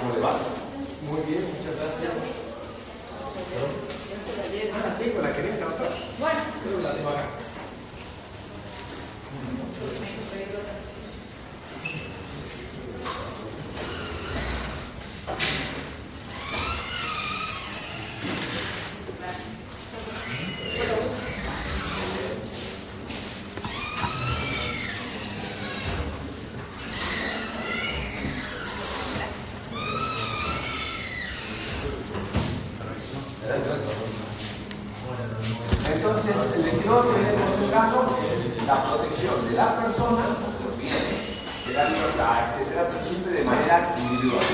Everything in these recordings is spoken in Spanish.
¿Cómo le va? Muy bien, muchas gracias. La tengo, la quería anotar. Bueno. Creo que la tengo acá. Entonces, el 22 se viene concentrando en la protección de la persona, de los bienes, de la libertad, etcétera, pero siempre de manera individual.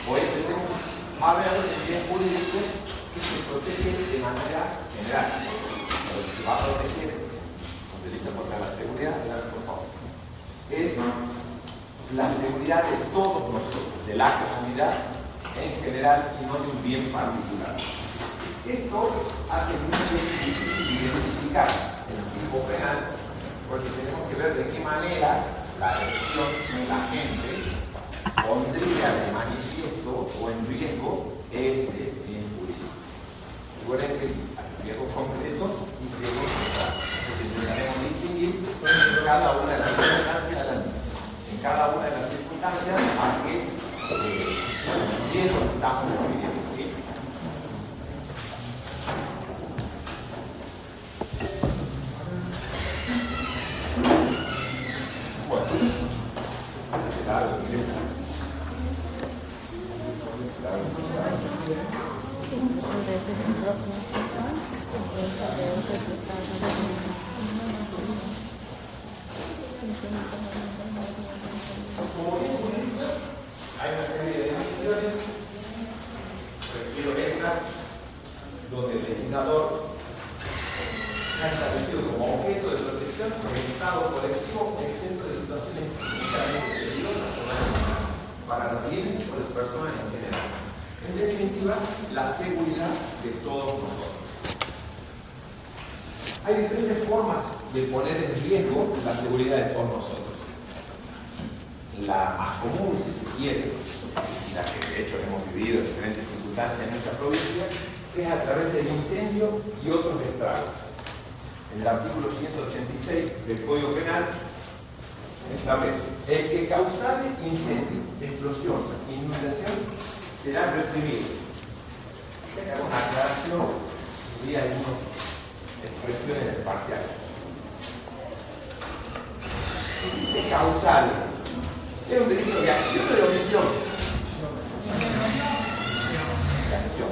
Hoy empecemos a ver el bien jurídico que se protege de manera general. Lo que se va a proteger con delito contra la seguridad, por favor, es la seguridad de todos nosotros, de la comunidad en general y no de un bien particular. Esto hace mucho difícil identificar el tipo penal, porque tenemos que ver de qué manera la elección de la gente pondría de manifiesto o en riesgo ese bien jurídico. Recuerden que hay riesgos concretos y riesgos generales. Entonces intentaremos distinguir en cada una de las circunstancias en cada una de las circunstancias a qué riesgo estamos refiriendo. ¿Sí? Hay una serie de definiciones, refiero esta, donde el legislador ha establecido como objeto de protección el Estado colectivo exento de situaciones físicamente peligrosas para los bienes o las personas en general. En definitiva, la seguridad de todos nosotros. Hay diferentes formas de poner en riesgo la seguridad de todos nosotros. La más común, si se quiere, y la que de hecho hemos vivido en diferentes circunstancias en nuestra provincia, es a través del incendio y otros estragos. En el artículo 186 del Código Penal establece: el que causare incendio, explosión, inundación, será reprimido. Tenga una aclaración y algunas expresiones parciales. ¿Qué dice causar? ¿Es un delito de acción o de omisión? De acción.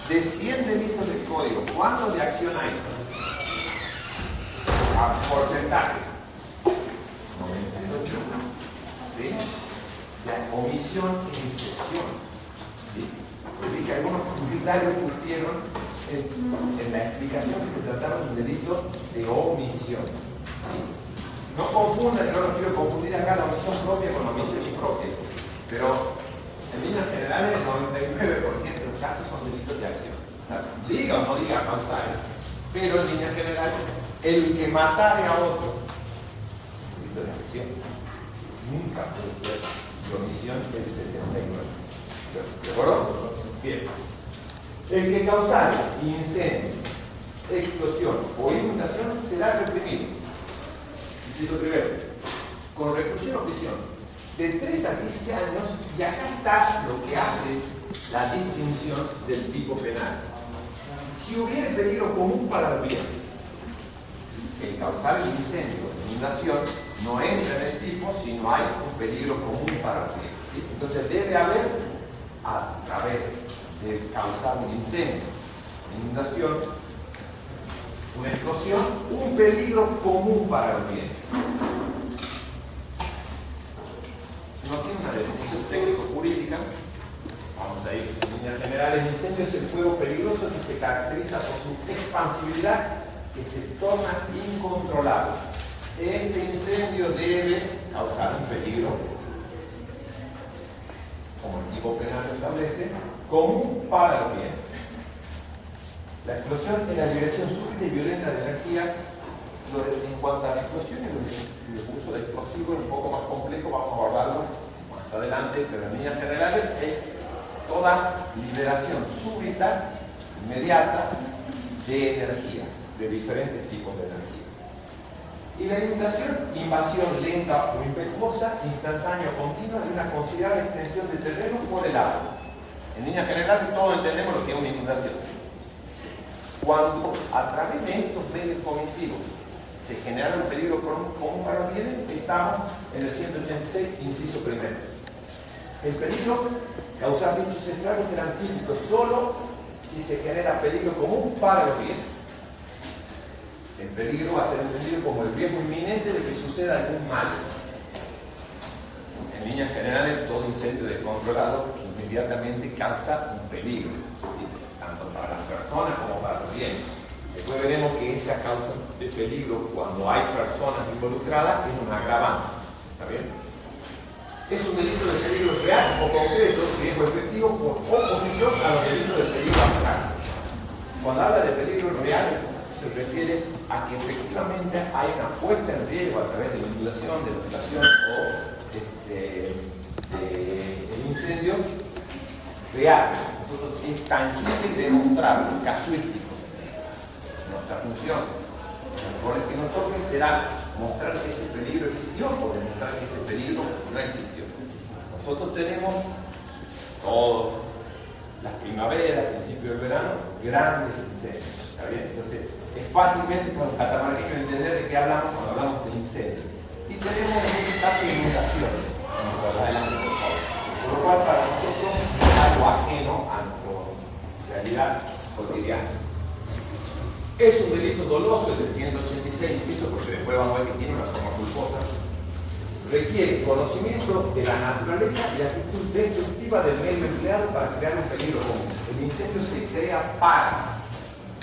De 100 delitos del código, ¿cuántos de acción hay? A porcentaje. 98. ¿Sí? La omisión es excepción. ¿Sí? Porque que algunos criterios pusieron en la explicación que se trataba de un delito de omisión. ¿Sí? No confundan, no los quiero confundir acá la omisión propia con la omisión impropia. Pero en líneas generales, el 99% de los casos son delitos de acción. Diga o no diga causal, pero en líneas generales, el que matare a otro, delito de acción, nunca puede ser de omisión del 79. ¿De acuerdo? Bien. El que causare incendio, explosión o inundación será reprimido. Inciso primero, con reclusión o prisión de 3 a 15 años, y acá está lo que hace la distinción del tipo penal. Si hubiera peligro común para los bienes, el causar el incendio o inundación no entra en el tipo si no hay un peligro común para los bienes. ¿Sí? Entonces debe haber, a través de causar un incendio, una inundación, una explosión, un peligro común para los bienes. No tiene una definición técnico-jurídica. Vamos a ir en líneas generales. El incendio es el fuego peligroso que se caracteriza por su expansibilidad, que se torna incontrolable. Este incendio debe causar un peligro, como el tipo penal lo establece, común para los bienes. La explosión es la liberación súbita y violenta de energía. En cuanto a la explosión y el uso de explosivos es un poco más complejo, vamos a abordarlo más más adelante, pero en líneas generales es toda liberación súbita, inmediata, de energía, de diferentes tipos de energía. Y la inundación, invasión lenta o impetuosa, instantánea o continua de una considerable extensión de terreno por el agua. En líneas generales todos entendemos lo que es una inundación. Cuando a través de estos medios comisivos se genera un peligro común para los bienes, estamos en el 186, inciso primero. El peligro causar dichos estragos serán típicos solo si se genera peligro común para los bienes. El peligro va a ser entendido como el riesgo inminente de que suceda algún mal. En líneas generales, todo incendio descontrolado inmediatamente causa un peligro, ¿sí? Tanto para las personas como para los bienes. Después veremos que esa causa de peligro cuando hay personas involucradas es un agravante. ¿Está bien? Es un delito de peligro real o concreto, riesgo efectivo por oposición a los delitos de peligro abstracto. Cuando habla de peligro real, se refiere a que efectivamente hay una puesta en riesgo a través de la inundación, de la inflación o el incendio real. Nosotros es tangible y demostrable, casuístico. Nuestra función, por el que nos toque, será mostrar que ese peligro existió o demostrar que ese peligro no existió. Nosotros tenemos todas las primaveras, al principio del verano, grandes incendios. ¿Está bien? Entonces, es fácilmente con los catamarqueños entender de qué hablamos cuando hablamos de incendios. Y tenemos en este caso inundaciones. Adelante, por favor. Por lo cual, para nosotros es algo ajeno a nuestra realidad cotidiana. Es un delito doloso, es del 186, insisto, porque después vamos a ver que tiene una forma culposa. Requiere conocimiento de la naturaleza y actitud destructiva del medio empleado para crear un peligro común. El incendio se crea para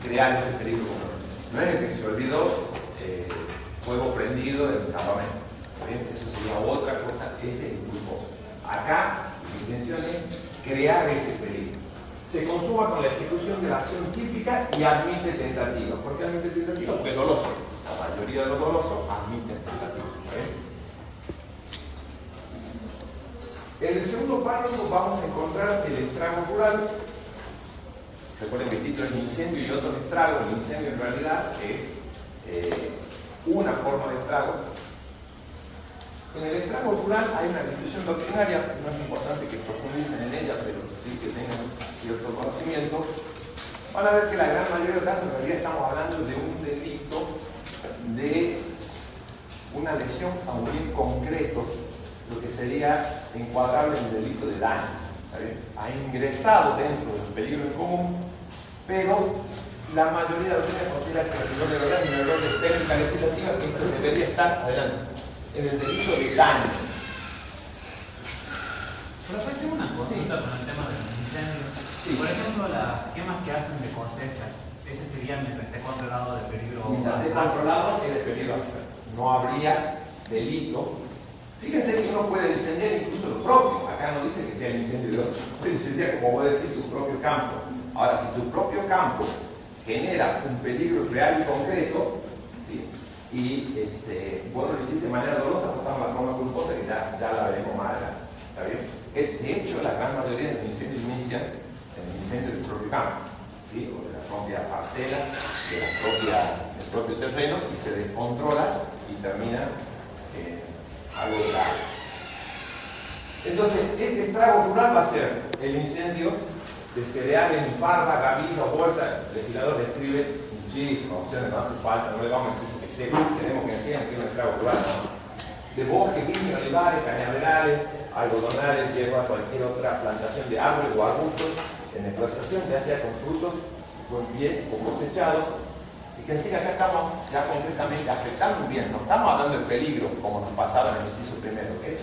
crear ese peligro común. No es el que se olvidó fuego prendido en el campamento. ¿Bien? Eso sería otra cosa, ese es el culposo. Acá la intención es crear ese peligro. Se consuma con la ejecución de la acción típica y admite tentativa. ¿Por qué admite tentativa? Porque es doloso. La mayoría de los dolosos admiten tentativa. En el segundo párrafo vamos a encontrar el estrago rural. Recuerden que el título es incendio y otros estragos. El incendio en realidad es una forma de estrago. En el estrago rural hay una discusión doctrinaria, no es importante que profundicen en ella, pero sí que tengan cierto conocimiento. Van a ver que la gran mayoría de los casos en realidad estamos hablando de un delito de una lesión a un bien concreto, lo que sería encuadrable en el delito de daño. Ha ingresado dentro del peligro en común, pero la mayoría de los casos considera que el error de verdad y el error de técnica legislativa que esto debería estar adelante en el delito de daño. Pero tengo una cosita con el tema de los incendios. Sí. Por ejemplo, las quemas que hacen de cosechas, ese sería mientras esté controlado de peligro. Mientras esté controlado es de peligro abstracto. No habría delito. Fíjense que uno puede incendiar incluso lo propio. Acá no dice que sea el incendio de otro. Puede incendiar, como puede decir, tu propio campo. Ahora, si tu propio campo genera un peligro real y concreto, ¿sí? Y vos lo hiciste de manera dolosa, pasamos a la forma culposa que ya la veremos más adelante. ¿Está bien? De hecho, la gran mayoría de los incendios inician en el incendio del propio campo, ¿sí? O de la propia parcela, del propio terreno, y se descontrola y termina algo grave. Entonces, este estrago rural va a ser el incendio de cereales, parva, gavilla o bolsa. El legislador describe muchísimas opciones, no hace falta, no le vamos a decir que sepa, tenemos que decir que es un estrago rural, ¿no? De bosques, viñas, olivares, cañaverales, algodonales, hierbas, cualquier otra plantación de árboles o arbustos en explotación, ya sea con frutos bien o cosechados. Fíjense que acá estamos ya concretamente afectando un bien, no estamos hablando de peligro como nos pasaba en el inciso primero, ¿okay?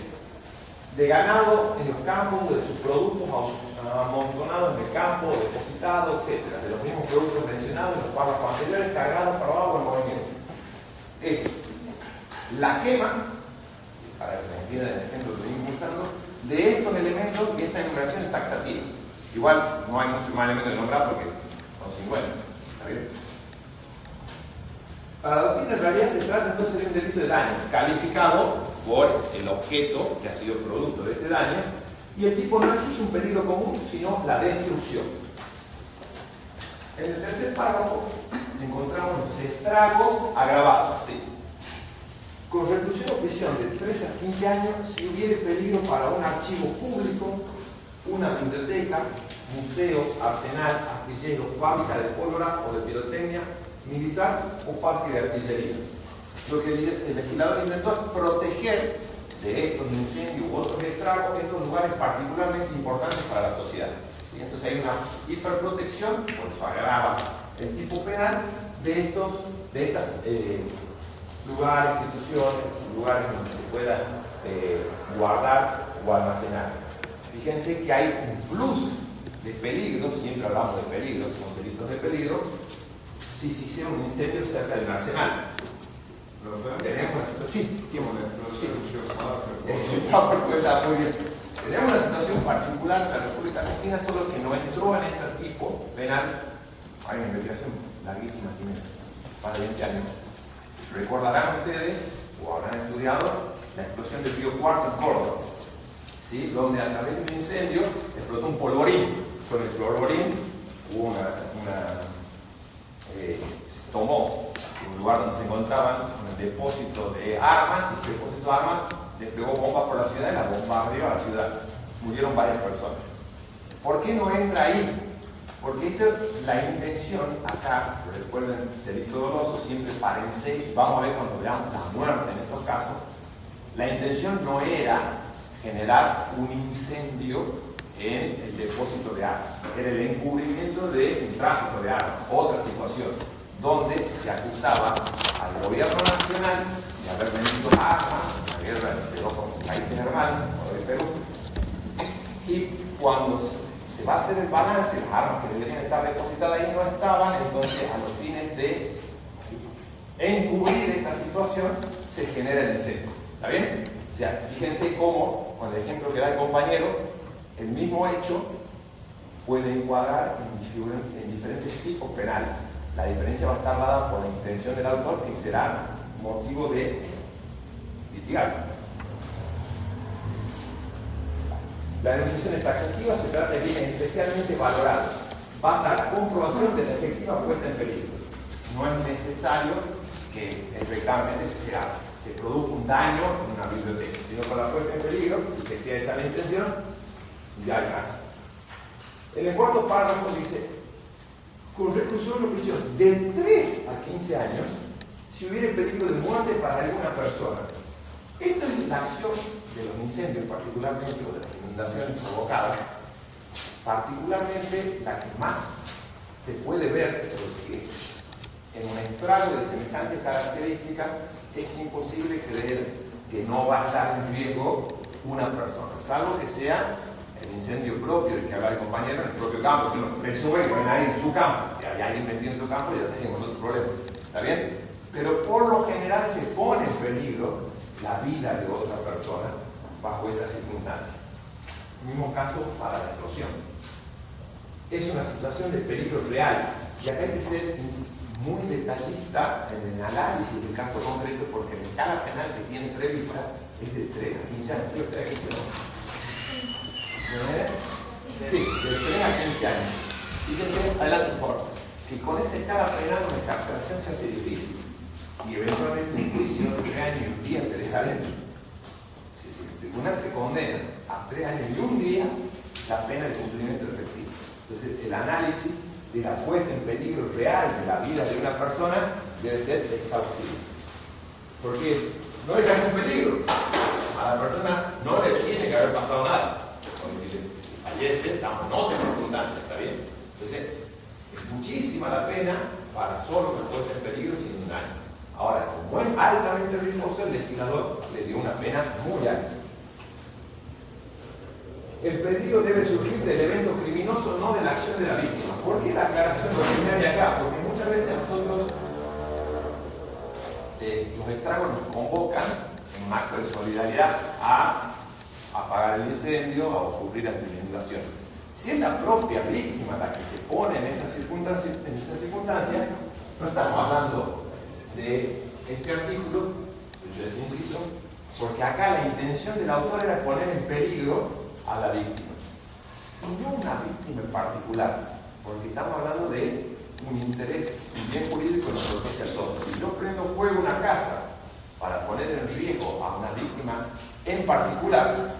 De ganado en los campos, de sus productos amontonados en el campo, depositados, etc. De los mismos productos mencionados en los párrafos anteriores, cargados para abajo en movimiento. Es la quema, para que me entiendan el ejemplo que estoy mostrando, de estos elementos, y esta enumeración es taxativa. Igual no hay mucho más elementos de nombrar porque son 50. ¿Está bien? Para la doctrina en realidad se trata entonces de un delito de daño, calificado por el objeto que ha sido producto de este daño, y el tipo no exige un peligro común, sino la destrucción. En el tercer párrafo encontramos los estragos agravados. ¿Sí? Con reclusión o prisión de 3 a 15 años si hubiere peligro para un archivo público, una biblioteca, museo, arsenal, astillero, fábrica de pólvora o de pirotecnia militar o parque de artillería. Lo que el legislador intentó es proteger de estos incendios u otros estragos estos lugares particularmente importantes para la sociedad. ¿Sí? Entonces hay una hiperprotección, por eso agrava el tipo penal de estos lugares, instituciones, lugares donde se pueda guardar o almacenar. Fíjense que hay un plus de peligro, siempre hablamos de peligro, son delitos de peligro, si se hiciera un incendio cerca del arsenal. Tenemos una situación. Muy bien. Tenemos una situación particular en la República Argentina, solo que no entró en este tipo penal. Hay una investigación larguísima, tiene más de 20 años. Recordarán ustedes, o habrán estudiado, la explosión del río Cuarto en Córdoba, ¿sí? Donde a través de un incendio explotó un polvorín. Con el polvorín hubo se tomó un lugar donde se encontraban un depósito de armas, y ese depósito de armas desplegó bombas por la ciudad y la bombardeó a la ciudad. Murieron varias personas. ¿Por qué no entra ahí? Porque la intención acá, recuerden, delito doloso siempre para en 6, vamos a ver cuando veamos la muerte en estos casos, la intención no era generar un incendio en el depósito de armas, era el encubrimiento de un tráfico de armas, otra situación, donde se acusaba al gobierno nacional de haber vendido armas en la guerra entre los países hermanos, como el Perú, y cuando se va a hacer el balance, las armas que deberían estar depositadas ahí no estaban, entonces a los fines de encubrir esta situación se genera el incendio. ¿Está bien? O sea, fíjense cómo, con el ejemplo que da el compañero, el mismo hecho puede encuadrar en diferentes tipos penales. La diferencia va a estar dada por la intención del autor, que será motivo de litigar. La denunciación es taxativa, se trata de bienes especialmente valorados. Basta la comprobación de la efectiva puesta en peligro. No es necesario que efectivamente se produzca un daño en una biblioteca, sino con la puesta en peligro, y que sea esa la intención, ya alcanza. En el cuarto párrafo dice: con reclusión o prisión de 3 a 15 años si hubiera peligro de muerte para alguna persona. Esto es la acción de los incendios, particularmente, o de las inundaciones provocadas, particularmente la que más se puede ver, porque en un estrago de semejantes características es imposible creer que no va a estar en riesgo una persona, salvo que sea el incendio propio del que habla el compañero en el propio campo, que uno presume que no hay nadie en su campo. Si hay alguien metido en su campo, ya tenemos otro problema. ¿Está bien? Pero por lo general se pone en peligro la vida de otra persona bajo estas circunstancias. Mismo caso para la explosión. Es una situación de peligro real, y acá hay que ser muy detallista en el análisis del caso concreto, porque la escala penal que tiene prevista es de 3 a 15 años. ¿Sí? ¿Usted aquí se lo? Sí, de 3 a 15 años. Fíjense, adelante, por favor, que con esa escala penal la encarcelación se hace difícil, y eventualmente un juicio de 3 años y un día te deja dentro. Si el tribunal te condena a 3 años y un día, la pena de cumplimiento efectivo. Entonces, el análisis de la puesta en peligro real de la vida de una persona debe ser exhaustivo. Porque no deja en peligro. A la persona no le tiene que haber pasado nada. Porque si fallece, estamos en otras circunstancias, ¿está bien? Entonces, es muchísima la pena para solo una puesta en peligro sin un daño. Ahora, como es altamente riesgoso, el legislador le dio una pena muy alta. El peligro debe surgir del evento criminoso, no de la acción de la víctima. ¿Por qué la aclaración originaria acá? Porque muchas veces nosotros los estragos nos convocan en un acto de solidaridad a apagar el incendio, a ocurrir ante las inundaciones. Si es la propia víctima la que se pone en esa circunstancia, no estamos hablando de este artículo, yo les inciso, Porque acá la intención del autor era poner en peligro a la víctima. Y no una víctima en particular, porque estamos hablando de un interés, un bien jurídico que nos protege a todos. Si yo prendo fuego a una casa para poner en riesgo a una víctima en particular,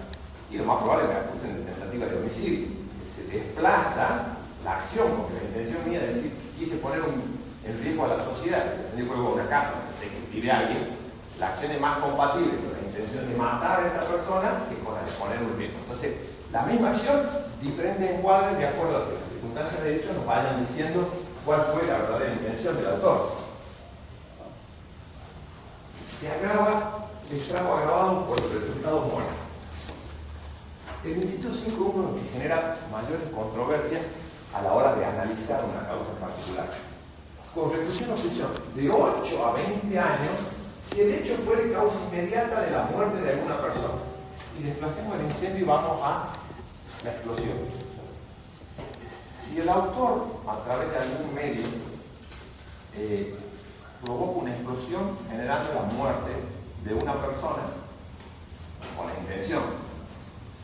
y lo más probable es que me acusen de tentativa de homicidio, que se desplaza la acción, porque la intención mía es decir, quise poner en riesgo a la sociedad, prendí fuego a una casa, que sé que pide a alguien, la acción es más compatible con la intención de matar a esa persona que con la de poner un riesgo. Entonces, la misma acción, diferentes encuadres de acuerdo a que las circunstancias de derecho nos vayan diciendo cuál fue la verdadera intención del autor. Se agrava el estrago agravado por el resultado muerto. El inciso 5.1 es lo que genera mayores controversias a la hora de analizar una causa en particular. Con reclusión o prisión de 8 a 20 años, si el hecho fuere causa inmediata de la muerte de alguna persona. Y desplacemos el incendio y vamos a la explosión. Si el autor, a través de algún medio, provoca una explosión generando la muerte de una persona, con la intención,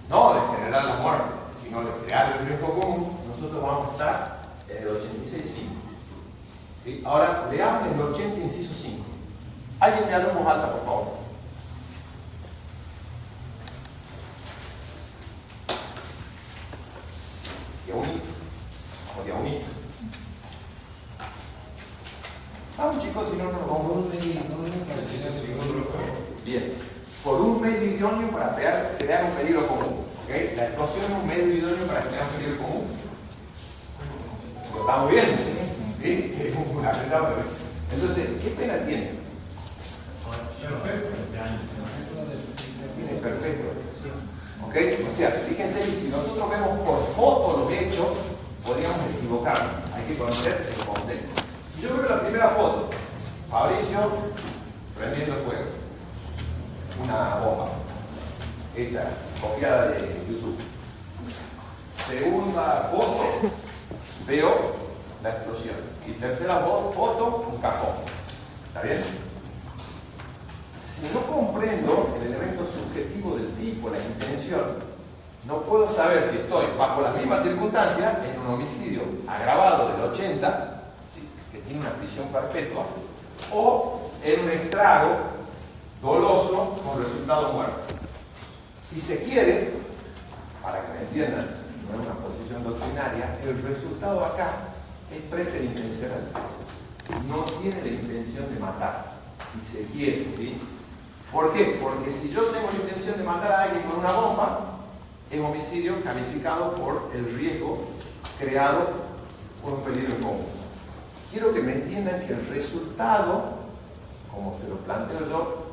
no de generar la muerte, sino de crear el riesgo común, nosotros vamos a estar en el 86.5. ¿Sí? Ahora, leamos el 80, inciso 5. Alguien me habla en voz alta, por favor. De un hito. O de un hito. Vamos, chicos, si no nos vamos. Por un medio idóneo. Bien. Por un medio idóneo para crear un peligro común. ¿Okay? La explosión es un medio idóneo para crear un peligro común. ¿Lo estamos viendo? ¿Sí? Es un apretado. Entonces, ¿qué pena tiene? Tiene perfecto. ¿Ok? O sea, fíjense que si nosotros vemos por foto los hechos, podríamos equivocarnos. Hay que conocer el contexto. Si yo veo la primera foto, Fabricio prendiendo fuego, una bomba hecha, copiada de YouTube. Segunda foto, veo la explosión. Y tercera foto, un cajón. ¿Está bien? Si no comprendo el elemento subjetivo del tipo, la intención, no puedo saber si estoy bajo las mismas circunstancias en un homicidio agravado del 80, ¿sí? Que tiene una prisión perpetua, o en un estrago doloso con resultado muerto. Si se quiere, para que me entiendan, no es una posición doctrinaria, el resultado acá es preterintencional. No tiene la intención de matar, si se quiere, ¿sí? ¿Por qué? Porque si yo tengo la intención de matar a alguien con una bomba, es homicidio calificado por el riesgo creado por un peligro común. Quiero que me entiendan que el resultado, como se lo planteo yo,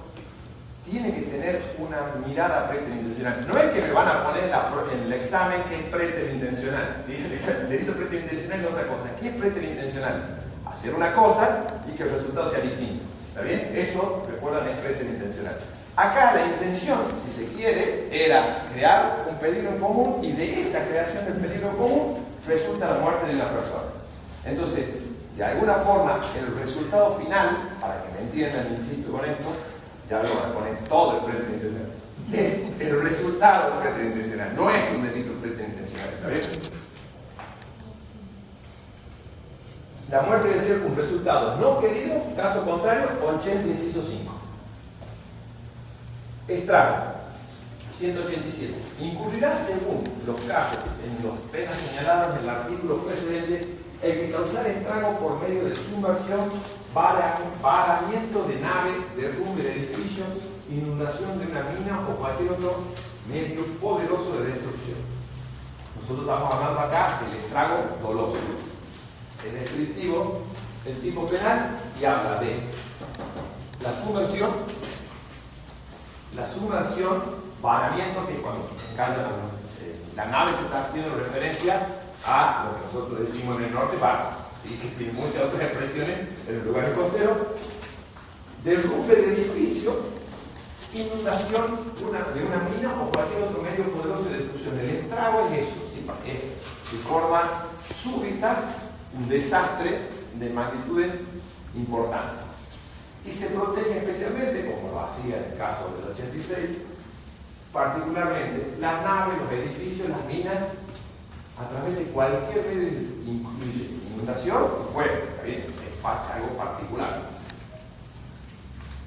tiene que tener una mirada preterintencional. No es que me van a poner en el examen que es preterintencional, ¿sí? El delito preterintencional es otra cosa. ¿Qué es preterintencional? Hacer una cosa y que el resultado sea distinto. ¿Está bien? Eso, recuerdan, es preterintencional. Acá la intención, si se quiere, era crear un peligro en común y de esa creación del peligro común resulta la muerte de una persona. Entonces, de alguna forma, el resultado final, para que me entiendan, insisto con esto, ya lo van a poner todo el preterintencional. El resultado del preterintencional, no es un delito preterintencional. ¿Está bien? La muerte debe ser un resultado no querido, caso contrario, 80, inciso 5. Estrago, 187. Incurrirá según los casos en las penas señaladas en el artículo precedente el que causar estrago por medio de submersión, varamiento de nave, derrumbe de edificios, inundación de una mina o cualquier otro medio poderoso de destrucción. Nosotros estamos hablando acá del estrago doloso. Es descriptivo el tipo penal y habla de la sumersión, varamiento, que es cuando la nave se está haciendo referencia a lo que nosotros decimos en el norte, barco, ¿sí? Que tiene muchas otras expresiones en los lugares costeros, derrumbe de edificio, inundación de una mina o cualquier otro medio poderoso de destrucción. El estrago es eso, ¿sí? Es de forma súbita un desastre de magnitudes importantes. y se protege especialmente, como lo hacía en el caso del 86, particularmente las naves, los edificios, las minas, a través de cualquier medio que incluye inundación y fuego. ¿Está bien? Es algo particular.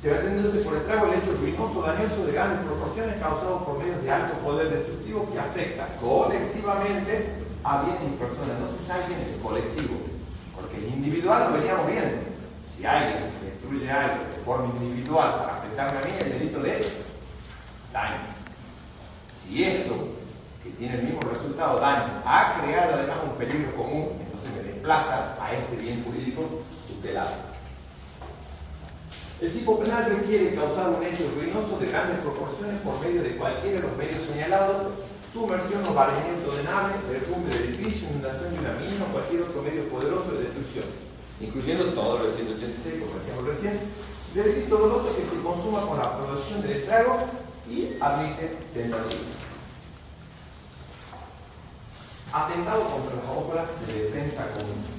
Se va entendiéndose por estrago el hecho ruinoso, dañoso de grandes proporciones causado por medios de alto poder destructivo que afecta colectivamente a bienes y personas. No se sabe bien el colectivo, porque el individual lo veníamos viendo. Si alguien destruye algo de forma individual para afectarme a mí, es delito de daño. Si eso, que tiene el mismo resultado, daño, ha creado además un peligro común, entonces me desplaza a este bien jurídico tutelado. El tipo penal requiere causar un hecho ruinoso de grandes proporciones por medio de cualquiera de los medios señalados: sumersión o barrimiento de naves, derrumbe de edificio, inundación de una mina o cualquier otro medio poderoso de destrucción, incluyendo todo lo del 186, como decíamos recién, de delito doloso que se consuma con la producción del estrago y admite tentativa. Atentado contra las obras de defensa común.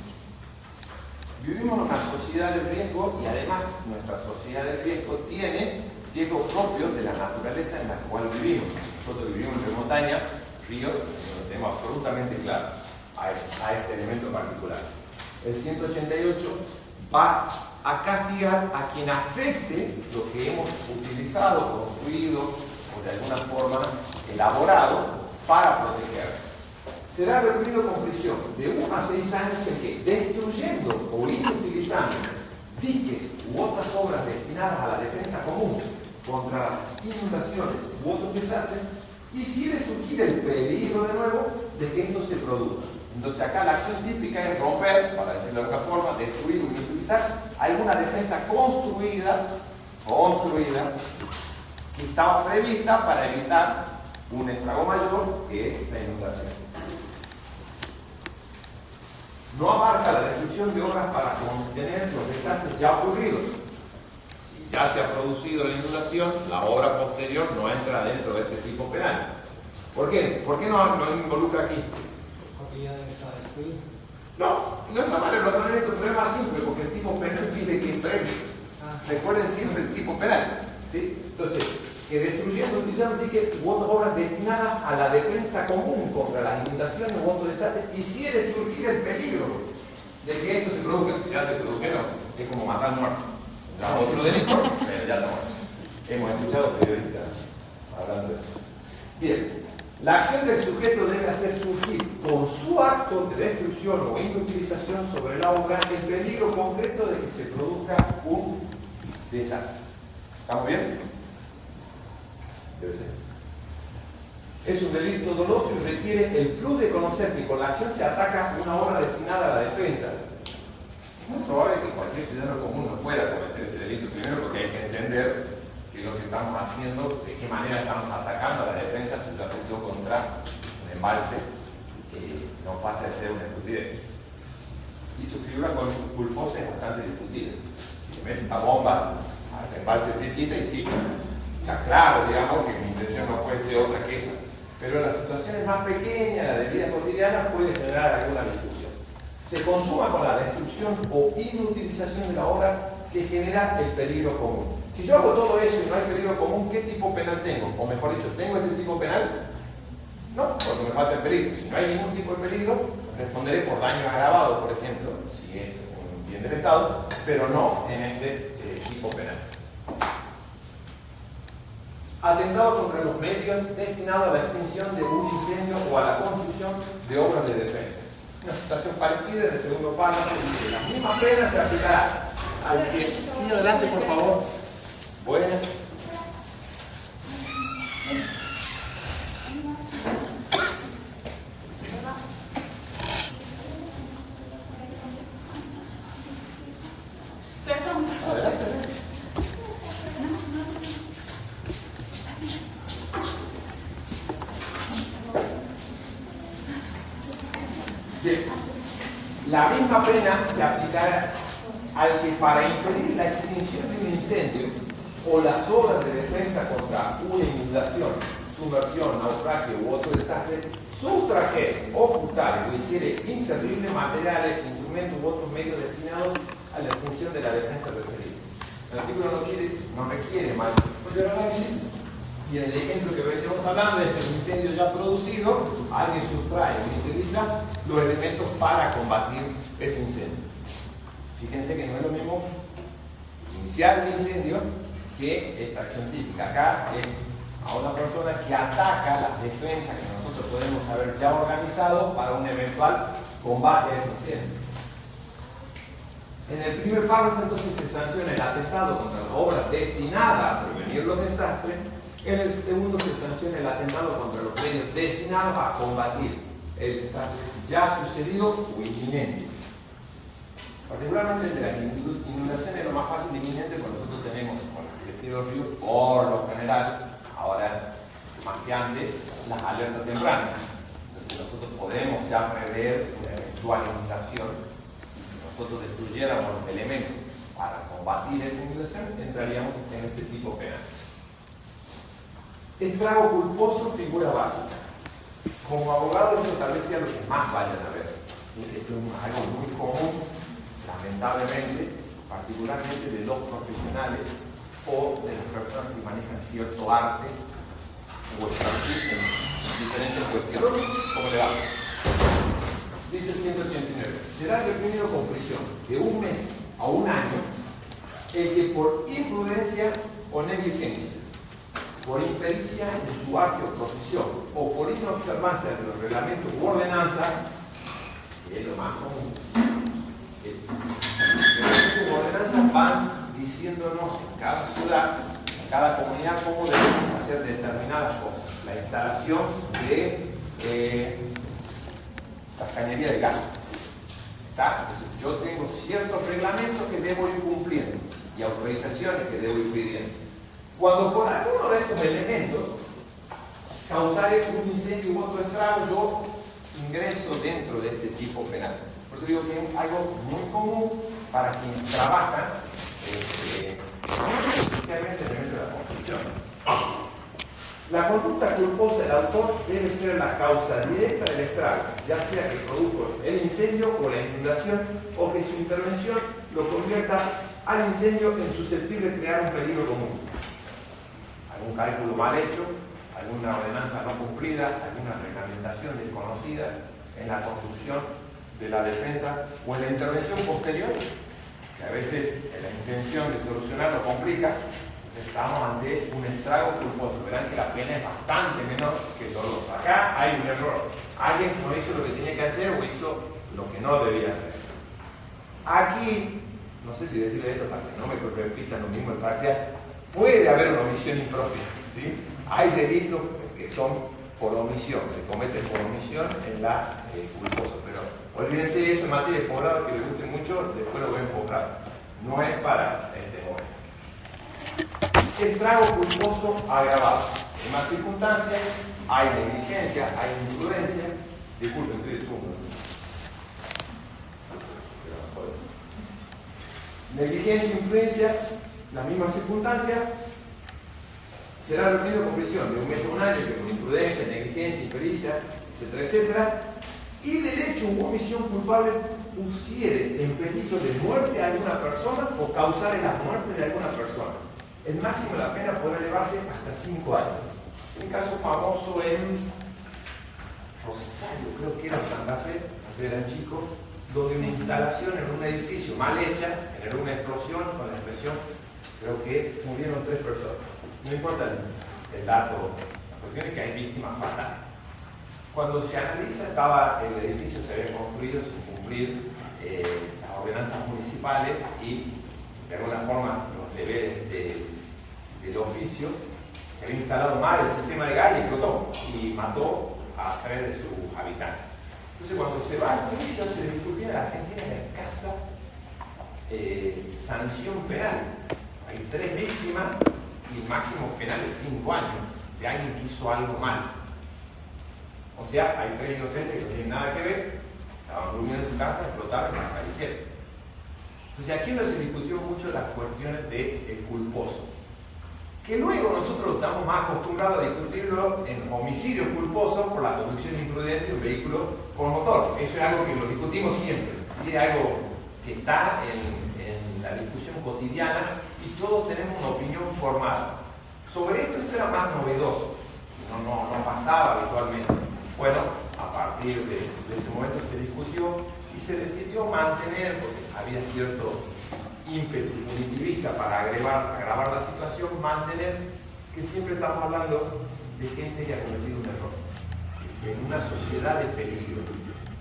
Vivimos en una sociedad de riesgo y además nuestra sociedad de riesgo tiene riesgos propios de la naturaleza en la cual vivimos. Nosotros vivimos entre montañas, ríos, lo tenemos absolutamente claro a este elemento particular. El 188 va a castigar a quien afecte lo que hemos utilizado, construido o de alguna forma elaborado para proteger. Será reprimido con prisión de 1 a 6 años el que, destruyendo o inutilizando diques u otras obras destinadas a la defensa común contra las inundaciones u otros desastres, hiciere surgir el peligro de nuevo de que esto se produzca. Entonces acá la acción típica es romper, para decirlo de alguna forma, destruir o inutilizar alguna defensa construida, que estaba prevista para evitar un estrago mayor, que es la inundación. No abarca la destrucción de obras para contener los desastres ya ocurridos. Si ya se ha producido la inundación, la obra posterior no entra dentro de este tipo penal. ¿Por qué? ¿Por qué no involucra aquí? Porque ya está destruido. No está mal el razonamiento, pero es más simple, porque el tipo penal pide que es previo. Recuerden siempre el tipo penal, ¿sí? Entonces, que destruyendo, utilizando tickets u otras obras destinadas a la defensa común contra las inundaciones u otros desastres, hiciera surgir el peligro de que esto se produzca. Si ya se produjeron, es como matar muerto. Da otro delito, pero ya no. Hemos escuchado periodistas hablando de eso. Bien, la acción del sujeto debe hacer surgir con su acto de destrucción o inutilización sobre la obra el peligro concreto de que se produzca un desastre. ¿Estamos bien? Debe ser. Es un delito doloso y requiere el plus de conocer que con la acción se ataca una obra destinada a la defensa. Es muy probable que cualquier ciudadano común no pueda cometer este delito, primero porque hay que entender que lo que estamos haciendo, de qué manera estamos atacando a la defensa si lo afectó contra un embalse que no pasa de ser una estupidez. Y su figura culposa es bastante discutida. Si le mete una bomba al embalse chiquita y sí, está claro, digamos, que mi intención no puede ser otra que esa. Pero en las situaciones más pequeñas, la de vida cotidiana, puede generar alguna discusión. Se consuma con la destrucción o inutilización de la obra que genera el peligro común. Si yo hago todo eso y no hay peligro común, ¿qué tipo penal tengo? O mejor dicho, ¿tengo este tipo penal? No, porque me falta el peligro. Si no hay ningún tipo de peligro, responderé por daño agravado, por ejemplo, si es un bien del Estado, pero no en este tipo penal. Atentado contra los medios destinados a la extinción de un incendio o a la construcción de obras de defensa. Una situación parecida en el segundo párrafo dice: la misma pena se aplicará al que... Sí, adelante, por favor. Bueno. Perdón. Adelante. Bien. La misma pena se aplicará al que, para impedir la extinción de un incendio o las obras de defensa contra una inundación, sumersión, naufragio u otro desastre, sustrajere, ocultare o hiciere inservible materiales, instrumentos u otros medios destinados a la extinción de la defensa referida. El artículo no requiere mayor análisis. Y en el ejemplo que venimos hablando es un incendio ya producido, alguien sustrae y utiliza los elementos para combatir ese incendio. Fíjense que no es lo mismo iniciar un incendio que extracción típica. Acá es a una persona que ataca las defensas que nosotros podemos haber ya organizado para un eventual combate a ese incendio. En el primer párrafo entonces se sanciona el atentado contra la obra destinada a prevenir los desastres. En el segundo se sanciona el atentado contra los medios destinados a combatir el desastre ya sucedido o inminente. Particularmente de las inundaciones es lo más fácil de inminente cuando nosotros tenemos con el crecido del río, por lo general, ahora más que antes, las alertas tempranas. Entonces nosotros podemos ya prever una eventual inundación y si nosotros destruyéramos los elementos para combatir esa inundación, entraríamos en este tipo penal. Estrago culposo, figura básica. Como abogado, esto tal vez sea lo que más vayan a ver. Esto es algo muy común, lamentablemente, particularmente de los profesionales o de las personas que manejan cierto arte o expertise en diferentes cuestiones. ¿Cómo le va? Dice el 189. Será reprimido con prisión de 1 mes a 1 año el que por imprudencia o negligencia, por impericia en su arte o profesión o por inobservancia de los reglamentos u ordenanzas, que es lo más común. Las ordenanzas van diciéndonos en cada ciudad, en cada comunidad, cómo debemos hacer determinadas cosas. La instalación de la cañería de gas. Entonces, yo tengo ciertos reglamentos que debo ir cumpliendo y autorizaciones que debo ir pidiendo. Cuando por alguno de estos elementos causaré un incendio u otro estrago, yo ingreso dentro de este tipo penal. Por eso digo que es algo muy común para quienes trabajan, especialmente en el medio de la construcción. La conducta culposa del autor debe ser la causa directa del estrago, ya sea que produjo el incendio o la inundación, o que su intervención lo convierta al incendio en susceptible de crear un peligro común. Algún cálculo mal hecho, alguna ordenanza no cumplida, alguna reglamentación desconocida en la construcción de la defensa o en la intervención posterior, que a veces la intención de solucionarlo complica. Estamos ante un estrago culposo. Verán que la pena es bastante menor que el dolor. Acá hay un error. Alguien no hizo lo que tenía que hacer o hizo lo que no debía hacer. Aquí, no sé si decirle esto para que no me repitan lo mismo en parcial, puede haber una omisión impropia. ¿Sí? Hay delitos que son por omisión, se cometen por omisión en la culposa. Pero olvídense eso en materia de poblado, que les guste mucho, después lo voy a enfocar. No es para este momento. Estrago culposo agravado. En más circunstancias hay negligencia, hay imprudencia. Disculpen, estoy disculpen. Negligencia e imprudencia, las mismas circunstancias, será reprimido con prisión de 1 mes a 1 año, que por imprudencia, negligencia, impericia, etcétera, etcétera, y derecho u omisión culpable pusiere en peligro de muerte a alguna persona o causare la muerte de alguna persona. El máximo de la pena puede elevarse hasta 5 años. Un caso famoso en Rosario, creo que era en Santa Fe, cuando eran chicos, donde una instalación en un edificio mal hecha generó una explosión con la explosión, creo que murieron 3 personas. No importa el dato, la cuestión es que hay víctimas fatales. Cuando se analiza, el edificio se había construido sin cumplir las ordenanzas municipales y de alguna forma los deberes del oficio. Se había instalado mal el sistema de gas y explotó y mató a 3 de sus habitantes. Entonces, cuando se va al juicio, se discutía en Argentina en escasa sanción penal. Hay 3 víctimas y el máximo penal es 5 años de alguien que hizo algo mal. O sea, hay 3 inocentes que no tienen nada que ver, estaban durmiendo en su casa, explotaron y fallecieron. Entonces, aquí donde se discutió mucho las cuestiones del culposo. Que luego nosotros estamos más acostumbrados a discutirlo en homicidio culposo por la conducción imprudente de un vehículo con motor. Eso es algo que lo discutimos siempre. ¿Sí? Es algo que está en la discusión cotidiana y y todos tenemos una opinión formada. Sobre esto era más novedoso, no pasaba habitualmente. Bueno, a partir de ese momento se discutió y se decidió mantener, porque había cierto ímpetu punitivista para agravar la situación, mantener que siempre estamos hablando de gente que ha cometido un error, en una sociedad de peligro.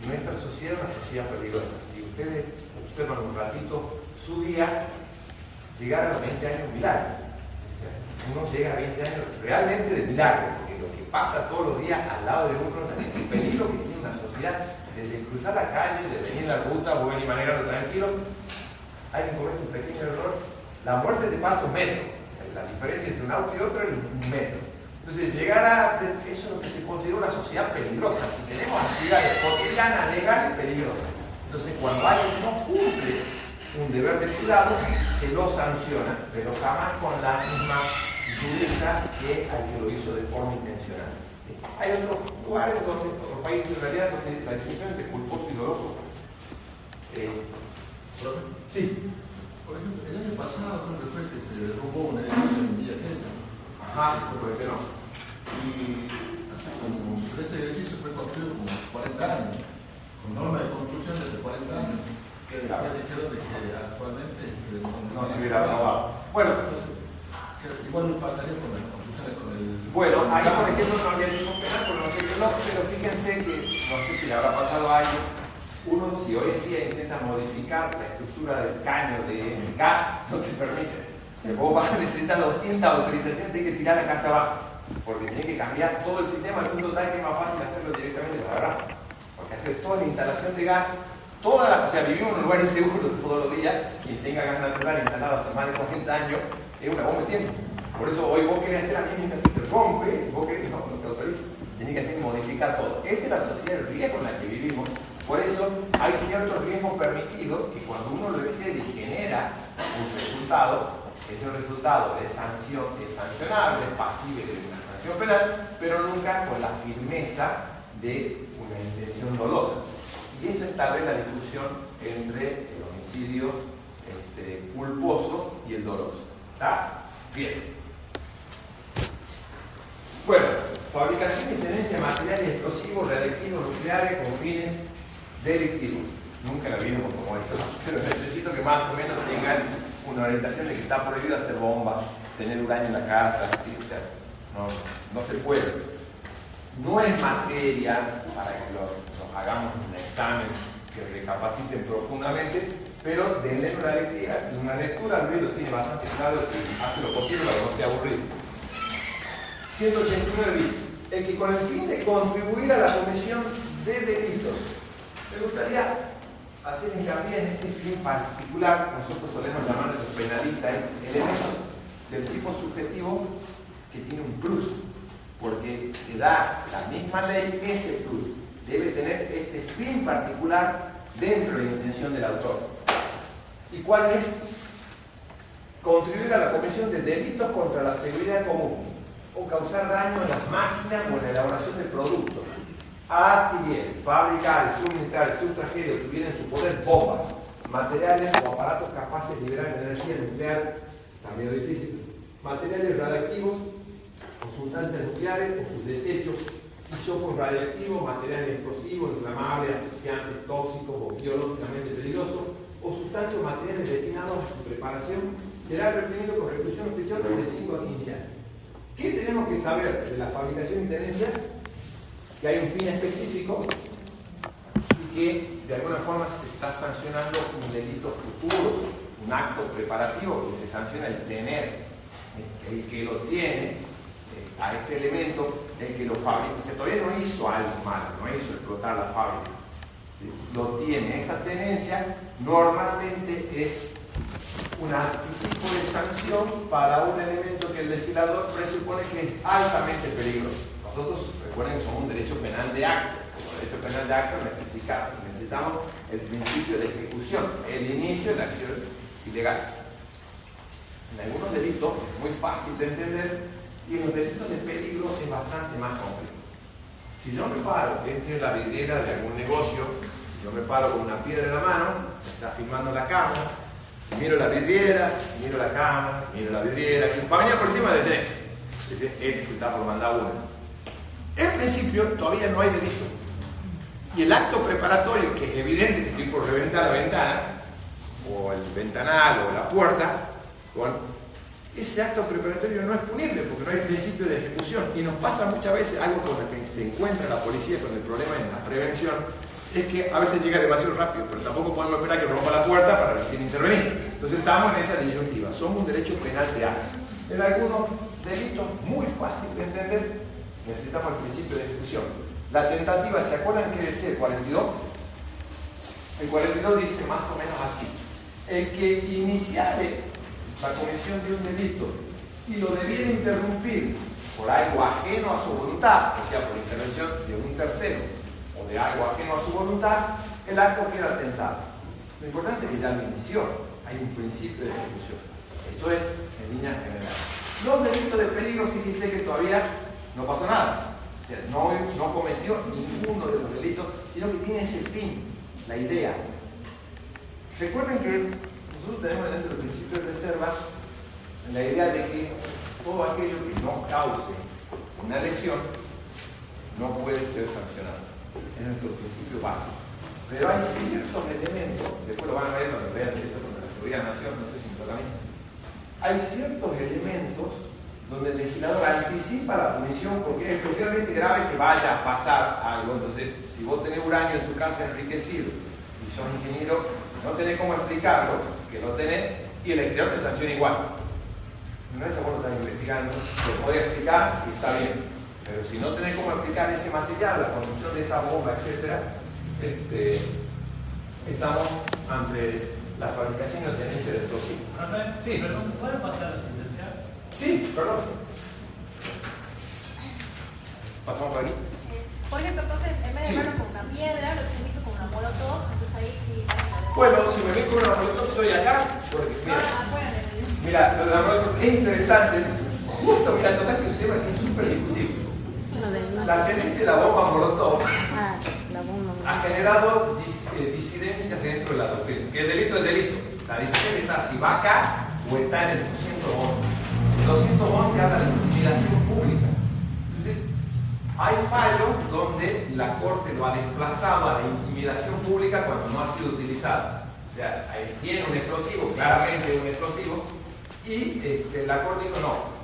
Nuestra sociedad es una sociedad peligrosa. Si ustedes observan un ratito su día, llegar a los 20 años es milagro. O sea, uno llega a 20 años realmente de milagro, porque lo que pasa todos los días al lado de uno, el peligro que tiene una sociedad, desde cruzar la calle, de venir en la ruta, o venir manejando tranquilo, hay que cometer un pequeño error, la muerte te pasa un metro. La diferencia entre un auto y otro es un metro. Entonces, llegar a eso es lo que se considera una sociedad peligrosa. Y tenemos actividades cotidianas, legales y peligrosas. Entonces, cuando alguien no cumple un deber de cuidado, se lo sanciona, pero jamás con la misma dureza que al que lo hizo de forma intencional. Hay otros lugares, otros países en realidad, donde la distinción entre culposo y doloso. Sí. Por ejemplo, el año pasado creo que fue que se derrumbó una edificio en Villa Gesell. Ajá, ¿por qué no? Y así como ese edificio fue construido como 40 años, con norma de construcción desde 40 años, que después dijeron de que actualmente no se hubiera aprobado. Bueno, entonces, igual no pasaría con las construcciones con el... Bueno, ahí por ejemplo no había ningún penal, pero no sé qué no, pero fíjense que, no sé si le habrá pasado a alguien, uno si hoy en día intenta modificar la estructura del caño de gas, no te permite. Vos vas a necesitar 200 autorizaciones, tenés que tirar la casa abajo, porque tenés que cambiar todo el sistema al punto tal que es más fácil hacerlo directamente con la verdad. Porque hacer toda la instalación de gas, o sea, vivimos en un lugar inseguro todos los días, quien tenga gas natural instalado hace más de 40 años, es una bomba de tiempo. Por eso hoy vos querés hacer la misma, se te rompe, vos querés, no te autoriza, tenés que hacer modificar todo. Esa es la sociedad del riesgo en la que vivimos. Por eso hay ciertos riesgos permitidos que cuando uno lo excede y genera un resultado, ese resultado es sancionable, es pasible de una sanción penal, pero nunca con la firmeza de una intención dolosa. Y eso es tal vez la discusión entre el homicidio culposo y el doloso. ¿Está? Bien. Bueno, fabricación y tenencia de materiales explosivos, radiactivos, nucleares con fines delictivos. Nunca la vimos como esto, pero necesito que más o menos tengan una orientación de que está prohibido hacer bombas, tener uranio en la casa, ¿sí? O sea, no se puede. No es materia para que nos hagamos un examen que recapaciten profundamente, pero denle una lectura, Luis lo tiene bastante claro y hace lo posible para que no sea aburrido. 189 bis. El que con el fin de contribuir a la comisión de delitos. Me gustaría hacer hincapié en este fin particular, nosotros solemos llamar a los penalistas elementos del tipo subjetivo que tiene un plus, porque te da la misma ley ese plus. Debe tener este fin particular dentro de la intención del autor. ¿Y cuál es? Contribuir a la comisión de delitos contra la seguridad común o causar daño en las máquinas o en la elaboración de productos. Adquirir, fabricar, suministrar, sustraer o tuviera en su poder bombas, materiales o aparatos capaces de liberar energía nuclear, también es difícil, materiales radiactivos o sustancias nucleares o sus desechos, isótopos radiactivos, materiales explosivos, inflamables, asfixiantes, tóxicos o biológicamente peligrosos, o sustancias o materiales destinados a su preparación, será reprimido con reclusión o prisión de 5 a 15 años. ¿Qué tenemos que saber de la fabricación y tenencia? Que hay un fin específico y que de alguna forma se está sancionando un delito futuro, un acto preparativo que se sanciona el tener, el que lo tiene a este elemento, el que lo fabrica. O sea, todavía no hizo algo malo, no hizo explotar la fábrica, lo tiene. Esa tenencia normalmente es un anticipo de sanción para un elemento que el legislador presupone que es altamente peligroso. Nosotros, recuerden que somos un derecho penal de acto. Como derecho penal de acto necesitamos el principio de ejecución, el inicio de la acción ilegal. En algunos delitos es muy fácil de entender y en los delitos de peligro es bastante más complejo. Si yo me paro dentro de la vidriera de algún negocio, yo me paro con una piedra en la mano, me está filmando la cámara, Miro la vidriera, miro la cama, miro la vidriera, y para venir por encima detener. Este se está por mandar uno. En principio todavía no hay delito. Y el acto preparatorio, que es evidente que estoy por reventar la ventana, o el ventanal, o la puerta, ese acto preparatorio no es punible porque no hay principio de ejecución. Y nos pasa muchas veces algo con lo que se encuentra la policía con el problema en la prevención, es que a veces llega demasiado rápido, pero tampoco podemos esperar que rompa la puerta para recién intervenir. Entonces estamos en esa disyuntiva. Somos un derecho penal de acto. En algunos delitos muy fácil de entender, necesitamos el principio de ejecución. La tentativa, ¿se acuerdan qué decía el 42? El 42 dice más o menos así: el que iniciare la comisión de un delito y lo debiera interrumpir por algo ajeno a su voluntad, o sea, por intervención de un tercero o de algo ajeno a su voluntad, el acto queda atentado. Lo importante es que ya lo inició, hay un principio de ejecución. Esto es en línea general. Los delitos de peligro, fíjense que todavía no pasó nada. O sea, no cometió ninguno de los delitos, sino que tiene ese fin, la idea. Recuerden que nosotros tenemos dentro del principio de reserva la idea de que todo aquello que no cause una lesión no puede ser sancionado. Es nuestro principio básico. Pero hay ciertos elementos, después lo van a ver cuando vean esto con la seguridad de la nación, no sé si me toca a mí. Hay ciertos elementos donde el legislador anticipa la punición porque es especialmente grave que vaya a pasar algo. Entonces, si vos tenés uranio en tu casa enriquecido y sos ingeniero, no tenés cómo explicarlo, que lo tenés, y el legislador te sanciona igual. No es que vos lo estás investigando, lo podés explicar y está bien. Pero si no tenés cómo explicar ese material, la construcción de esa bomba, etc., estamos ante la fabricación y la tenencia de explosivos. Rafael, sí, perdón, ¿puede pasar la sentencia? Sí, perdón. ¿Pasamos por aquí? Por ejemplo, profe, en vez de mano con una piedra, lo que se hizo con una molotov, entonces ahí sí. Bueno, si me ven con una molotov, estoy acá, porque mira, lo de la molotov es interesante. Justo, mira, tocaste un tema que es súper discutible. La tenencia de la bomba molotov ha generado disidencias dentro de la doctrina. Que el delito es delito. La diferencia está si va acá o está en el 211. El 211 habla de intimidación pública. Entonces, hay fallos donde la Corte lo ha desplazado a la intimidación pública cuando no ha sido utilizado. O sea, ahí tiene un explosivo, claramente un explosivo, y la Corte dijo no.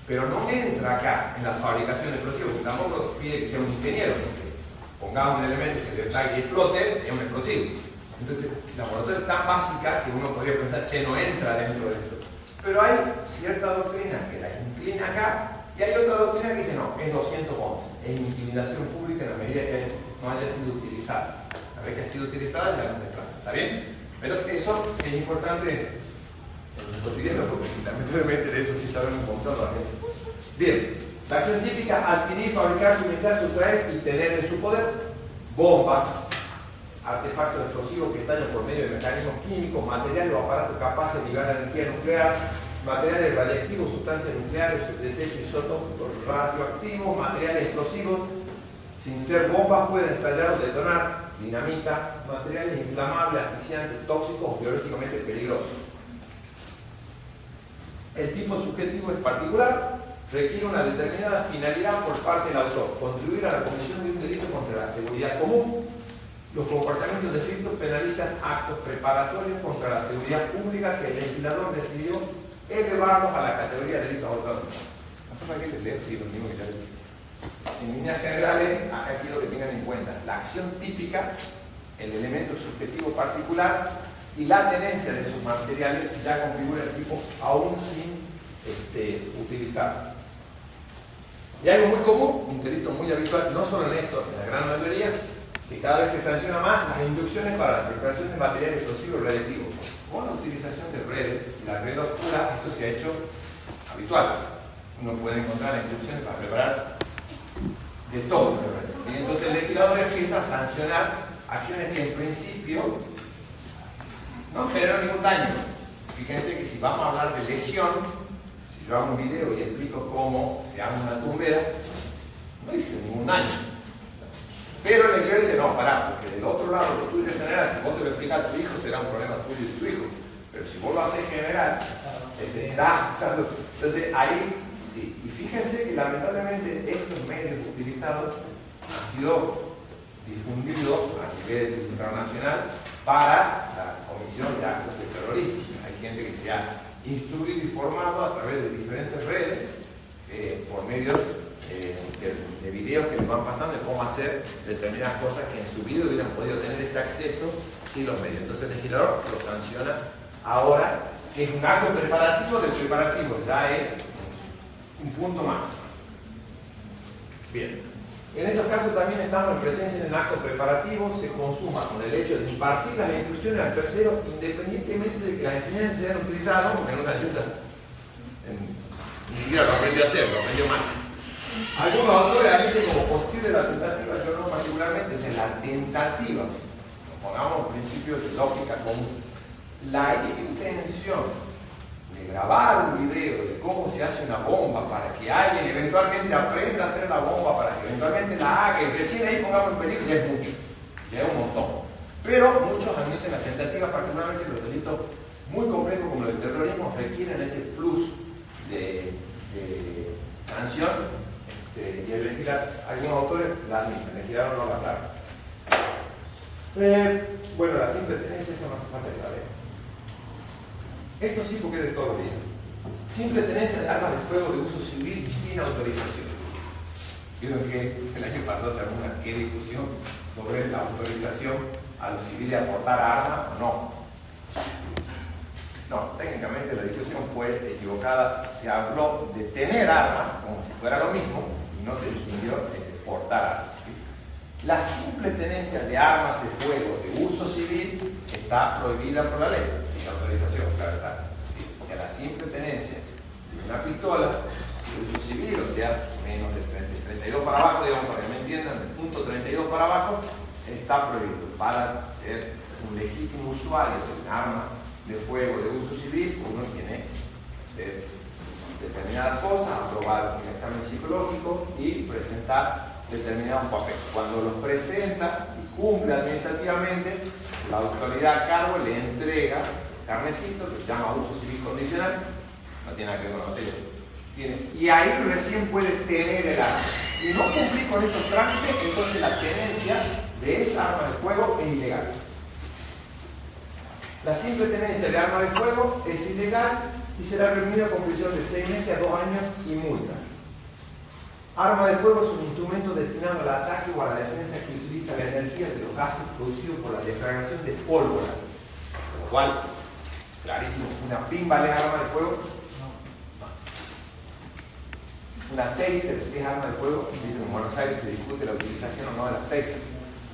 Pero no entra acá en la fabricación de explosivos, porque tampoco pide que sea un ingeniero, porque pongamos un elemento que y explote, es un explosivo. Entonces, la molotov es tan básica que uno podría pensar, che, no entra dentro de esto. Pero hay cierta doctrina que la inclina acá, y hay otra doctrina que dice, no, es 211, es intimidación pública en la medida que no haya sido utilizada. La vez que ha sido utilizada ya no se desplaza, ¿está bien? Pero eso es importante en el cotidiano, porque lamentablemente de eso sí saben un montón la gente. Bien, la acción típica: adquirir, fabricar, suministrar, sustraer y tener en su poder bombas, artefactos explosivos que estallan por medio de mecanismos químicos, materiales o aparatos capaces de liberar energía nuclear, materiales radiactivos, sustancias nucleares, desechos isótopos radioactivos, materiales explosivos, sin ser bombas, pueden estallar o detonar, dinamita, materiales inflamables, asfixiantes, tóxicos o biológicamente peligrosos. El tipo subjetivo es particular, requiere una determinada finalidad por parte del autor, contribuir a la comisión de un delito contra la seguridad común. Los comportamientos descritos penalizan actos preparatorios contra la seguridad pública que el legislador decidió elevarlos a la categoría de delitos autónomos. ¿No hay que leer? Sí, lo mismo que ya leí. En líneas generales, acá quiero que tengan en cuenta la acción típica, el elemento subjetivo particular y la tenencia de esos materiales ya configura el tipo aún sin utilizar. Y algo muy común, un delito muy habitual, no solo en esto, en la gran mayoría, que cada vez se sanciona más, las inducciones para la preparación de materiales explosivos y radiactivos. Con la utilización de redes, la red oscura, esto se ha hecho habitual. Uno puede encontrar inducciones para preparar de todo. ¿Sí? Entonces el legislador empieza a sancionar acciones que en principio no generan ningún daño. Fíjense que si vamos a hablar de lesión, si yo hago un video y explico cómo se hace una tumbera, no hice ningún daño. Pero el legislador dice, no, pará, porque del otro lado lo tuyo en general, si vos se lo explicas a tu hijo, será un problema tuyo y de tu hijo. Pero si vos lo haces general, está usando. Entonces ahí sí. Y fíjense que lamentablemente estos medios utilizados han sido difundidos a nivel internacional para la comisión de actos de terrorismo. Hay gente que se ha instruido y formado a través de diferentes redes por medio de videos que les van pasando de cómo hacer determinadas cosas que en su vida hubieran podido tener ese acceso sin los medios. Entonces el legislador lo sanciona ahora, que es un acto preparativo del preparativo, ya es un punto más. Bien. En estos casos también estamos en presencia de un acto preparativo, se consuma con el hecho de impartir las instrucciones al tercero, independientemente de que las enseñanzas sean utilizadas, porque en una de esas ni siquiera lo aprendió a hacer, lo aprendió mal. Algunos autores admiten como posible la tentativa, yo no particularmente, es la tentativa. Pongamos principios de lógica común. La intención de grabar un video de cómo se hace una bomba para que alguien eventualmente aprenda a hacer la bomba, para que eventualmente la haga y recién ahí pongamos en peligro, ya es mucho, ya es un montón. Pero muchos admiten la tentativa, particularmente los delitos muy complejos como el terrorismo, requieren ese plus de sanción. Y el legislador, algunos autores la admiten, el legislador no la aclara. Bueno, la simple tenencia, eso no hace falta que la vean. Esto sí, porque es de todo bien. Simple tenencia de armas de fuego de uso civil sin autorización. Vieron que el año pasado se armó una discusión sobre la autorización a los civiles a portar armas o no. No, técnicamente la discusión fue equivocada. Se habló de tener armas como si fuera lo mismo y no se distinguió de portar armas. La simple tenencia de armas de fuego de uso civil está prohibida por la ley, sin autorización, claro está. Sí, o sea, la simple tenencia de una pistola de uso civil, o sea, menos de 32 para abajo, digamos, para que me entiendan, del punto 32 para abajo, está prohibido. Para ser un legítimo usuario de un arma de fuego de uso civil, uno tiene que hacer determinadas cosas, aprobar un examen psicológico y presentar determinados papeles. Cuando los presenta y cumple administrativamente, la autoridad a cargo le entrega carnecito que se llama uso civil condicional, no tiene nada que ver con la materia. Y ahí recién puede tener el arma. Si no cumplís con esos trámites, entonces la tenencia de esa arma de fuego es ilegal. La simple tenencia de arma de fuego es ilegal y será reprimida con prisión de 6 meses a 2 años y multa. Arma de fuego es un instrumento destinado al ataque o a la defensa que utiliza la energía de los gases producidos por la deflagración de pólvora. Con lo cual, clarísimo, una pimba es arma de fuego. Una taser es arma de fuego. En Buenos Aires se discute la utilización o no de las tasers.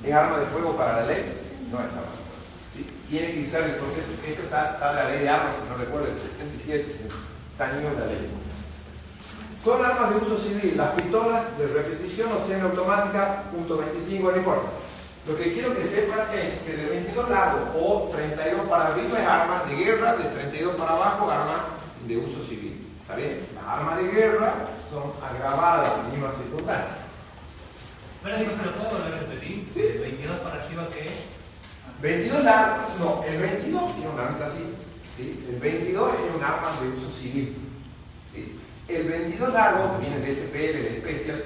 ¿Es arma de fuego para la ley? No es arma de fuego. ¿Sí? Tiene que usar el proceso. Esto está en la ley de armas, si no recuerdo, el 77, está en la ley. Son armas de uso civil, las pistolas de repetición o semiautomática, .25, no importa. Lo que quiero que sepan es que de 22 largo o 32 para arriba es armas de guerra, de 32 para abajo armas de uso civil. ¿Está bien? Las armas de guerra son agravadas en mínimas circunstancias. Pero sí, ¿lo puedo volver a repetir? Sí. ¿El 22 para arriba qué es? 22 largo, no, el 22 es una arma así. ¿Sí? El 22 es un arma de uso civil. ¿Sí? El 22 largo, que viene el SPL, el Special,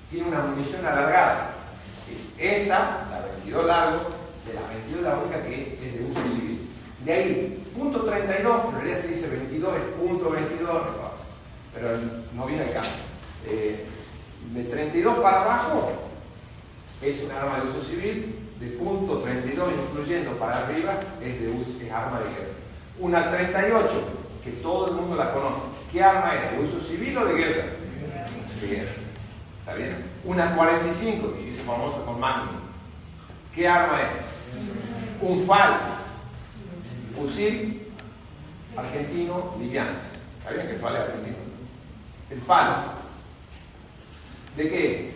tiene una munición alargada. ¿Sí? Esa, la 22 largo, de la 22 la única que es de uso civil. De ahí, punto 32, en realidad se dice 22, es punto 22, pero no viene el caso. De 32 para abajo es un arma de uso civil, de punto 32 incluyendo para arriba es arma de guerra. Una 38, que todo el mundo la conoce. ¿Qué arma es? ¿De uso civil o de guerra? De guerra. ¿Está bien? Una 45, que se hizo famosa con Magnum. ¿Qué arma es? Un FAL. Fusil argentino liviano. ¿Está bien que el FAL es argentino? El FAL. ¿De qué?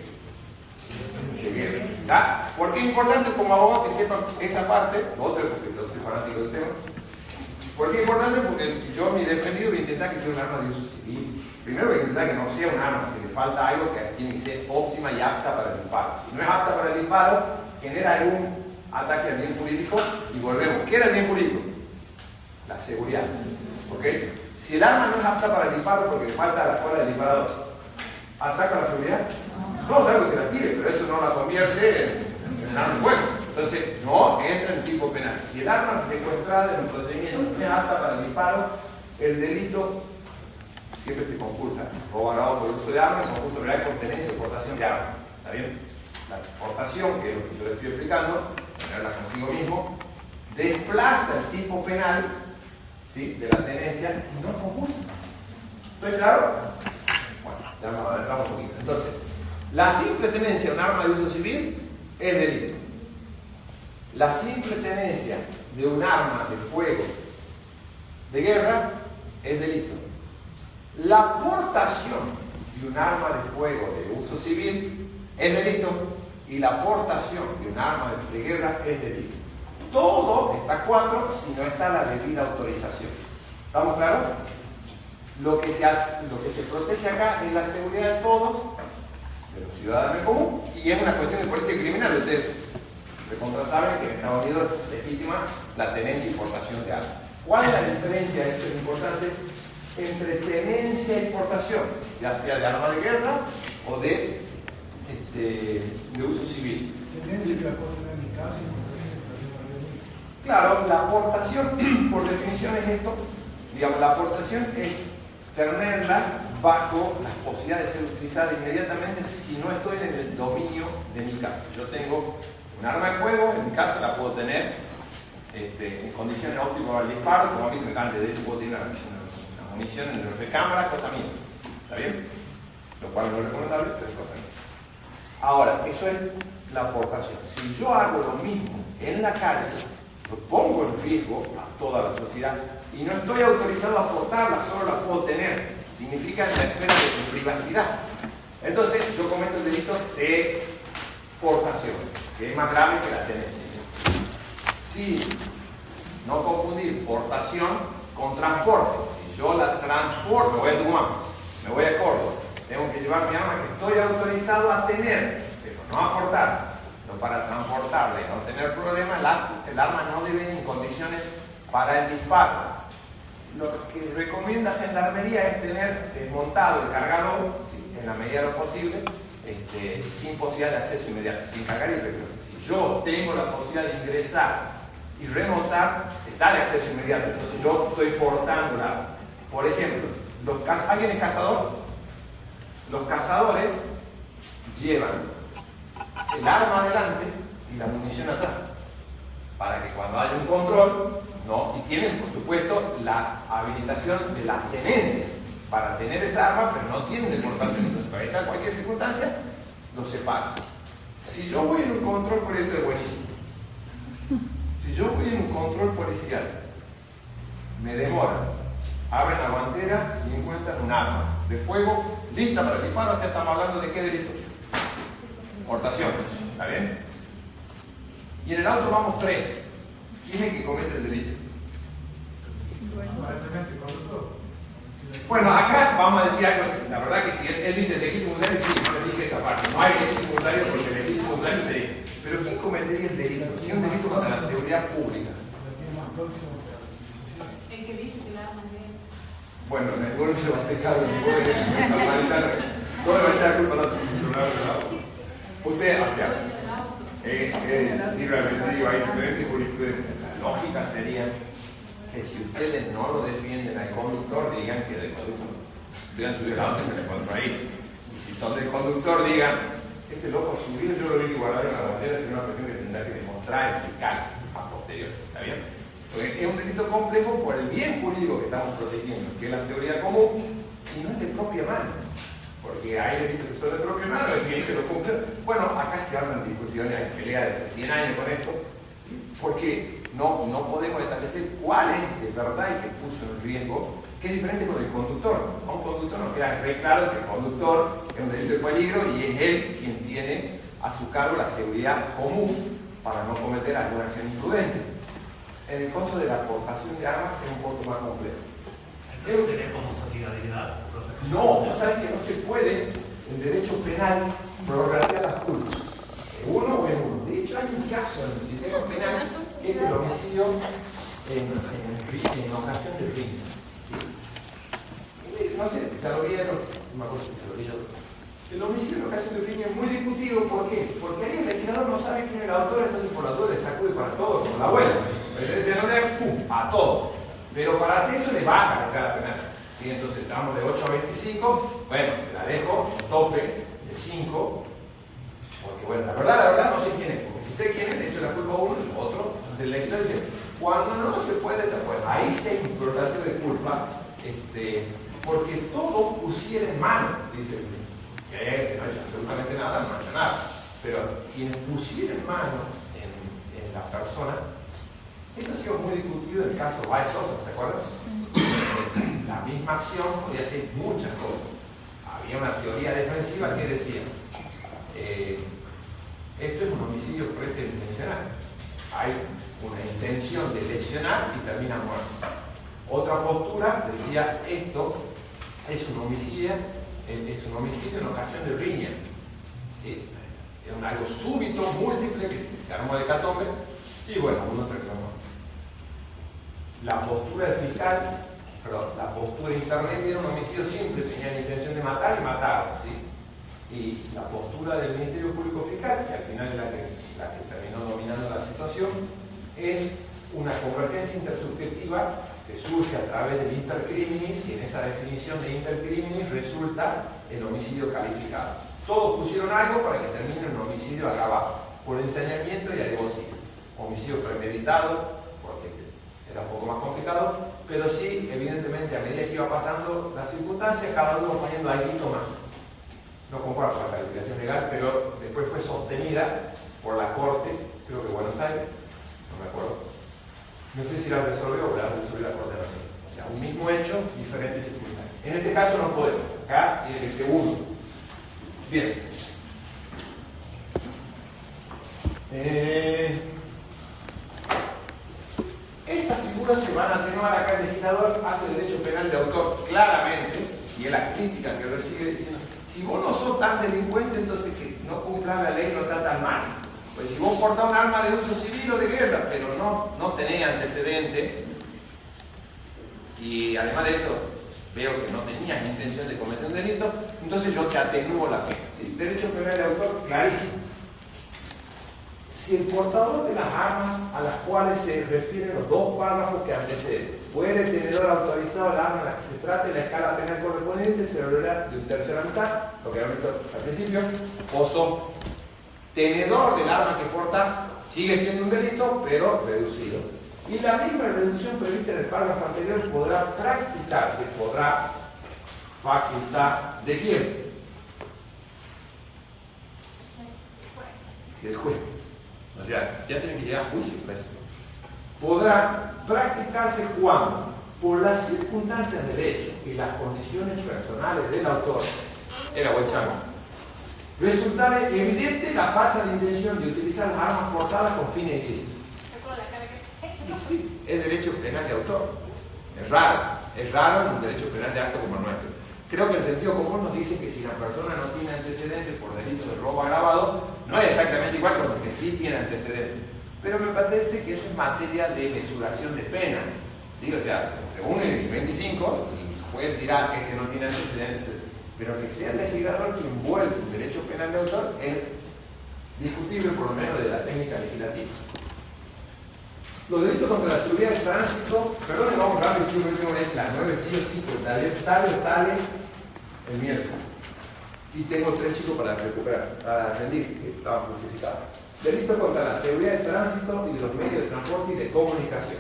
De guerra. ¿Está? ¿Por qué es importante como abogado que sepan esa parte? Otro, porque yo soy fanático del tema. ¿Por qué es importante? Porque yo, mi defendido, voy a intentar que sea un arma de uso civil. Primero voy a intentar que no sea un arma, que le falta algo que tiene que ser óptima y apta para el disparo. Si no es apta para el disparo, genera algún ataque al bien jurídico y volvemos. ¿Qué era el bien jurídico? la seguridad. ¿Ok? Si el arma no es apta para el disparo porque falta la cola del disparador, ¿ataca la seguridad? No, salvo que se la tire, pero eso no la convierte en un arma de fuego. Entonces, no entra en el tipo penal. Si el arma secuestrada en un procedimiento no es apta para el disparo, el delito siempre se concursa. Robo agravado por el uso de arma, el concurso real con tenencia o portación de arma. ¿Está bien? La portación, que es lo que yo le estoy explicando, tenerla consigo mismo, desplaza el tipo penal, ¿sí?, de la tenencia y no concursa. ¿Estoy claro? Bueno, ya nos adentramos un poquito. Entonces, la simple tenencia de un arma de uso civil es delito. La simple tenencia de un arma de fuego de guerra es delito. La aportación de un arma de fuego de uso civil es delito y la aportación de un arma de guerra es delito. Todo está 4 si no está la debida autorización. ¿Estamos claros? Lo que se protege acá es la seguridad de todos, de los ciudadanos en común, y es una cuestión de política criminal. Ustedes recontra saben que en Estados Unidos es legítima la tenencia y portación de armas. ¿Cuál es la diferencia? Esto es importante. Entre tenencia y portación, ya sea de arma de guerra o de uso civil. Tenencia que la puedo tener en mi casa y portación que también la veo. Claro, la aportación, por definición, es esto. Digamos, la aportación es tenerla bajo las posibilidades de ser utilizada inmediatamente si no estoy en el dominio de mi casa. Yo tengo un arma de fuego, en mi casa la puedo tener en condiciones óptimas para el disparo, como a mí se me cante, de hecho puedo tener una munición en la recámara, cosa mía. ¿Está bien? Lo cual no es recomendable, pero es cosa mía. Ahora, eso es la aportación. Si yo hago lo mismo en la calle, lo pongo en riesgo a toda la sociedad y no estoy autorizado a aportarla, solo la puedo tener. Significa la esfera de mi privacidad. Entonces, yo cometo el delito de portación, que es más grave que la tenencia. Si no confundir portación con transporte. Si yo la transporto, voy a Tucumán, me voy a Córdoba, tengo que llevar mi arma que estoy autorizado a tener, pero no a portar. Pero para transportarla y no tener problemas, el arma no debe ir en condiciones para el disparo. Lo que recomienda Gendarmería es tener desmontado el cargador, ¿sí?, en la medida de lo posible, sin posibilidad de acceso inmediato, sin cargar y recargar. Si yo tengo la posibilidad de ingresar y remontar, está de acceso inmediato. Entonces yo estoy portando el arma. Por ejemplo, ¿alguien es cazador? Los cazadores llevan el arma adelante y la munición atrás, para que cuando haya un control, no, y tienen por supuesto la habilitación de la tenencia para tener esa arma, pero no tienen de portación. Entonces, para evitar cualquier circunstancia, los separan. Si yo voy en un control, por esto es buenísimo. Si yo voy en un control policial, me demoran, abren la guantera y encuentran un arma de fuego lista para el disparo. O sea, estamos hablando de qué delito. Portación, ¿está bien? Y en el auto vamos 3. ¿Quién es el que comete el delito? Aparentemente, conductor. Bueno, acá vamos a decir algo así. La verdad que si él dice legítimo voluntario, sí, no le dije esta parte. No hay legítimo voluntario porque el legítimo voluntario sería. Pero ¿quién cometería el delito? Si un delito contra la seguridad pública. La tiene más próximo que la utilización. El que dice que la arma es de él. Bueno, ninguno se va a hacer cargo, ninguno de ellos es samaritano. Todo le va a echar culpa al otro. Usted, o sea, libre albedrío, hay diferentes jurisprudencias. La lógica sería que si ustedes no lo defienden al conductor, digan que del conductor. Digan subir el auto y se le encontró ahí. Y si son del conductor, digan, este loco subió, yo lo vi guardar en la bandera, es una cuestión que tendrá que demostrar el fiscal a posteriori. ¿Está bien? Porque es un delito complejo por el bien jurídico que estamos protegiendo, que es la seguridad común, y no es de propia mano. Porque hay delitos que son de propia mano, es decir, que lo cumplen. Bueno, acá se hablan discusiones, hay peleas de hace 100 años con esto, porque no podemos establecer cuál es de verdad el que puso en riesgo, que es diferente con el conductor. A un conductor nos queda re claro que el conductor es un delito de peligro y es él quien tiene a su cargo la seguridad común para no cometer alguna acción imprudente. En el caso de la aportación de armas es un poco más complejo. Entonces sería como solidaridad, profe. No, ya sabes que no se puede en derecho penal prorratear las culpas. Uno o en uno. De hecho, hay un caso en el sistema penal que es el homicidio en discutido. ¿Por qué? Porque ahí el legislador no sabe quién es el autor, entonces por la duda le sacude para todo, como la abuela. Desde no le pum, a todo. Pero para hacer eso le baja la escala penal. ¿Sí? Entonces estamos de 8 a 25, bueno, te la dejo en tope de 5, porque bueno, la verdad no sé quién es, porque si sé quién es, le echo la culpa a uno y al otro. Entonces el legislador dice, cuando no se puede, pues ahí sí hay un importante de culpa, porque todo pusiera en mano, dice el que no ha hecho absolutamente nada, no ha hecho nada. Pero quien pusiera en mano en la persona, esto ha sido muy discutido en el caso Baez Sosa, ¿se acuerdan? La misma acción podía hacer muchas cosas. Había una teoría defensiva que decía, esto es un homicidio preterintencional. Hay una intención de lesionar y termina muerto. Otra postura decía, esto es un homicidio en ocasión de riña. ¿Sí? Es algo súbito, múltiple, que se armó de hecatombe, y bueno, uno reclamó. La postura del fiscal, la postura intermedia era un homicidio simple, tenía la intención de matar y mataron, ¿sí? Y la postura del Ministerio Público Fiscal, que al final es la que terminó dominando la situación, es una convergencia intersubjetiva que surge a través del intercriminis, y en esa definición de intercriminis resulta el homicidio calificado. Todos pusieron algo para que termine un homicidio agravado, por ensañamiento y alevosía. Homicidio premeditado, porque era un poco más complicado, pero sí, evidentemente, a medida que iba pasando las circunstancias, cada uno poniendo algo más. No comparto la calificación legal, pero después fue sostenida por la Corte, creo que Buenos Aires, no me acuerdo. No sé si la resolvió o la resolvió la Corte Nacional. O sea, un mismo hecho, diferentes circunstancias. En este caso no podemos. Acá tiene que ser uno. Bien. Estas figuras se van a atenuar. Acá el legislador hace el derecho penal de autor claramente, y es la crítica que recibe diciendo, si vos no sos tan delincuente, entonces que no cumplas la ley no está tan mal. Pues si vos portás un arma de uso civil o de guerra, pero no tenés antecedentes, y además de eso veo que no tenías intención de cometer un delito, entonces yo te atenúo la pena. ¿Sí? Derecho penal de autor, clarísimo. Si el portador de las armas a las cuales se refieren los dos párrafos que anteceden fuere tenedor autorizado de la arma en la que se trate, la escala penal correspondiente se valorará de un tercio a la mitad, lo que había visto al principio, o sos tenedor del arma que portas, sigue siendo un delito, pero reducido. Y la misma reducción prevista en el párrafo anterior podrá practicarse, podrá facultad ¿de quién? Del juez. O sea, ya tiene que llegar a juicio para eso. Podrá practicarse cuando, por las circunstancias del hecho y las condiciones personales del autor, era buen chango, resultara evidente la falta de intención de utilizar las armas portadas con fines ilícitos. Sí, es derecho penal de autor. Es raro en un derecho penal de acto como el nuestro. Creo que el sentido común nos dice que si la persona no tiene antecedentes por delito de robo agravado, no es exactamente igual con el que sí tiene antecedentes. Pero me parece que eso es materia de mesuración de pena. ¿Sí? O sea, según el 25, el juez dirá que no tiene antecedentes. Pero que sea el legislador quien envuelve un derecho penal de autor es discutible, por lo menos de la técnica legislativa. Los delitos contra la seguridad del tránsito, perdón, vamos rápido, es las 9 sí o sí, porque el sale el miércoles. Y tengo 3 chicos para recuperar, para rendir, que estaban justificados. Delitos contra la seguridad del tránsito y de los medios de transporte y de comunicación.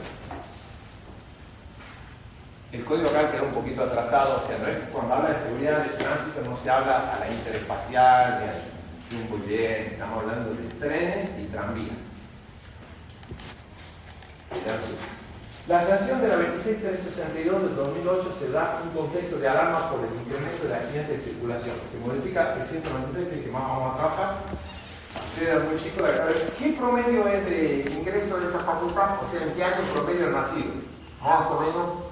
El código acá queda un poquito atrasado, o sea, no es que cuando habla de seguridad del tránsito no se habla a la interespacial, ni al tiempo y bien, estamos hablando de trenes y tranvías. La sanción de la 26362 del 2008 se da un contexto de alarma por el incremento de la accidentes de circulación, que modifica el 193, que más vamos a trabajar. Ustedes muy chicos, ¿qué promedio es de ingreso de esta facultad? O sea, ¿en qué año promedio el nacido? Más o menos.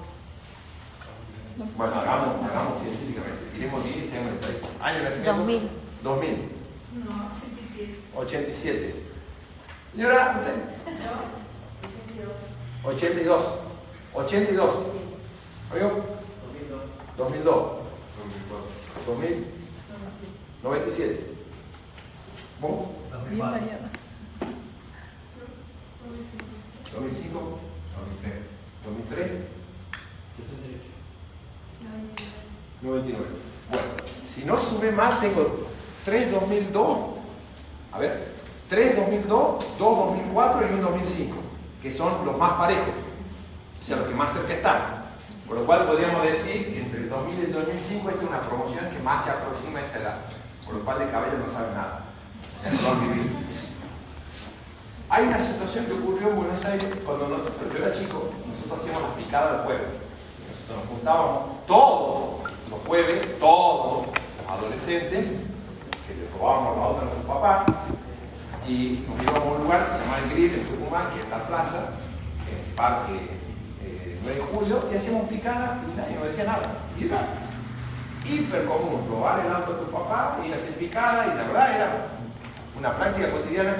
Bueno, hagamos científicamente. Diremos 10, tenemos el país. ¿Año de nacimiento? 2000. No, 87. 87. ¿Y ahora usted? Yo. 82. 82. ¿Oigo? 2002. 2000. 97. ¿Vos? 2004. 2005, 2003, 99. Bueno, si no sube más, tengo 3 2002, a ver, 3 2002, 2 2004 y un 2005, que son los más parejos, o sea, los que más cerca están. Por lo cual podríamos decir que entre el 2000 y el 2005 esta es una promoción que más se aproxima a esa edad, por lo cual de Cabello no sabe nada. Hay una situación que ocurrió en Buenos Aires cuando yo era chico, nosotros hacíamos las picadas del jueves. Nosotros nos juntábamos todos los jueves, todos los adolescentes, que les robábamos los autos a nuestros papás, y nos íbamos a un lugar que se llama El Grill, en Tucumán, que es la plaza, en el parque 9 de julio, y hacíamos picadas y nadie nos decía nada. Y era hiper común robar el auto de tu papá, ir a hacer picada, y la verdad era una práctica cotidiana.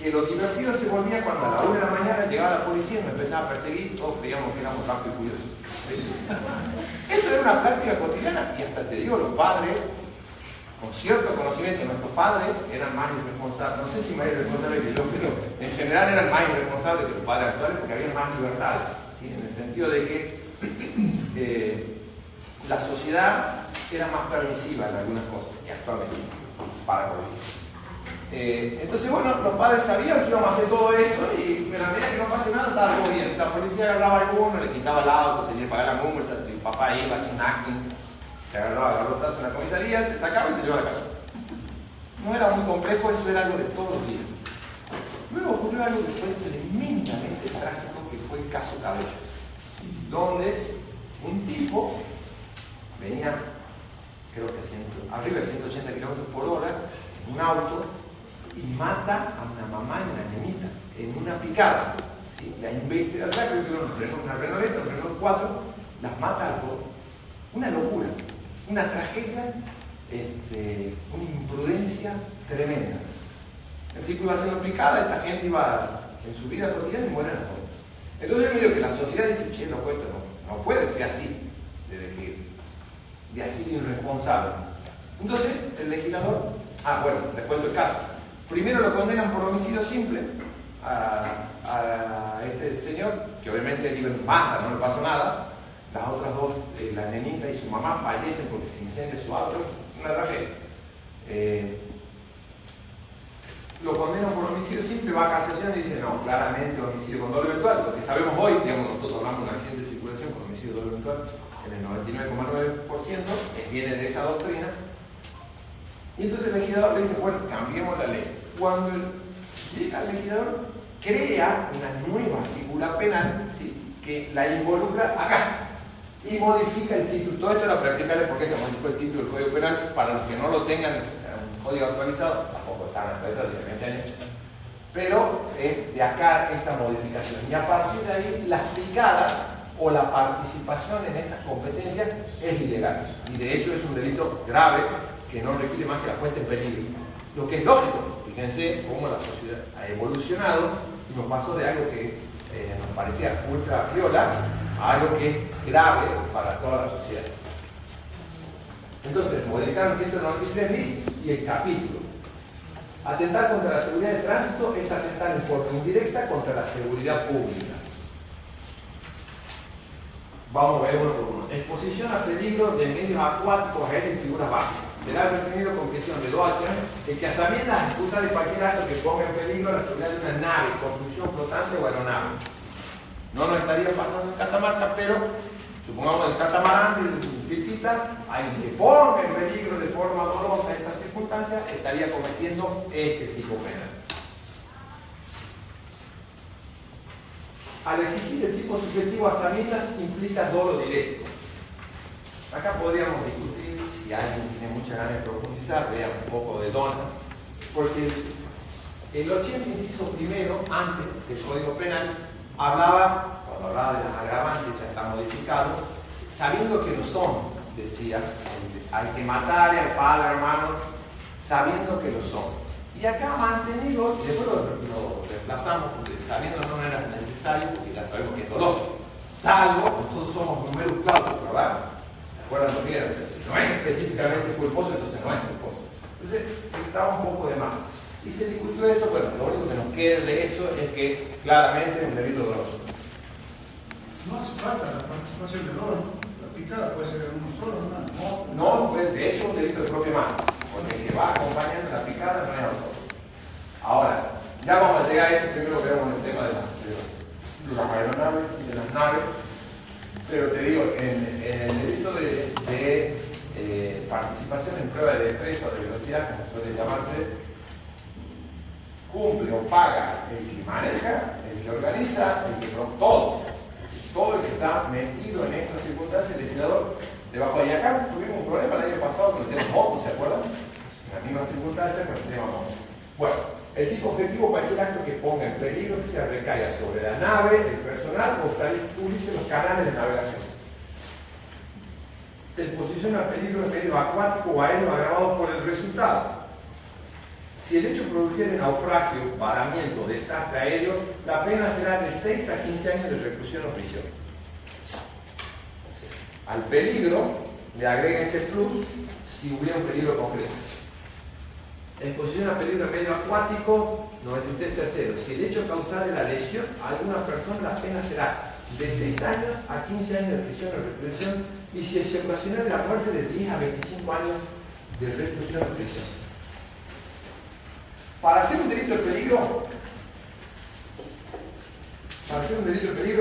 Que lo divertido se volvía cuando a la 1 de la mañana llegaba la policía y me empezaba a perseguir, todos creíamos que éramos rápidos y curiosos. Esto era una práctica cotidiana y hasta te digo, los padres, con cierto conocimiento, nuestros padres eran más irresponsables, no sé si más irresponsables que yo, pero en general eran más irresponsables que los padres actuales porque había más libertad, ¿sí? En el sentido de que la sociedad era más permisiva en algunas cosas que actualmente para con ellos. Entonces, bueno, los padres sabían que íbamos a hacer todo eso y en la medida que no pase nada estaba todo bien. La policía agarraba a alguno, le quitaba el auto, tenía que pagar la multa, el papá iba, hacía un acting, te agarraba garrotazo en la comisaría, te sacaba y te llevaba a la casa. No era muy complejo, eso era algo de todos los días. Luego ocurrió algo que fue tremendamente trágico, que fue el caso Cabello, donde un tipo venía, creo que arriba de 180 kilómetros por hora, en un auto, y mata a una mamá y una nenita en una picada. ¿Sí? La embeste de atrás, creo que era una Renault, un Renault 4, las mata a todos. Una locura, una tragedia, una imprudencia tremenda. El tipo iba haciendo picada, esta gente iba en su vida cotidiana y mueren a todos. Entonces es medio que la sociedad dice, che, loco, esto no puede ser así, de así de irresponsable. Entonces el legislador, bueno, les cuento el caso. Primero lo condenan por homicidio simple a este señor, que obviamente vive en Mazda, no le pasó nada. Las otras dos, la nenita y su mamá, fallecen porque se incendia su auto, una tragedia. Lo condenan por homicidio simple, va a casación y dice, no, claramente homicidio con doble eventual. Lo que sabemos hoy, digamos, nosotros hablamos de un accidente de circulación con homicidio doble eventual en el 99,9%, viene de esa doctrina. Y entonces el legislador le dice, bueno, cambiemos la ley. Cuando llega el legislador, crea una nueva figura penal, ¿sí?, que la involucra acá y modifica el título. Todo esto era para explicarles por qué se modificó el título del Código Penal. Para los que no lo tengan un código actualizado, tampoco están actualizados de 20 años, pero es de acá esta modificación. Y a partir de ahí, las picadas o la participación en estas competencias es ilegal. Y de hecho es un delito grave que no requiere más que la puesta en peligro. Lo que es lógico, fíjense cómo la sociedad ha evolucionado y nos pasó de algo que nos parecía ultra piola a algo que es grave para toda la sociedad. Entonces, modificaron 193 bis y el capítulo. Atentar contra la seguridad de tránsito es atentar en forma indirecta contra la seguridad pública. Vamos a ver uno por uno. Exposición a peligro de medios acuáticos, aéreos y figuras básicas. Será retenido con prisión de 2 a 8 años el que a sabiendas ejecuta de cualquier acto que ponga en peligro la seguridad de una nave, construcción flotante o aeronave. No nos estaría pasando en Catamarca, pero supongamos el catamarán de Pitita, alguien que ponga en peligro de forma dolorosa estas circunstancias, estaría cometiendo este tipo penal. Al exigir el tipo subjetivo a sabiendas implica dolo directo. Acá podríamos discutir, si alguien tiene mucha ganas de profundizar, vea un poco de Dona, porque el 80 inciso primero, antes del Código Penal, cuando hablaba de las agravantes, ya está modificado, sabiendo que lo son, decía, hay que matar al padre, hermano, sabiendo que lo son. Y acá mantenido, y después lo reemplazamos, porque sabiendo no era necesario, porque ya sabemos que es doloso, salvo, nosotros somos numerus clausus, ¿verdad? ¿Se acuerdan lo que era? Si no es específicamente culposo, entonces no es culposo. Entonces, estaba un poco de más. Y se discutió eso, bueno, lo único que nos queda de eso es que claramente es un delito doloso. No hace falta la participación del oro. La picada puede ser en uno solo, ¿no? No, pues, de hecho, un delito de propia mano, porque el que va acompañando la picada no es autor. Ahora, ya vamos a llegar a eso, primero veremos el tema de las aeronaves, de las naves, pero te digo, en el delito de participación en prueba de destreza o de velocidad, que se suele llamarse, cumple o paga el que maneja, el que organiza, el que todo el que está metido en esta circunstancia, el legislador debajo de ahí. Acá tuvimos un problema el año pasado con el tema moto, ¿se acuerdan? En la misma circunstancia con el tema moto. Bueno, el tipo objetivo, cualquier acto que ponga en peligro que se recaiga sobre la nave, el personal o obstaculice los canales de navegación. Exposición a peligro de medio acuático o aéreo agravado por el resultado. Si el hecho produjera naufragio, varamiento, desastre aéreo, la pena será de 6 a 15 años de reclusión o prisión. Al peligro le agrega este plus si hubiera un peligro concreto. Exposición a peligro de medio acuático, 93 Si el hecho causara la lesión a alguna persona, la pena será de 6 años a 15 años de prisión o reclusión, y si se ocasionara la muerte, de 10 a 25 años de reclusión o prisión. Para hacer un delito de peligro,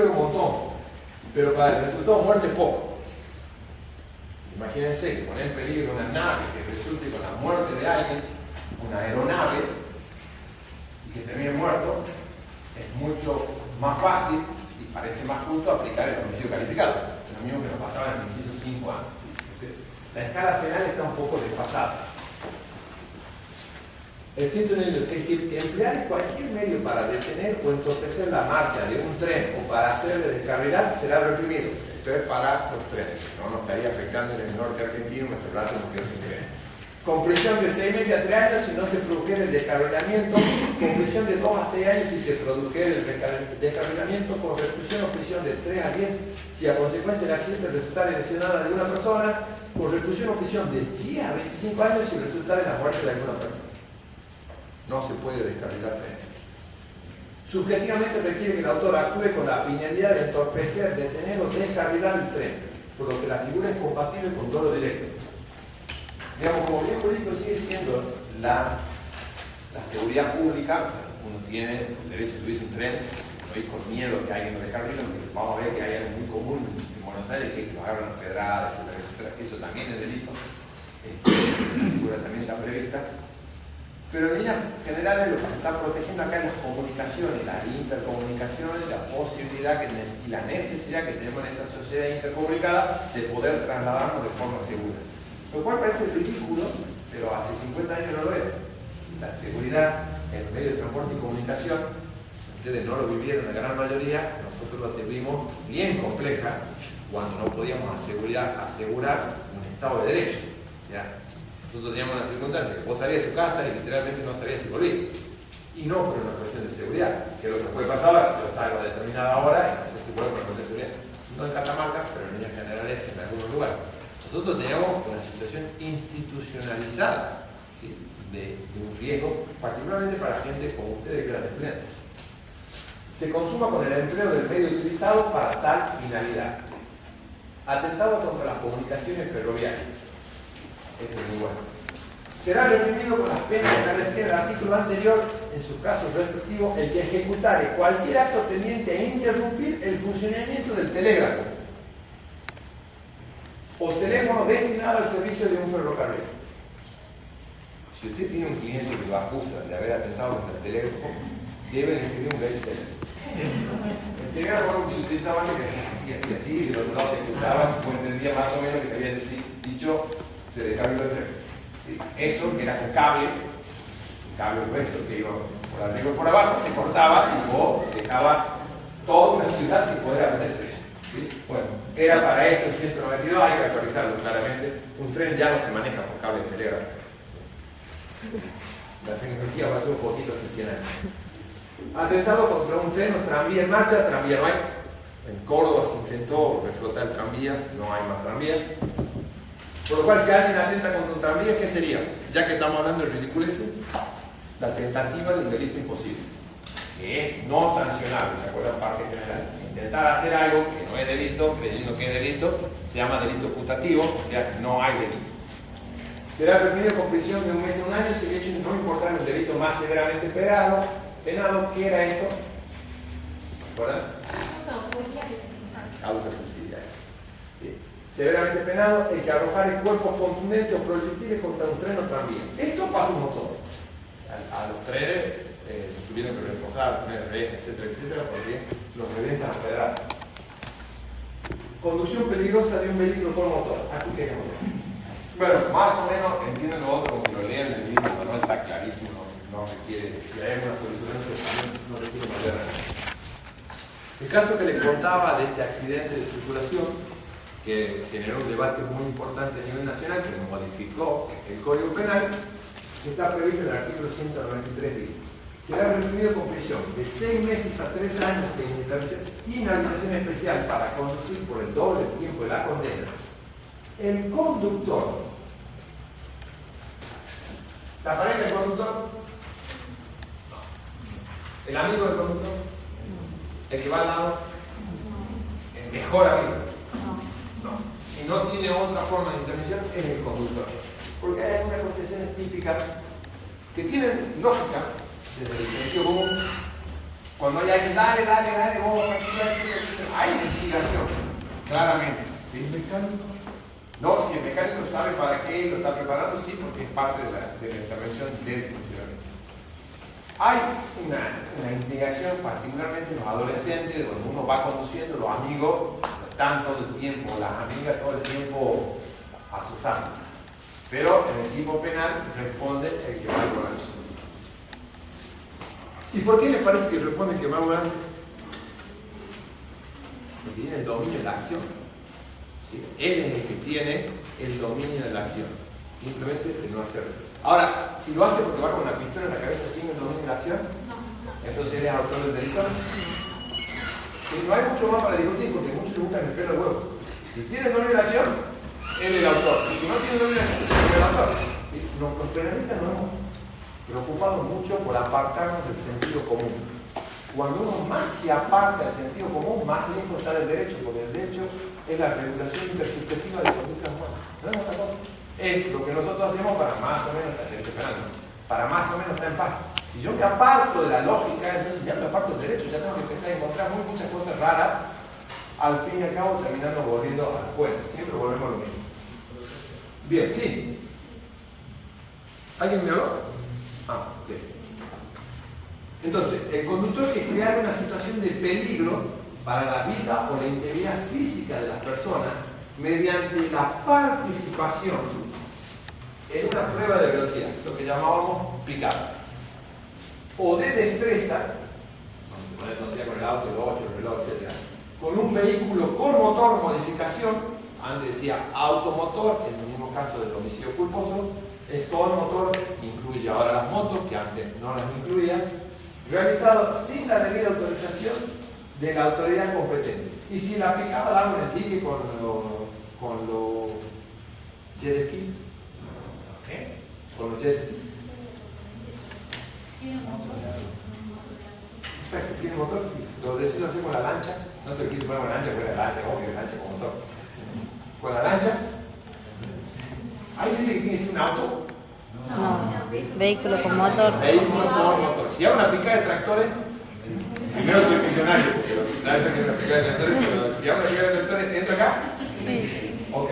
es un montón, pero para el resultado de muerte es poco. Imagínense que poner en peligro una nave que resulte con la muerte de alguien, una aeronave, y que termine muerto, es mucho más fácil y parece más justo aplicar el homicidio calificado, lo mismo que nos pasaba en el inciso 5 años. La escala penal está un poco desfasada. El 196 es que emplear cualquier medio para detener o entorpecer la marcha de un tren o para hacerle descarrilar será reprimido. Esto es para los trenes, no nos estaría afectando en el norte argentino, nuestro brazo nos quedó sin tren. Con prisión de 6 meses a 3 años si no se produjera el descarrilamiento, con prisión de 2 a 6 años si se produjera el descarrilamiento, con reclusión o prisión de 3 a 10 si a consecuencia del accidente resultara lesionada de alguna persona, con reclusión o prisión de 10 a 25 años si resultara la muerte de alguna persona. No se puede descarrilar tren. Subjetivamente requiere que el autor actúe con la finalidad de entorpecer, detener o descarrilar el tren, por lo que la figura es compatible con dolo directo. Digamos, como bien jurídico sigue siendo la seguridad pública, o sea, uno tiene el derecho de subirse un tren, no ir con miedo a que alguien lo descarrile, porque vamos a ver que hay algo muy común en Buenos Aires, que lo agarran a pedradas, etcétera, eso también es delito, esa figura también está prevista. Pero en líneas generales lo que se está protegiendo acá es las comunicaciones, las intercomunicaciones, la posibilidad y la necesidad que tenemos en esta sociedad intercomunicada de poder trasladarnos de forma segura. Lo cual parece ridículo, pero hace 50 años no lo era. La seguridad en los medios de transporte y comunicación, ustedes no lo vivieron la gran mayoría, nosotros lo tuvimos bien compleja cuando no podíamos asegurar un Estado de Derecho. O sea, nosotros teníamos una circunstancia que vos salías de tu casa y literalmente no sabías si volvías. Y no por una cuestión de seguridad, que es lo que puede pasar ahora. Yo salgo a determinada hora y no sé si vuelvo por una cuestión de seguridad. No en Catamarca, pero en líneas generales en algunos lugares. Nosotros teníamos una situación institucionalizada, ¿sí? de un riesgo, particularmente para gente como ustedes que eran estudiantes. Se consuma con el empleo del medio utilizado para tal finalidad. Atentado contra las comunicaciones ferroviarias. Esto es muy bueno. Será reprimido con las penas establecidas en el artículo anterior, en sus casos respectivos, el que ejecutare cualquier acto tendiente a interrumpir el funcionamiento del telégrafo o teléfono destinado al servicio de un ferrocarril. Si usted tiene un cliente que lo acusa de haber atentado contra el telégrafo, debe escribir un ley de telégrafo. El telégrafo que se utilizaba antes, y así, que los otro lado te escuchaban, pues entendía más o menos que te había dicho, se descargó el tren. ¿Sí? Eso, que era un cable grueso que iba por arriba y por abajo, se cortaba y luego dejaba toda una ciudad sin poder aprender el tren. ¿Sí? Bueno, era para esto el 192, hay que actualizarlo claramente. Un tren ya no se maneja por cable de telégrafo. La tecnología va a ser un poquito hace 100 años. Atentado contra un tren o tranvía en marcha, tranvía no hay. En Córdoba se intentó reflotar el tranvía, no hay más tranvía. Por lo cual, si alguien atenta contra un tranvía, ¿qué sería? Ya que estamos hablando de ridiculeces, la tentativa de un delito imposible, que es no sancionable, ¿se acuerdan? Parte general. Intentar hacer algo que no es delito, creyendo que es delito, se llama delito putativo, o sea, no hay delito. Será reprimido con prisión de 1 mes a 1 año si el hecho no importa un delito más severamente penado. ¿Qué era eso? ¿Recuerdan? Causas subsidiarias. Bien. Severamente penado el que arrojare cuerpos contundentes o proyectiles contra un tren o tranvía. Esto pasa un montón. A los trenes tuvieron que reforzar, poner redes, etcétera, porque los revientan a pedrar. Conducción peligrosa de un vehículo por motor. Aquí queremos ver. Bueno, más o menos entienden lo otro, como si lo leen en el libro, no está clarísimo, no requiere, si hay alguna solución, no requiere mayor análisis. El caso que les contaba de este accidente de circulación, que generó un debate muy importante a nivel nacional, que modificó el Código Penal, está previsto en el artículo 193 bis. Será reprimido con prisión de 6 meses a 3 años e inhabilitación especial para conducir por el doble tiempo de la condena. El conductor, ¿la pareja del conductor? ¿El amigo del conductor? ¿El que va al lado? ¿El mejor amigo? No. Si no tiene otra forma de intervención, es el conductor. Porque hay algunas concesiones típicas que tienen lógica desde el sentido común. Cuando hay alguien, dale, vos, hay investigación, claramente. ¿Sí? ¿El mecánico? No, si el mecánico sabe para qué lo está preparando, sí, porque es parte de la intervención del funcionamiento. Hay una investigación, particularmente en los adolescentes, donde uno va conduciendo, los amigos están todo el tiempo, las amigas todo el tiempo asusando. Pero en el tipo penal responde el que va al volante. ¿Y por qué les parece que responde el que va al volante? Porque tiene el dominio de la acción. ¿Sí? Él es el que tiene el dominio de la acción. Simplemente de no hacerlo. Ahora, si lo hace porque va con una pistola en la cabeza, ¿tiene el dominio de la acción? Entonces él es autor del delito. Y no hay mucho más para discutir porque muchos le buscan el pelo al huevo. Si tiene el dominio de la acción, él es el autor. Y si no tiene el dominio de la acción, él es el autor. Los penalistas nos hemos preocupado mucho por apartarnos del sentido común. Cuando uno más se aparta del sentido común, más lejos está del derecho, porque el derecho es la regulación intersubjetiva de conductas humanas. No es otra cosa. Es lo que nosotros hacemos para más o menos para más o menos estar en paz. Si yo me aparto de la lógica, entonces ya me aparto del derecho, ya tengo que empezar a encontrar muchas cosas raras, al fin y al cabo terminando volviendo a la fuente. Siempre volvemos a lo mismo. Bien, sí. ¿Alguien me habló? Ok. Entonces, el conductor que crea una situación de peligro para la vida o la integridad física de las personas mediante la participación en una prueba de velocidad, lo que llamábamos picada, o de destreza, donde se pone con el auto, el 8, el reloj, etc., con un vehículo con motor, modificación, antes decía automotor, en el mismo caso del homicidio culposo, el con motor incluye ahora las motos, que antes no las incluía, realizado sin la debida autorización de la autoridad competente. Y si la picada la hago en el dique con los jet ski, ¿qué? Con los jet ski. Exacto, ¿tiene motor? Sí. Lo decido hacer con la lancha. No sé qué se pone con la lancha, con la lancha, obvio, lancha con motor. Con la lancha. Ahí dice que tienes un auto. No, vehículo con motor. Vehículo con motor. Si hay una picada de tractores, primero soy millonario, porque lo que sabes es que hay una picada de tractores, pero si hay una picada de tractores, ¿entra acá? Sí. Ok.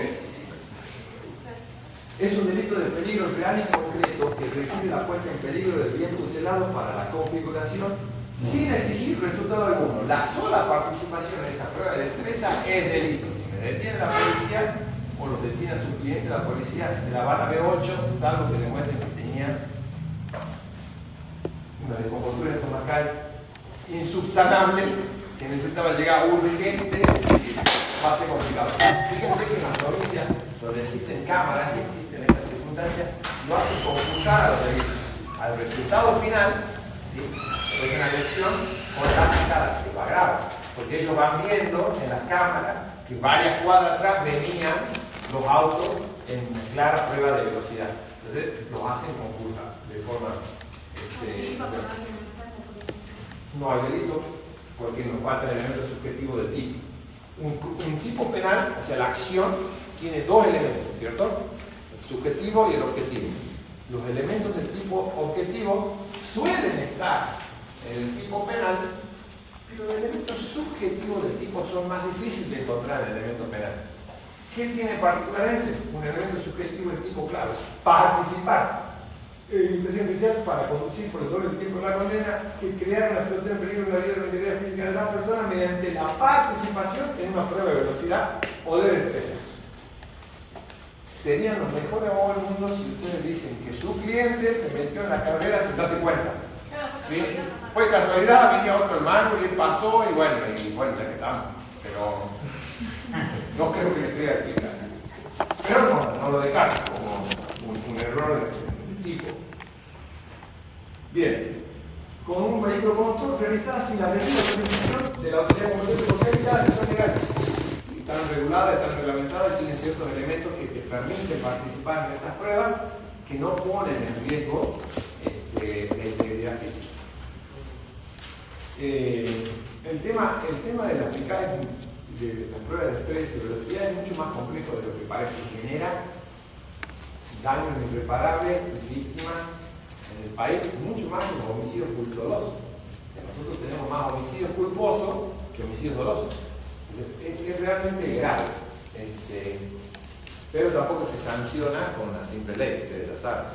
Es un delito de peligro real y concreto que requiere la puesta en peligro del bien tutelado para la configuración sin exigir resultado alguno. La sola participación en esa prueba de destreza es delito. Si me detiene la policía o los detiene a su cliente, la policía se la van a ver 8, salvo que demuestren que tenía una descompostura estomacal insubsanable que necesitaba llegar urgente, va a ser complicado. Fíjense que en las provincias donde existen cámaras y existen estas circunstancias, lo hacen conjuntar a los delitos. Al resultado final, ¿sí? Es una elección con la picada, que va grave, porque ellos van viendo en las cámaras que varias cuadras atrás venían los autos en clara prueba de velocidad. Entonces los hacen conjuntar de forma No hay delito porque nos falta el elemento subjetivo del tipo. Un tipo penal, o sea, la acción, tiene dos elementos, ¿cierto? El subjetivo y el objetivo. Los elementos del tipo objetivo suelen estar en el tipo penal, pero los elementos subjetivos del tipo son más difíciles de encontrar en el elemento penal. ¿Qué tiene particularmente? Un elemento subjetivo del tipo clave: participar. Intención inicial para conducir por el doble del tiempo de la condena, que crear una situación de peligro en la vida de la integridad física de la persona mediante la participación en una prueba de velocidad o de destreza. Serían los mejores abogados del mundo si ustedes dicen que su cliente se metió en la carrera sin darse cuenta. ¿Sí? Fue casualidad, venía otro hermano y le pasó y bueno, ya que estamos. Pero no creo que le esté explicar. Pero no lo dejaron como un error de tipo. Bien, con un vehículo motor realizada sin la debida autorización de la autoridad competente por calidad de son legales. Están reguladas, están reglamentadas y tienen ciertos elementos que te permiten participar en estas pruebas que no ponen en riesgo la integridad física. El tema de las aplicadas de las pruebas de estrés y velocidad es mucho más complejo de lo que parece. Genera daños irreparables y víctimas en el país, mucho más que los homicidios culposos. Nosotros tenemos más homicidios culposos que homicidios dolosos. Es realmente grave, pero tampoco se sanciona con una simple ley, ustedes ya saben.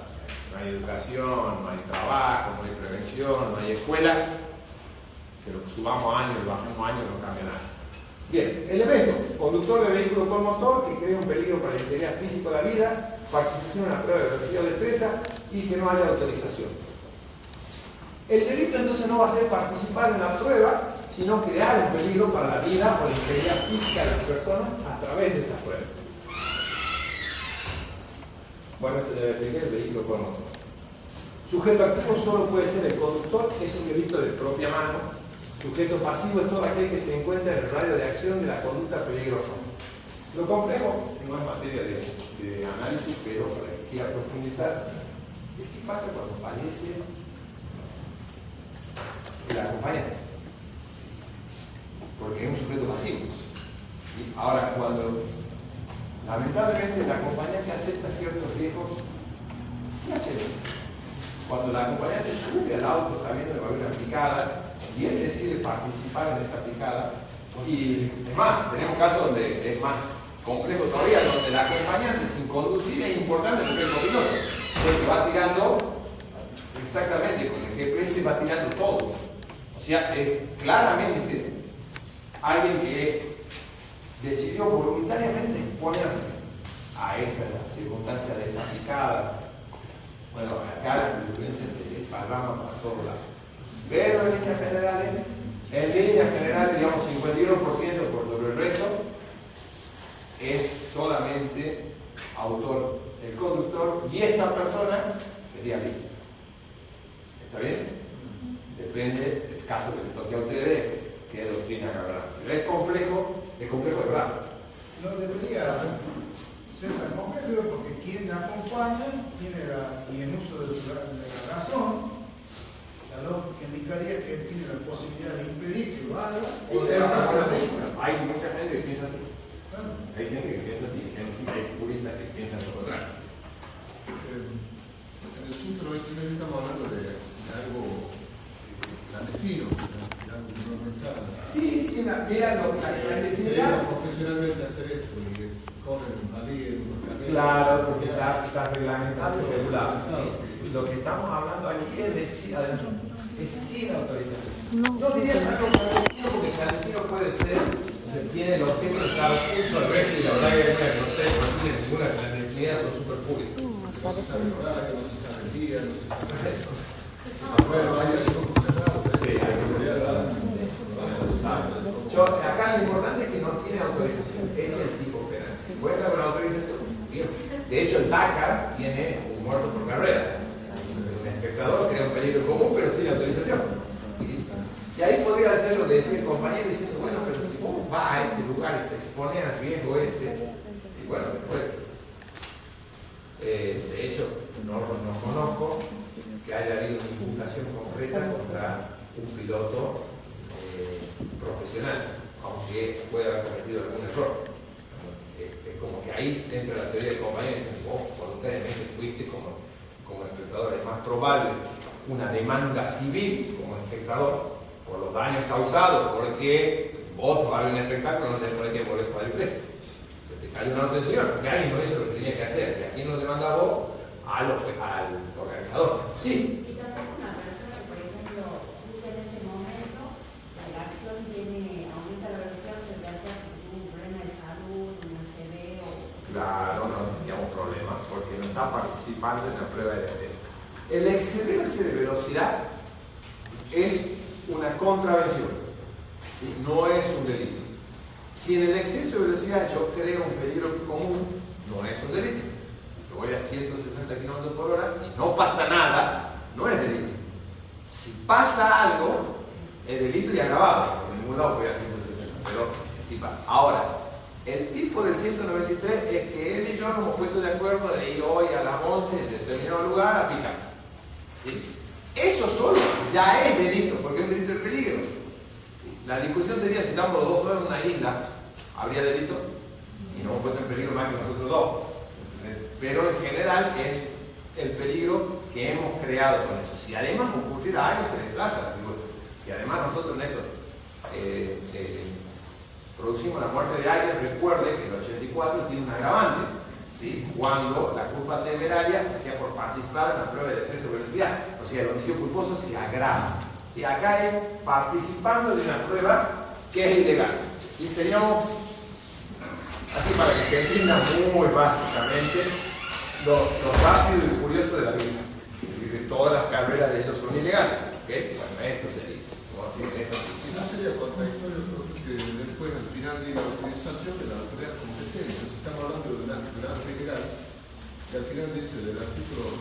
No hay educación, no hay trabajo, no hay prevención, no hay escuela. Pero subamos años y bajemos años no cambia nada. Bien, elemento: conductor de vehículo con motor que crea un peligro para la integridad física de la vida, participación en la prueba de velocidad o destreza y que no haya autorización. El delito entonces no va a ser participar en la prueba, sino crear un peligro para la vida o la integridad física de las personas a través de esa prueba. Bueno, esto ya expliqué: el vehículo con motor. Sujeto activo solo puede ser el conductor, es un delito de propia mano. Sujeto pasivo es todo aquel que se encuentra en el radio de acción de la conducta peligrosa. Lo complejo, no es materia de análisis, pero para que quiera profundizar, es qué pasa cuando fallece el acompañante. Porque es un sujeto pasivo. ¿Sí? Ahora, cuando lamentablemente el acompañante acepta ciertos riesgos, ¿qué hacemos? Cuando el acompañante sube al auto sabiendo que va a haber una picada y él decide participar en esa picada, y es más, tenemos casos donde es más complejo todavía, donde el acompañante sin conducir es importante porque es el copiloto, porque va tirando exactamente, con el GPS va tirando todo. O sea, claramente alguien que decidió voluntariamente exponerse a esa circunstancia de esa picada. Bueno, acá la jurisprudencia se desparrama para todos lados. Pero en líneas generales, digamos 51% por sobre el resto, es solamente autor el conductor y esta persona sería víctima. ¿Está bien? Depende del caso que le toque a ustedes, qué doctrina habrá. Pero es complejo de verdad. No debería ser tan complejo porque quien acompaña tiene y en uso de la razón, la lógica indicaría que él tiene la posibilidad de impedir que lo haga o de pasar la vehículo. Hay mucha gente que piensa así. Hay gente que piensa así, hay juristas que piensan lo contrario. En el centro estamos hablando de algo clandestino, de algo que no está. Sí, mira, la clandestinidad. Profesionalmente hacer esto y que corren salir. Claro, porque está reglamentado y regulado. Sí. Lo que estamos hablando aquí es sin autorización. No diría tanto clandestino, porque clandestino puede ser, se tiene el objeto de estar oculto al resto y la verdad que no tiene ninguna clandestinidad, son súper públicos. No se sabe el horario, no se sabe el día, no se sabe el día. Bueno, hay algo cerrado. Acá lo importante es que no tiene autorización, es el tipo penal. Si cuenta con autorización, bien. De hecho, el Dakar tiene un muerto por carrera. El espectador crea un peligro común, pero tiene autorización. Y ahí podría ser lo que decía el compañero diciendo, bueno, pero si vos vas a ese lugar y te expones al riesgo ese, y bueno, después, de hecho, no conozco que haya habido ningún imputación concreta contra un piloto profesional, aunque pueda haber cometido algún error. Es como que ahí entra la teoría de compañía y dicen, vos voluntariamente fuiste como espectador. Es más probable una demanda civil como espectador por los daños causados, porque vos vas a ver un espectáculo, no tenés por qué volver a pagar el precio. Se te cae una atención, porque alguien no hizo lo que tenía que hacer. ¿Y a quién lo demanda vos? Al organizador. Sí. Y tampoco una persona que, por ejemplo, justo en ese momento, la acción aumenta la velocidad, pero ya sea porque tuvo un problema de salud, un ACV o... Claro, no teníamos problemas porque no está participando en la prueba de test. El excederse de velocidad es una contravención y no es un delito. Si en el exceso de velocidad yo creo un peligro común, no es un delito. Yo voy a 160 km/h y no pasa nada, no es delito. Si pasa algo, es delito y agravado. En ningún lado voy a 160, pero sí pasa. Ahora, el tipo del 193 es que él y yo nos hemos puesto de acuerdo de ir hoy a las 11 en determinado lugar a picar. ¿Sí? Eso solo ya es delito, porque es un delito de peligro. ¿Sí? La discusión sería si estamos los dos solos en una isla, ¿habría delito? Y nos hemos puesto en peligro más que nosotros dos. Pero en general es el peligro que hemos creado con eso. Si además ocurriera algo, se desplaza. Si además nosotros en eso producimos la muerte de alguien, recuerde que el 84 tiene un agravante, ¿sí? Cuando la culpa temeraria sea por participar en la prueba de exceso de velocidad. O sea, el homicidio culposo se agrava. Y acá es participando de una prueba que es ilegal. Y seríamos, así para que se entienda muy básicamente, los rápidos y furiosos de la vida. Todas las carreras de ellos son ilegales. ¿Okay? Bueno, esto sería. No sería contradictorio que después al final diga la autorización de la autoridad competente. Estamos hablando de una actividad ilegal que al final dice del artículo.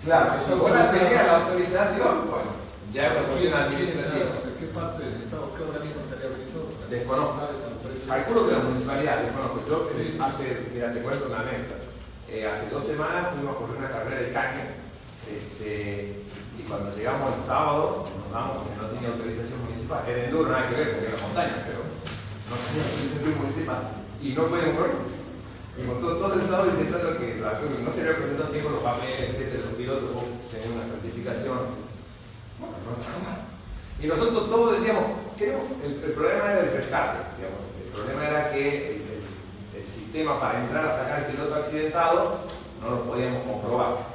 Claro, si ahora sería la autorización, bueno, ya es una cuestión administrativa. ¿Qué parte del Estado, qué organismo estaría habilitado? Desconozco. Calculo que la municipalidad, desconozco. Yo mira, te cuento una anécdota. Hace 2 semanas fuimos a correr una carrera de caña. Y cuando llegamos el sábado, nos damos que no tenía autorización municipal. Era enduro, nada que ver, porque era montaña, pero no tenía autorización municipal. Y no podíamos correr. Y con todo el sábado intentando que no se había presentado tiempo los papeles, etcétera, los pilotos tenían una certificación. Bueno, no está mal. Y nosotros todos decíamos, el problema era el rescate, digamos. El problema era que el sistema para entrar a sacar el piloto accidentado no lo podíamos comprobar.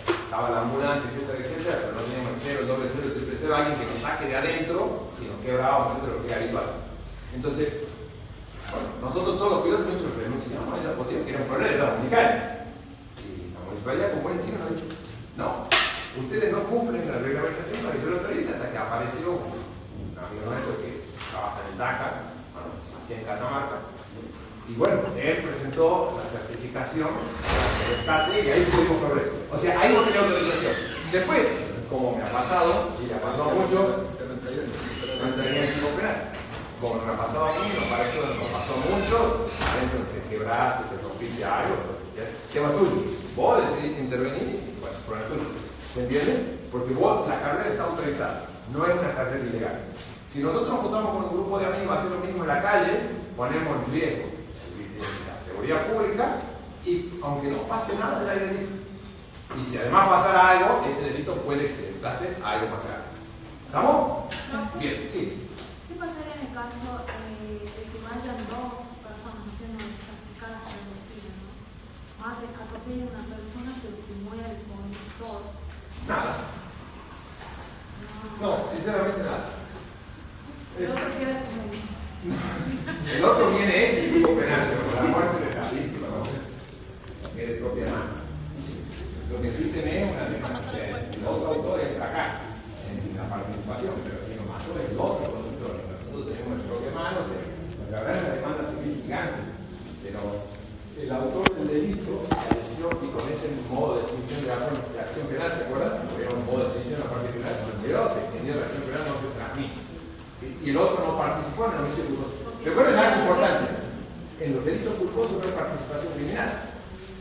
Estaba la ambulancia, etcétera, pero no teníamos el 0, el doble 0, el triple 0, alguien que nos saque de adentro, si nos quebrábamos, etcétera, lo que era habitual. Entonces, bueno, nosotros todos los pilotos muchos renunciamos a esa posibilidad, que era un problema de la municipalidad. Y la municipalidad, con buen tino, nos ha dicho, no, ustedes no cumplen la reglamentación para que yo lo autorice, hasta que apareció un amigo nuestro que trabaja en el Dakar, bueno, así en Catamarca. Y bueno, él presentó la certificación de rescate y ahí pudimos correr. O sea, ahí no tenía autorización. Después, como me ha pasado, y le ha pasado mucho, no entraría en tipo penal. Como me ha pasado a mí, nos pasó mucho, adentro te quebraste, te rompiste algo, tema tuyo. Vos decidiste intervenir y bueno, problema tuyo. ¿Se entiende? Porque la carrera está autorizada, no es una carrera ilegal. Si nosotros nos juntamos con un grupo de amigos a hacer lo mismo en la calle, ponemos en riesgo la seguridad pública y aunque no pase nada, ya hay delito. Y si además pasara algo, ese delito puede que se desplace a algo más grave. ¿Estamos? No. Bien, sí. ¿Qué pasaría en el caso de que vayan 2 personas haciendo certificadas para el destino, ¿no? Más de atropella una persona que muera el conductor? Nada. No, sinceramente nada. El otro queda como El otro viene tipo penal, pero con la muerte de la víctima, ¿no? Que es de propia mano. Lo que existe es una demanda. El otro autor es acá, en la participación, pero quien lo mató es el otro conductor. Nosotros tenemos el propia mano, la verdad es una demanda civil gigante, pero el autor del delito falleció y con ese modo de extinción de acción penal, ¿se acuerdan? Porque era un modo de extinción en la parte penal, pero se extendió la acción penal, no se transmite. Y el otro no participó en el homicidio culposo. Recuerden algo importante, en los delitos culposos no hay participación criminal,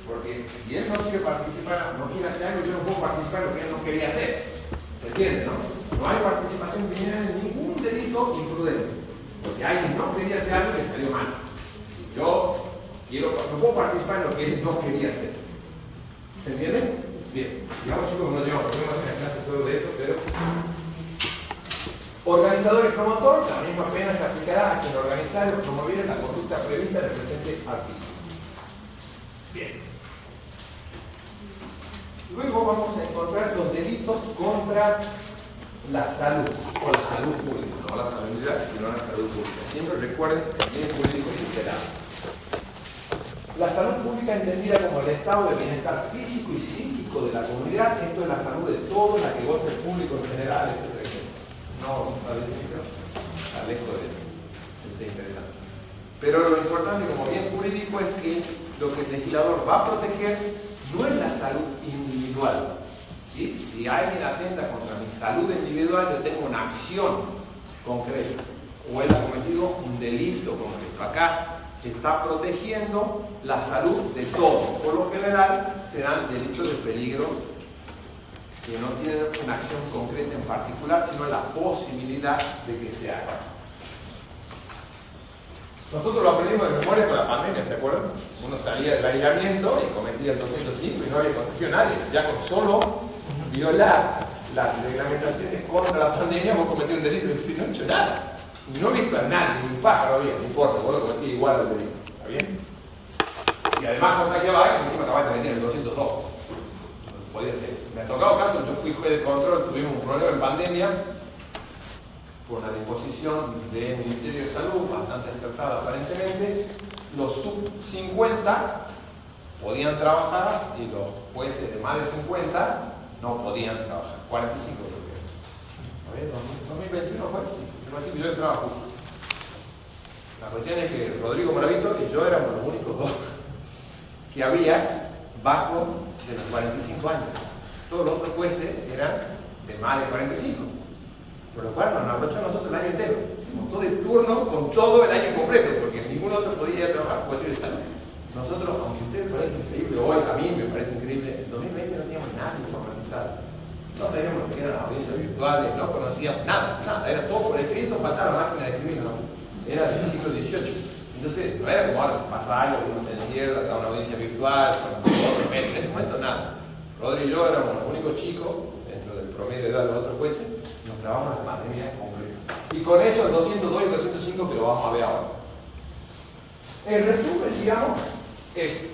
porque si él no quiere participar, no quiere hacer algo, yo no puedo participar en lo que él no quería hacer. entiende, ¿no? No hay participación criminal en ningún delito imprudente. Porque alguien no quería hacer algo que salió mal. Si yo no puedo participar en lo que él no quería hacer. ¿Se entiende? Bien. Digamos, chicos, no llevamos problemas en la clase todo de esto, pero... Organizador y promotor, la misma pena se aplicará a quien organizara o promoviera la conducta prevista en el presente artículo. Bien. Luego vamos a encontrar los delitos contra la salud, o la salud pública, no la salubridad, sino la salud pública. Siempre recuerden que el bien jurídico es superado. La salud pública entendida como el estado de bienestar físico y psíquico de la comunidad, esto es la salud de todos, la que goza el público en general, etc. No, la definición está lejos de ser interesante. Pero lo importante como bien jurídico es que lo que el legislador va a proteger no es la salud individual. ¿Sí? Si alguien atenta contra mi salud individual, yo tengo una acción concreta. O él ha cometido un delito concreto. Acá se está protegiendo la salud de todos. Por lo general serán delitos de peligro que no tienen una acción concreta en particular, sino la posibilidad de que se haga. Nosotros lo aprendimos de memoria con la pandemia, ¿se acuerdan? Uno salía del aislamiento y cometía el 205 y no había contagiado a nadie. Ya con solo violar las reglamentaciones contra la pandemia, vos cometí un delito y no he hecho nada. Y no he visto a nadie, ni un pájaro había, no importa, vos lo cometí igual al delito. ¿Está bien? Si además contagiaba a alguien, encima te vas a meter en el 202. Podría ser. Me ha tocado caso, yo fui juez de control, tuvimos un problema en pandemia por la disposición del Ministerio de Salud, bastante acertada aparentemente. Los sub 50 podían trabajar y los jueces de más de 50 no podían trabajar. 45 creo que. A ver, 2021 fue así que yo trabajo. La cuestión es que Rodrigo Moravito y yo éramos los únicos dos que había bajo de los 45 años. Todos los otros jueces eran de más de 45. Por lo cual nos aprovechó a nosotros el año entero. Con todo el turno, con todo el año completo, porque ningún otro podía ir a trabajar cualquier salud. Nosotros, aunque a usted le parezca increíble, hoy a mí me parece increíble, en 2020 no teníamos nada informatizado. No sabíamos lo que eran las audiencias virtuales, no conocíamos nada. Era todo por escrito, faltaba la máquina de escribir, no. Era del siglo XVIII. Entonces, no era como ahora se pasa algo, uno se encierra, da una audiencia virtual, en ese momento nada. Rodri y yo éramos los únicos chicos, dentro del promedio de edad de los otros jueces, nos clavamos la pandemia completa. Y con eso el 202 y el 205 que lo vamos a ver ahora. El resumen, digamos, es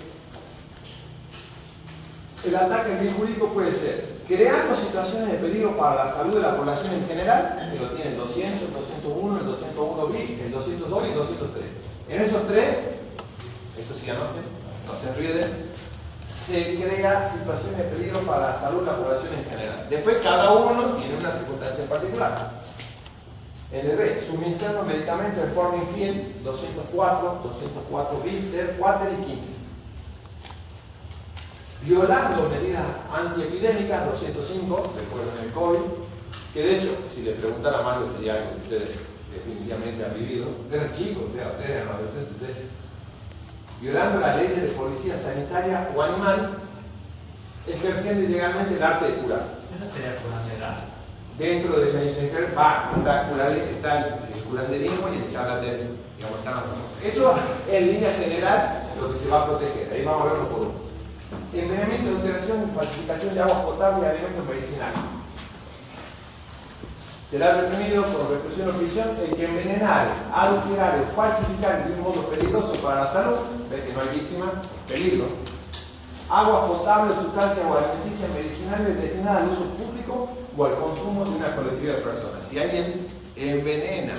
el ataque al bien jurídico puede ser creando situaciones de peligro para la salud de la población en general, que lo tiene el 200, el 201, el 201 bis, el 202 y el 203. En esos tres, eso sí anoten, no se enreden, se crea situaciones de peligro para la salud de la población en general. Después cada uno tiene una circunstancia en particular. En el B, suministrando medicamentos de forma infiel, 204, 204 bis, 4 y 15. Violando medidas antiepidémicas, 205, recuerden el COVID, que de hecho, si les preguntara más, sería algo que ustedes definitivamente han vivido. Eran chicos, o sea, ustedes eran adolescentes. Violando la ley de policía sanitaria o animal, ejerciendo ilegalmente el arte de curar. Eso sería curandería. Dentro del ejercicio está el curanderismo y el charlatanismo. Eso en línea general es lo que se va a proteger. Ahí vamos a verlo por uno. Envenenamiento, adulteración y falsificación de aguas potables y alimentos medicinales. Será reprimido por reclusión o prisión el que envenenar, adulterar o falsificar de un modo peligroso para la salud, ves que no hay víctima, peligro. Aguas potables, sustancias o alimenticias medicinales destinadas al uso público o al consumo de una colectividad de personas. Si alguien envenena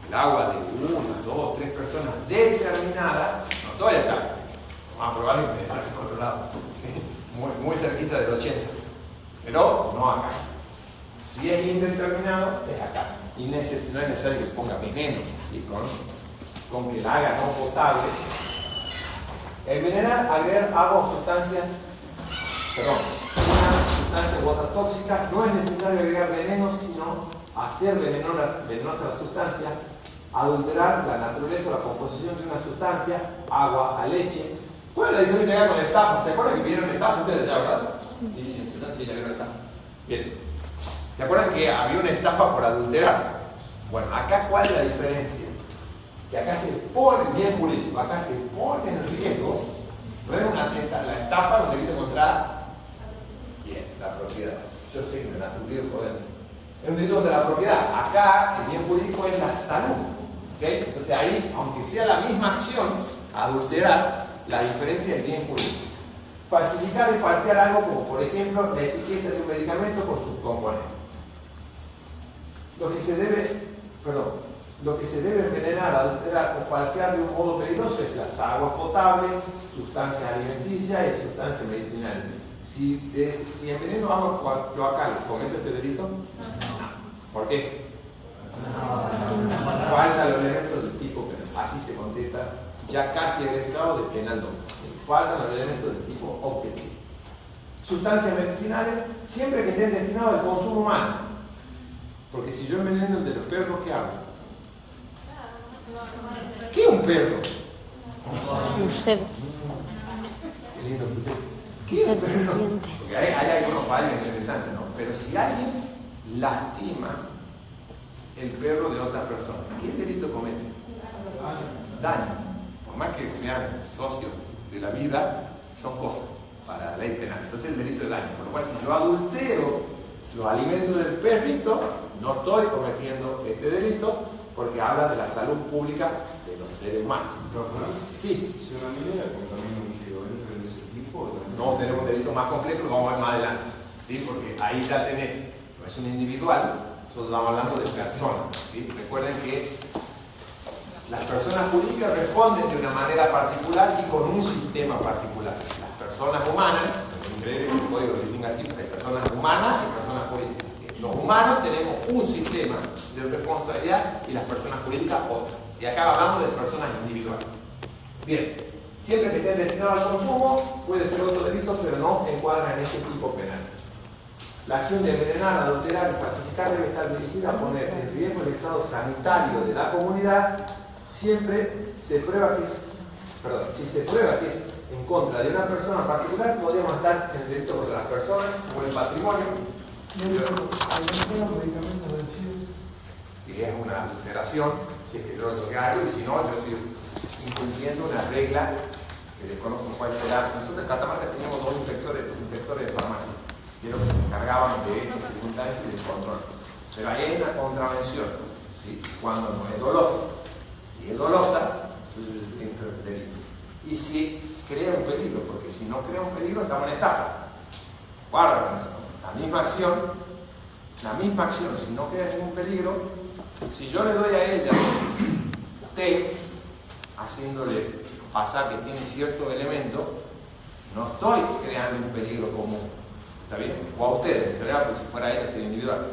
el agua de 1, 2, 3 personas determinadas, no estoy acá, lo más probable es que me en otro lado, muy cerquita del 80, pero no acá. Si es indeterminado, es acá. Y no es necesario que ponga veneno, ¿sí? con que la haga no potable. Envenenar, agregar agua o sustancias, una sustancia u otra tóxica, no es necesario agregar veneno, sino hacer venenosa la sustancia, adulterar la naturaleza o la composición de una sustancia, agua a leche. ¿Cuál es la diferencia acá con la estafa? ¿Se acuerdan que vieron la estafa ustedes ya, verdad? Sí, ya vieron la estafa. Bien. ¿Se acuerdan que había una estafa por adulterar? Bueno, acá ¿cuál es la diferencia? Que acá se pone, bien jurídico, acá se pone en riesgo, no es la estafa donde viene contra la propiedad. Yo sé que me la aturdido por dentro. Es un delito de la propiedad. Acá el bien jurídico es la salud. ¿Okay? Entonces ahí, aunque sea la misma acción, adulterar, la diferencia es bien jurídico. Falsificar es falsear algo como, por ejemplo, la etiqueta de un medicamento por sus componentes. Lo que se debe envenenar, adulterar o falsear de un modo peligroso es las aguas potables, sustancias alimenticias y sustancias medicinales. Si enveneno agua cloacal, ¿comete este delito? No. ¿Por qué? Falta los elementos del tipo penal. Así se contesta, ya casi egresado de penal 2. Faltan los elementos del tipo objetivo. Sustancias medicinales, siempre que estén destinados al consumo humano. Porque si yo enveneno el de los perros, ¿qué hago? ¿Qué es un perro? Un ser. Qué lindo. ¿Qué es un perro? Porque hay algunos fallos interesantes, ¿no? Pero si alguien lastima el perro de otra persona, ¿qué delito comete? Daño. Por más que sean socios de la vida, son cosas para la ley penal. Entonces el delito de daño. Por lo cual, si yo adultero los alimentos del perrito, no estoy cometiendo este delito porque habla de la salud pública de los seres humanos. Sí. Si una minera contamina un río, ¿entra en ese tipo? No, tenemos un delito más complejo, lo vamos a ver más adelante. ¿Sí? Porque ahí ya tenés, no es un individual, nosotros estamos hablando de personas. ¿Sí? Recuerden que las personas jurídicas responden de una manera particular y con un sistema particular. Las personas humanas, increíble que el código distinga así, hay personas humanas y personas jurídicas. Los humanos tenemos un sistema de responsabilidad y las personas jurídicas otro. Y acá hablamos de personas individuales. Bien, siempre que estén destinados al consumo, puede ser otro delito, pero no encuadra en este tipo penal. La acción de envenenar, adulterar y falsificar debe estar dirigida a poner en riesgo el estado sanitario de la comunidad. Siempre se prueba que si se prueba que es en contra de una persona particular, podemos estar en el delito contra las personas o el patrimonio. Medicamentos vencidos. Que es una alteración, si es que yo lo hago, y si no, yo estoy incumpliendo una regla que desconozco cuál será. Nosotros en Catamarca teníamos dos inspectores de farmacia, que eran los que se encargaban de estas circunstancias y del control. Pero ahí hay una contravención, ¿sí? Cuando no es dolosa. Si es dolosa, entonces entra el delito. Y si crea un peligro, porque si no crea un peligro, estamos en estafa. Guarda con eso. La misma acción, si no crea ningún peligro, si yo le doy a ella té, haciéndole pasar que tiene cierto elemento, no estoy creando un peligro común. ¿Está bien? O a ustedes, en general, porque si fuera ella sería individual.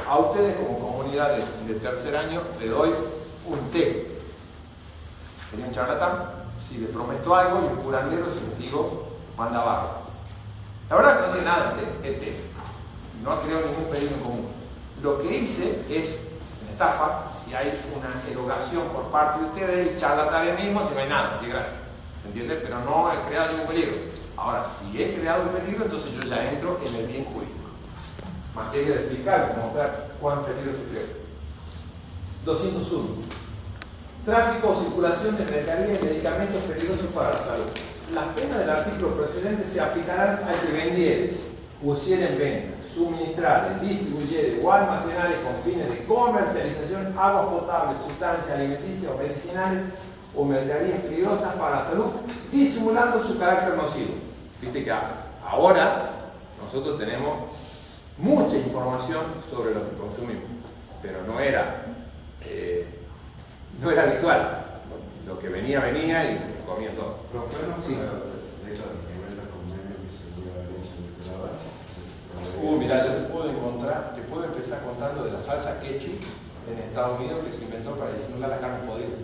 A ustedes como comunidad de tercer año le doy un té. Sería un charlatán si le prometo algo y un curandero si les digo manda abajo. La verdad que no tiene nada de té. No creo ningún peligro en común. Lo que hice es una estafa, si hay una erogación por parte de ustedes y charlatanismo, si no hay nada, así gratis. ¿Se entiende? Pero no he creado ningún peligro. Ahora, si he creado un peligro, entonces yo ya entro en el bien jurídico. Materia de explicar, mostrar cuán peligro se crea. 201. Tráfico o circulación de mercadería y medicamentos peligrosos para la salud. Las penas del artículo precedente se aplicarán al que vendiere, pusiera en venta, suministrar, distribuir o almacenar con fines de comercialización aguas potables, sustancias alimenticias o medicinales o mercaderías peligrosas para la salud, disimulando su carácter nocivo. Viste que ahora nosotros tenemos mucha información sobre lo que consumimos, pero no era habitual. Lo que venía y comía todo. Sí. Mira, yo te puedo empezar contando de la salsa ketchup en Estados Unidos que se inventó para disimular la carne podrida.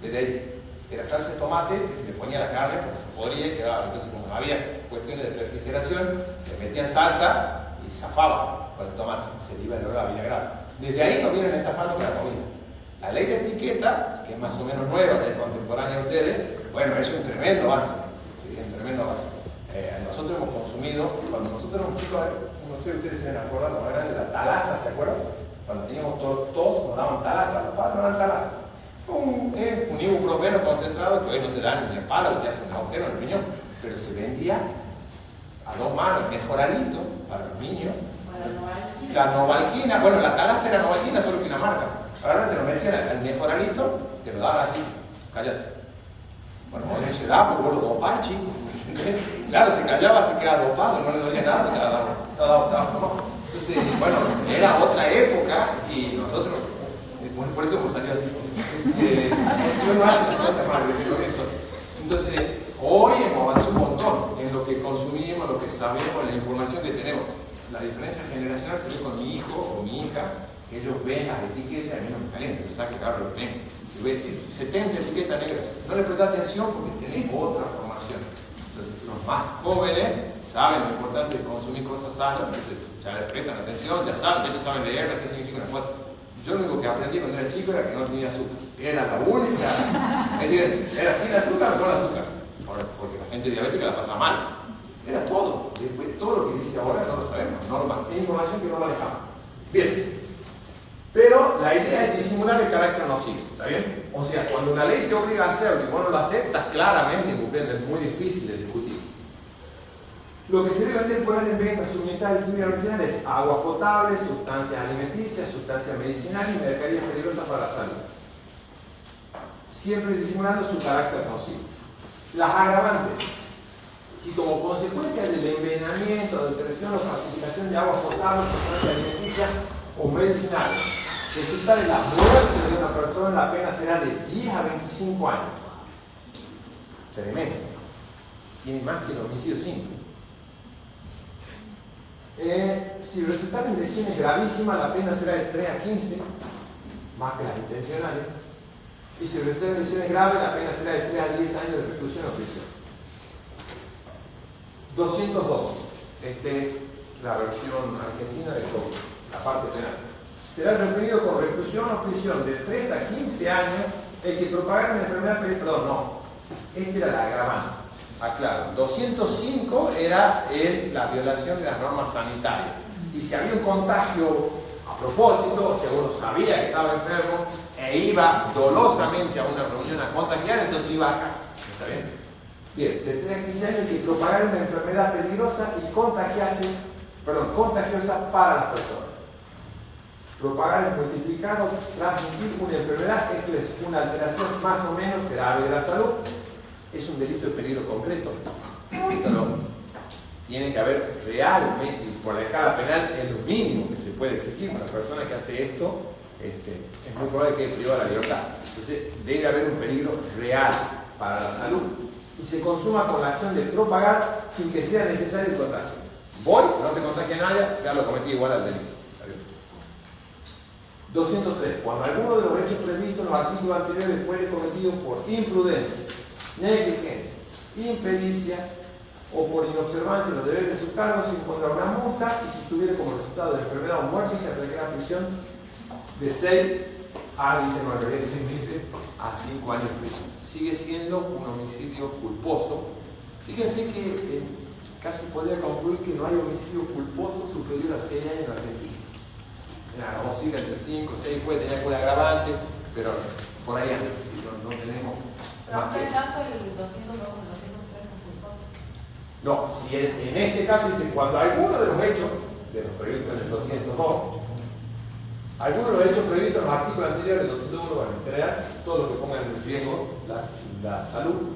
Desde ahí, era salsa de tomate que se le ponía a la carne porque se podría y quedaba. Entonces, como no había cuestiones de refrigeración, le metían salsa y zafaba con el tomate, se le iba el olor a vinagre. Desde ahí nos vienen estafando con la comida. La ley de etiqueta, que es más o menos nueva, ya es contemporánea a ustedes, bueno, es un tremendo avance. ¿Sí? Es un tremendo avance. Nosotros hemos consumido, cuando nosotros éramos chicos, no sé si ustedes se acuerdan, cuando eran de la talaza, ¿se acuerdan? Cuando teníamos todos nos daban talaza, los padres nos daban talaza. Un ibuprofeno concentrado que hoy no te dan ni a palo, te hace un agujero en el riñón, pero se vendía a 2 manos, mejoradito para los niños. La Novalgina, bueno, la talaza era Novalgina, solo que una marca. Ahora te lo metían al mejoradito, te lo daban así, cállate. Bueno, vos se da porque vos lo dopás, chico. Claro, se callaba, se quedaba dopado, no le dolía nada, estaba formado. Entonces, bueno, era otra época y nosotros, bueno, por eso hemos salido así. Yo no hace cosas más de eso. Entonces, hoy hemos avanzado un montón en lo que consumimos, lo que sabemos, la información que tenemos. La diferencia generacional se ve con mi hijo o mi hija, que ellos ven las etiquetas, a mí no me calienta, les saca claro lo ven. 70 etiquetas negras. No le presta atención porque tenés otra formación. Entonces, los más jóvenes saben lo importante de consumir cosas sanas, entonces ya les prestan atención, ya saben, de hecho saben leer qué significa una cuota. Yo lo único que aprendí cuando era chico era que no tenía azúcar. Era la única. Era sin azúcar o con azúcar. Ahora, porque la gente diabética la pasa mal. Era todo. Después, todo lo que dice ahora no lo sabemos. Es información que no manejamos. Bien. Pero la idea es disimular el carácter nocivo. ¿Está bien? O sea, cuando una ley te obliga a hacerlo y vos no lo aceptas, claramente incumpliendo, es muy difícil de discutir. Lo que se debe vender poner en venta suministrar de química medicinal es agua potable, sustancias alimenticias, sustancias medicinales y mercaderías peligrosas para la salud. Siempre disimulando su carácter nocivo. Las agravantes. Si como consecuencia del envenenamiento, detención o falsificación de agua potable, sustancias alimenticias o medicinales, resulta de la muerte de una persona, la pena será de 10 a 25 años. Tremendo. Tiene más que el homicidio simple. Si resultaran lesiones gravísimas, la pena será de 3 a 15, más que las intencionales. Y si resultaran lesiones graves, la pena será de 3 a 10 años de reclusión o prisión. 202. Esta es la versión argentina de todo, la parte penal. Será reprimido con reclusión o prisión de 3 a 15 años el que propagara una enfermedad perdón, no. Esta era la agravante. Aclaro, 205 era la violación de las normas sanitarias. Y si había un contagio a propósito, si uno sabía que estaba enfermo e iba dolosamente a una reunión a contagiar, entonces iba acá. ¿Está bien? Bien, de 3 a 15 años que propagar una enfermedad peligrosa y contagiosa para las personas. Propagar es multiplicar o transmitir una enfermedad, esto es una alteración más o menos grave de la salud. Es un delito de peligro concreto. Esto no. Tiene que haber realmente, por la escala penal, es lo mínimo que se puede exigir. Una persona que hace esto, es muy probable que priva la libertad. Entonces, debe haber un peligro real para la salud. Y se consuma con la acción de propagar sin que sea necesario el contagio. Voy, no se contagia nadie, ya lo cometí igual al delito. 203. Cuando alguno de los hechos previstos en los artículos anteriores fuere cometido por imprudencia, negligencia, impericia o por inobservancia de los deberes de su cargo, se impondrá una multa y si tuviera como resultado de enfermedad o muerte se aplicará prisión de 6 a, dice 9 veces, dice, a 5 años de prisión. Sigue siendo un homicidio culposo. Fíjense que casi podría concluir que no hay homicidio culposo superior a 6 años en Argentina. Vamos a ir entre 5, 6, puede tener algún agravante, pero por ahí no tenemos. Pero ¿qué tanto el 202 o el 203 son culposos? No, si en este caso dice cuando alguno de los hechos de los previstos en el 202, algunos de los hechos previstos en los artículos anteriores del 201, bueno, en general, todo lo que ponga en riesgo la salud,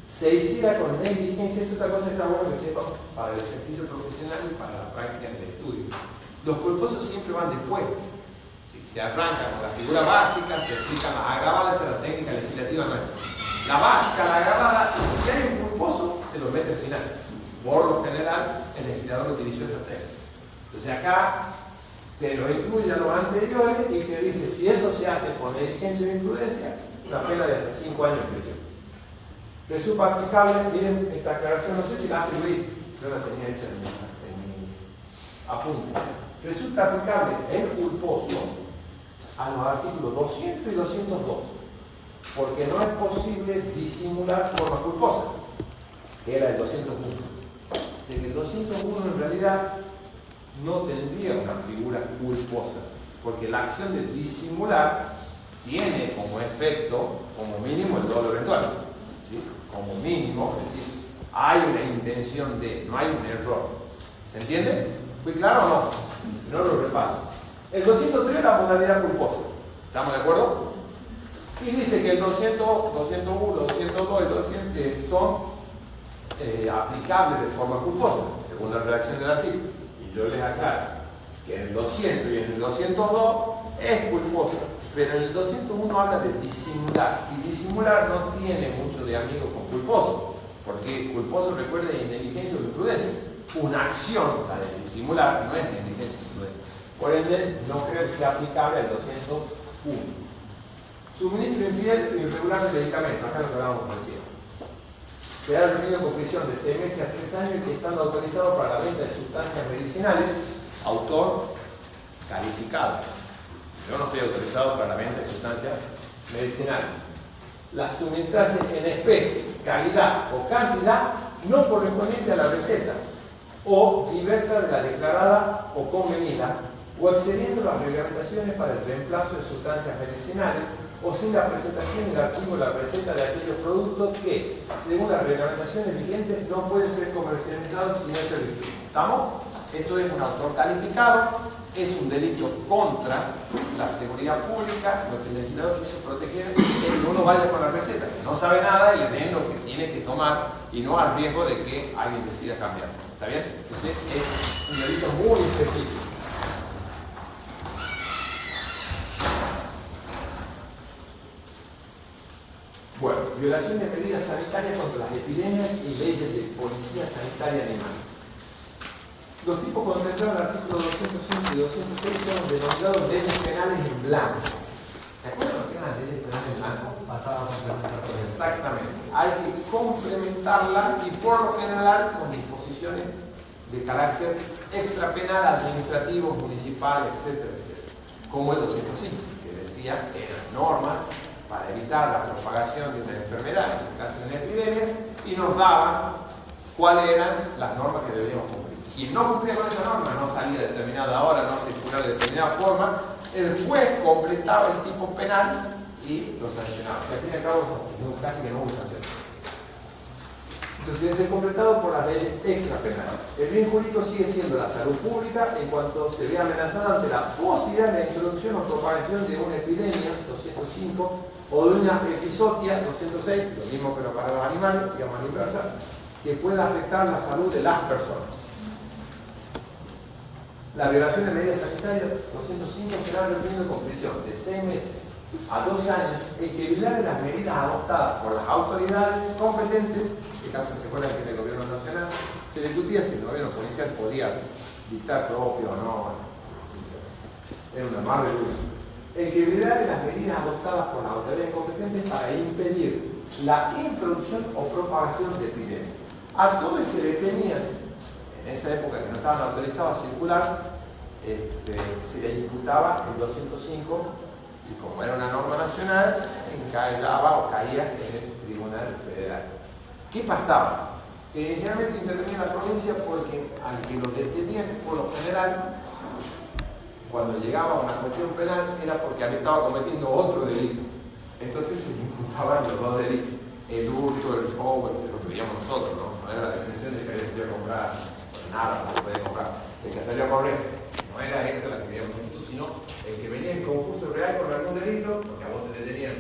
se hiciera con negligencia, es otra cosa que está bueno que sepa para el ejercicio profesional y para la práctica del estudio. Los culposos siempre van después. Si se arranca con la figura básica, se explican las agravadas, esa es la técnica legislativa nuestra. La básica, la agravada, y si hay un culposo, se lo mete al final. Por lo general, el legislador utilizó esa técnica. Entonces acá te lo incluye a los anteriores y te dice, si eso se hace con negligencia o imprudencia, una pena de hasta 5 años de prisión. Resulta aplicable, miren esta aclaración, no sé si la hace Luis, yo la tenía hecha en mi apunte. Resulta aplicable el culposo a los artículos 200 y 202, porque no es posible disimular forma culposa, que era el 201. De que el 201 en realidad no tendría una figura culposa, porque la acción de disimular tiene como efecto, como mínimo, el dolo eventual, ¿sí? Como mínimo, es decir, hay una intención de, no hay un error. ¿Se entiende? ¿Fue claro o no? No lo repaso. El 203 es la modalidad culposa. ¿Estamos de acuerdo? Y dice que el 200, 201, 202 y 200 son aplicables de forma culposa, según la redacción del artículo. Y yo les aclaro que en el 200 y en el 202 es culposo, pero en el 201 habla de disimular. Y disimular no tiene mucho de amigo con culposo, porque culposo, recuerden, negligencia o imprudencia. Una acción, la de disimular, no es negligencia o imprudencia. Por ende, no creo que sea aplicable al 201. Suministro infiel o irregular de medicamentos, acá lo que hablábamos recién. Será reprimido con prisión de 6 meses a 3 años y estando autorizado para la venta de sustancias medicinales, autor calificado. Yo no estoy autorizado para la venta de sustancias medicinales. Las suministrarse en especie, calidad o cantidad no correspondiente a la receta o diversa de la declarada o convenida o excediendo las reglamentaciones para el reemplazo de sustancias medicinales o sin la presentación del archivo de la receta de aquellos productos que, según las reglamentaciones vigentes, no pueden ser comercializados sin ese servicio. ¿Estamos? Esto es un autor calificado, es un delito contra la seguridad pública. Lo que el legislador quiso proteger es que uno vaya con la receta, que no sabe nada y le den lo que tiene que tomar y no al riesgo de que alguien decida cambiar. ¿Está bien? Ese es un delito muy específico. Bueno, violación de medidas sanitarias contra las epidemias y leyes de policía sanitaria animal. Los tipos contemplados en el artículo 205 y 206 son denominados leyes penales en blanco. ¿Se acuerdan lo que eran las leyes penales en blanco? Exactamente. Hay que complementarlas y por lo general con disposiciones de carácter extrapenal, administrativo, municipal, etcétera, etcétera. Como el 205, que decía que eran normas para evitar la propagación de una enfermedad, en el caso de una epidemia, y nos daban cuáles eran las normas que deberíamos cumplir. Quien no cumplía con esa norma, no salía de determinada hora, no circulaba de determinada forma, el juez completaba el tipo penal y lo sancionaba. Y al fin y al cabo, casi que no hubo sanción. Entonces debe ser completado por las leyes extrapenales. El bien jurídico sigue siendo la salud pública en cuanto se ve amenazada ante la posibilidad de la introducción o propagación de una epidemia, 205, o de una epizotia, 206, lo mismo pero para los animales, digamos a la inversa, que pueda afectar la salud de las personas. La violación de medidas sanitarias, 205, será reprimido con prisión de 6 meses a 2 años el que violare las medidas adoptadas por las autoridades competentes. En caso se acuerdan que en el gobierno nacional se discutía si el gobierno policial podía dictar propio o no. Era una más de uso. El que violare las medidas adoptadas por las autoridades competentes para impedir la introducción o propagación de epidemias. A todos los que detenían en esa época que no estaban autorizados a circular, se le imputaba el 205 y como era una norma nacional, encallaba o caía en el Tribunal Federal. ¿Qué pasaba? Que inicialmente intervenía la provincia porque al que lo detenían por lo general, cuando llegaba a una cuestión penal, era porque había estado cometiendo otro delito. Entonces se le imputaban los dos delitos. El hurto, el robo, lo que veíamos nosotros, ¿no? No era la definición de que alguien quería comprar nada, no se podía comprar. El que salió a correr, no era esa la que veíamos nosotros, sino el que venía en concurso real con algún delito, porque a vos te detenían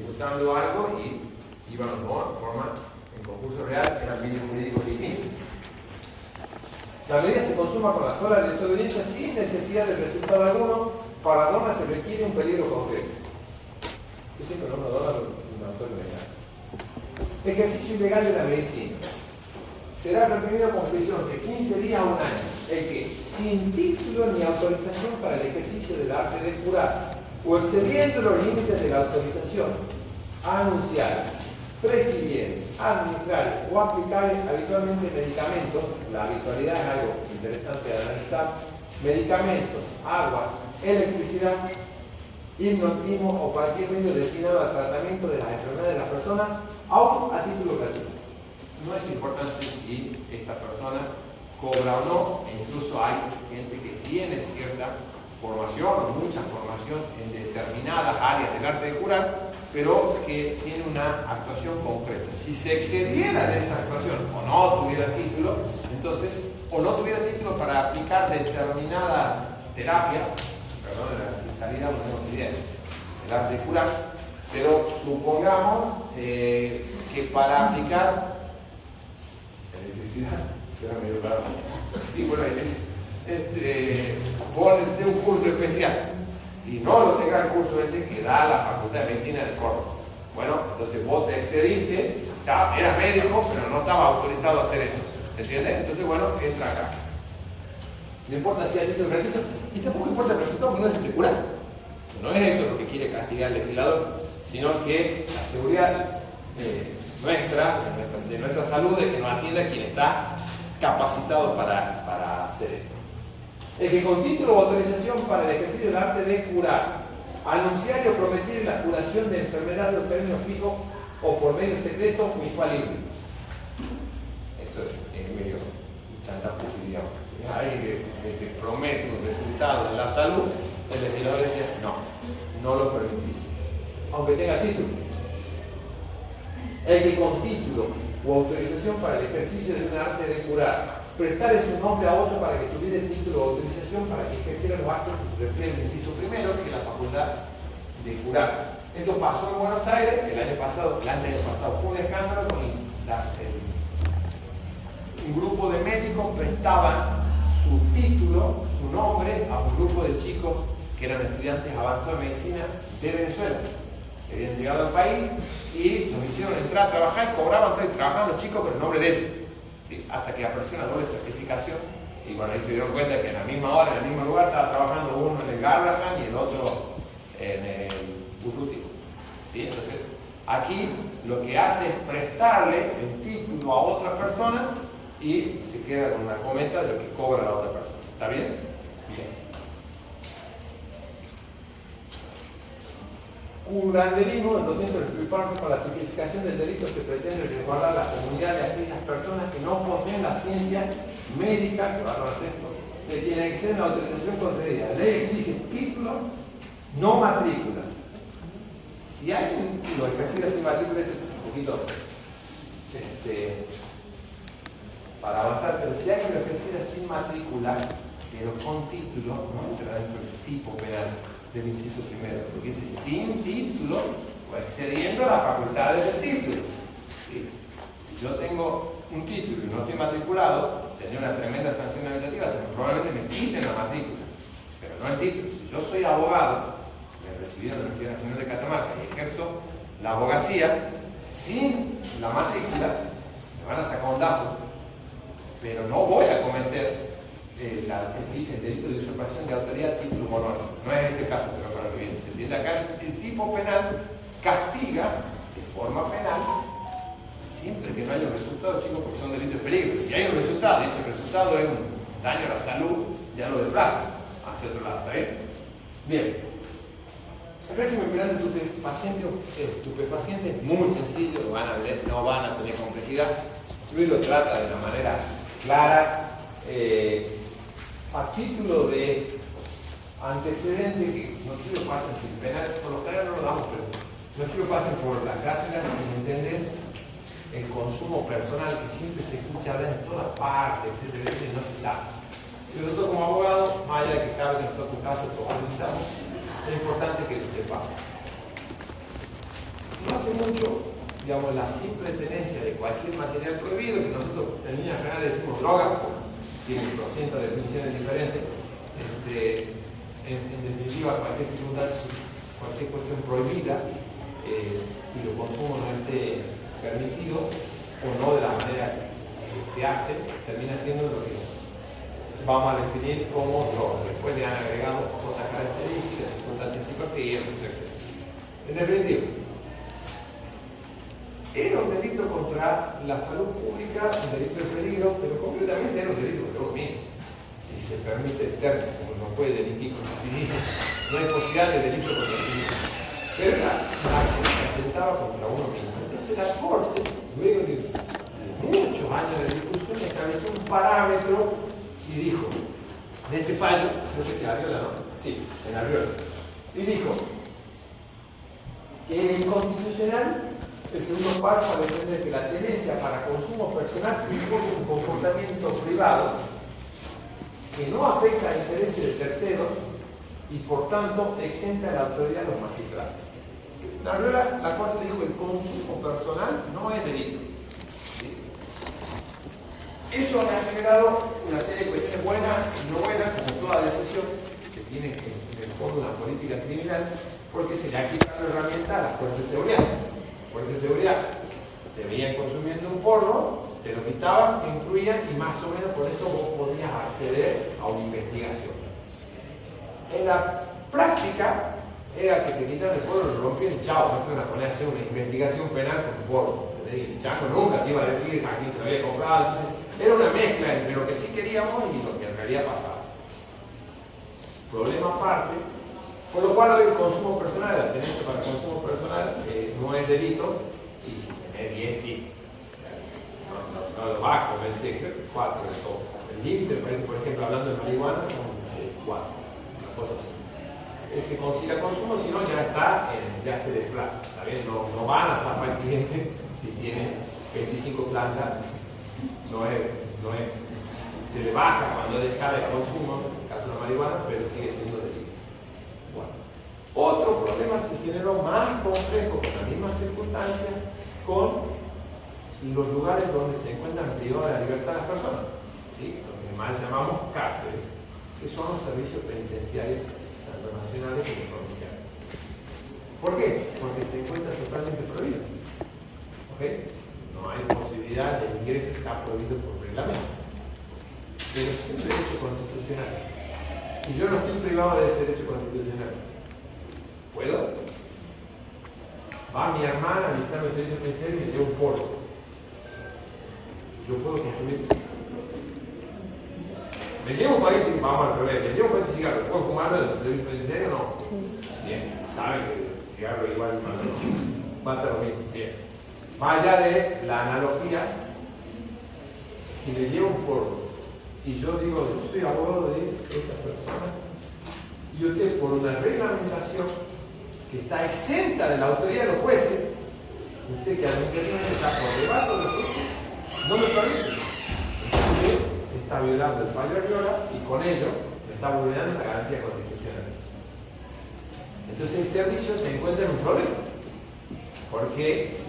buscando algo y iban los dos de forma en concurso real, eran bienes jurídicos distintos. La medida se consuma con la sola desobediencia sin necesidad de resultado alguno. Para dona se requiere un peligro concreto. Yo siempre no dona un autor legal. Ejercicio ilegal de la medicina. Será reprimido con prisión de 15 días a 1 año el que, sin título ni autorización para el ejercicio del arte de curar, o excediendo los límites de la autorización, anunciar, prescribir, administrar o aplicar habitualmente medicamentos, la habitualidad es algo interesante de analizar, medicamentos, aguas, electricidad, hipnotismo o cualquier medio destinado al tratamiento de las enfermedades de las personas, aún a título gratuito. No es importante si esta persona cobra o no, e incluso hay gente que tiene cierta formación, mucha formación en determinadas áreas del arte de curar, pero que tiene una actuación concreta. Si se excediera de esa actuación o no tuviera título, entonces, o no tuviera título para aplicar determinada terapia, perdón, la cristalidad no tengo ni idea, el arte de curar, pero supongamos que para aplicar electricidad, será medio raro. Sí, bueno, vos necesitas un curso especial y no lo tenga el curso ese que da la Facultad de Medicina del Córdoba. Bueno, entonces vos te excediste, eras médico, pero no estaba autorizado a hacer eso. ¿Se entiende? Entonces, bueno, entra acá. No importa si hay título gratuito, y tampoco importa el resultado, porque no es especular. No es eso lo que quiere castigar el legislador, sino que la seguridad de nuestra salud es que nos atienda quien está capacitado para hacer esto. El que con título o autorización para el ejercicio del arte de curar, anunciar o prometer la curación de enfermedades o términos fijos o por medio secreto o infalible. Esto es medio chantapuji, digamos. Alguien que promete un resultado en la salud, el legislador dice no lo permitimos, aunque tenga título. El que con título o autorización para el ejercicio de un arte de curar, prestar su nombre a otro para que tuviera el título o autorización para que ejerciera los actos que se refiere al inciso primero, que es la facultad de curar. Esto pasó en Buenos Aires el año pasado fue un escándalo con un grupo de médicos prestaban su título, su nombre a un grupo de chicos que eran estudiantes avanzados de medicina de Venezuela, que habían llegado al país y los hicieron entrar a trabajar y cobraban, trabajaban los chicos con el nombre de ellos. Sí, hasta que apareció una doble certificación y bueno, ahí se dieron cuenta que en la misma hora, en el mismo lugar, estaba trabajando uno en el Garrahan y el otro en el Urruti. ¿Sí? Entonces, aquí lo que hace es prestarle el título a otra persona y se queda con una cometa de lo que cobra la otra persona. ¿Está bien? Bien. Curanderismo, el 200 parte para la tipificación del delito se pretende resguardar la comunidad de aquellas personas que no poseen la ciencia médica, que van a hacer, de quien exceden la autorización concedida. La ley exige título, no matrícula. Si alguien lo ejerciera sin matrícula, esto es un poquito para avanzar, pero si alguien lo ejerciera sin matrícula, pero con título, no entra dentro del tipo penal del inciso primero, porque dice sin título o excediendo las facultades del título. ¿Sí? Si yo tengo un título y no estoy matriculado, tendría una tremenda sanción administrativa, probablemente me quiten la matrícula, pero no el título. Si yo soy abogado, me recibí en la Universidad Nacional de Catamarca y ejerzo la abogacía sin la matrícula, me van a sacar un lazo, pero no voy a cometer el delito de usurpación de autoridad título o honor. No es este caso, pero para lo que viene. Se entiende acá, el tipo penal castiga de forma penal siempre que no haya un resultado, chicos, porque son delitos de peligro. Si hay un resultado y ese resultado es un daño a la salud, ya lo desplaza hacia otro lado. ¿Está bien? Bien. El régimen penal de estupefacientes es muy sencillo, lo van a ver, no van a tener complejidad. Luis lo trata de una manera clara. A título de antecedente, que no quiero pasen sin penal, por lo general no lo damos, pero no quiero pasen por las cátedras sin entender el consumo personal que siempre se escucha hablar en todas partes, etcétera, y no se sabe. Y nosotros como abogados, más allá de que cada vez que nos toca un caso profundizamos, es importante que lo sepamos. No hace mucho, digamos, la simple tenencia de cualquier material prohibido, que nosotros en líneas generales decimos droga, tiene 200 definiciones diferentes, en definitiva cualquier circunstancia, cualquier cuestión prohibida y el consumo no esté permitido o no de la manera que se hace, termina siendo lo que vamos a definir como droga. Después le han agregado cosas características, circunstancias psicoactivas, etc. En definitiva, era un delito contra la salud pública, un delito de peligro, pero concretamente era un delito contra uno mismo. Si se permite el término, como no puede delinquir contra sí mismo, no hay posibilidad de delito contra sí mismo. Pero era la que se atentaba contra uno mismo. Entonces la Corte, luego de muchos años de discusión, Constitución estableció un parámetro y dijo, en este fallo, no sé qué, Arriola, ¿no? Sí, en Arriola. Y dijo que en el constitucional, el segundo párrafo defiende que la tenencia para consumo personal impone un comportamiento privado que no afecta a intereses de terceros y por tanto exenta la autoridad de los magistrados. En Arriola, la Corte dijo que el consumo personal no es delito. Eso ha generado una serie de cuestiones buenas y no buenas, como toda decisión que tiene en el fondo una política criminal, porque se le ha quitado la herramienta a las fuerzas de seguridad. Las fuerzas de seguridad te veían consumiendo un porno, te lo quitaban, te incluían y más o menos por eso vos podías acceder a una investigación. En la práctica era que te quitan el porno, lo rompían y chao, no se iban a poner a hacer una investigación penal con porno. El Chaco nunca te iba a decir a quién se lo había comprado. Entonces, era una mezcla entre lo que sí queríamos y lo que en realidad pasaba. Problema aparte, por lo cual hoy el consumo personal, la tenencia para el consumo personal no es delito y si tenés 10 sí. No lo va a convencer, creo que 4 de todo. El límite, por ejemplo, hablando de marihuana, son 4, una cosa así. Se considera consumo, si no ya se desplaza. ¿Está bien? No van a zafar el cliente si tiene 25 plantas, no es, se le baja cuando descarga el consumo, en el caso de la marihuana, pero sigue siendo delito. Bueno. Otro problema se generó más complejo con las mismas circunstancias, con los lugares donde se encuentran privadas de la libertad de las personas, ¿sí? Lo que mal llamamos cárceles, que son los servicios penitenciarios tanto nacionales como provinciales. ¿Por qué? Porque se encuentra totalmente prohibido. ¿Okay? No hay posibilidad de ingreso, está prohibido por reglamento. Pero es un derecho constitucional. Y yo no estoy privado de ese derecho constitucional. ¿Puedo? Va mi hermana a visitarme el servicio penitenciario y me lleva un porro. Yo puedo consumir. Me llevo un país, vamos al revés, me llevo un país de cigarro. ¿Puedo fumarlo en el servicio penitenciario o no? Bien, saben que el cigarro igual mata lo mismo. Bien. Más allá de la analogía, si me llevo un porro y yo digo, yo soy abogado de esta persona, y usted por una reglamentación que está exenta de la autoridad de los jueces, usted que administrativamente está por debajo de los jueces, no me permite. Usted está violando el fallo de Arriola y con ello está vulnerando la garantía constitucional. Entonces el servicio se encuentra en un problema, porque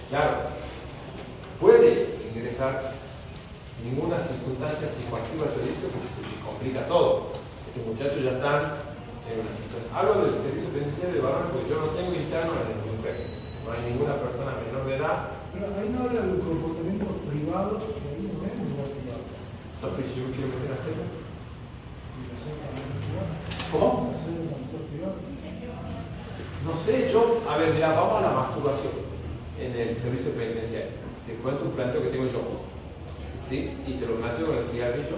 claro, puede ingresar ninguna circunstancia psicoactiva de servicio porque se complica todo. Estos muchachos ya están en una situación. Hablo del servicio penitenciario de varones porque yo no tengo interno en el mujer. No hay ninguna persona menor de edad. Pero ahí no habla del comportamiento privado, que ahí no es un lugar privado. No, pero si yo quiero meter a hacerlo. Y la sede también es privada. ¿Cómo? La sede también es privada. No sé, yo, a ver, mira, vamos a la masturbación en el servicio penitenciario. Te cuento un planteo que tengo yo, ¿sí? Y te lo planteo con el cigarrillo,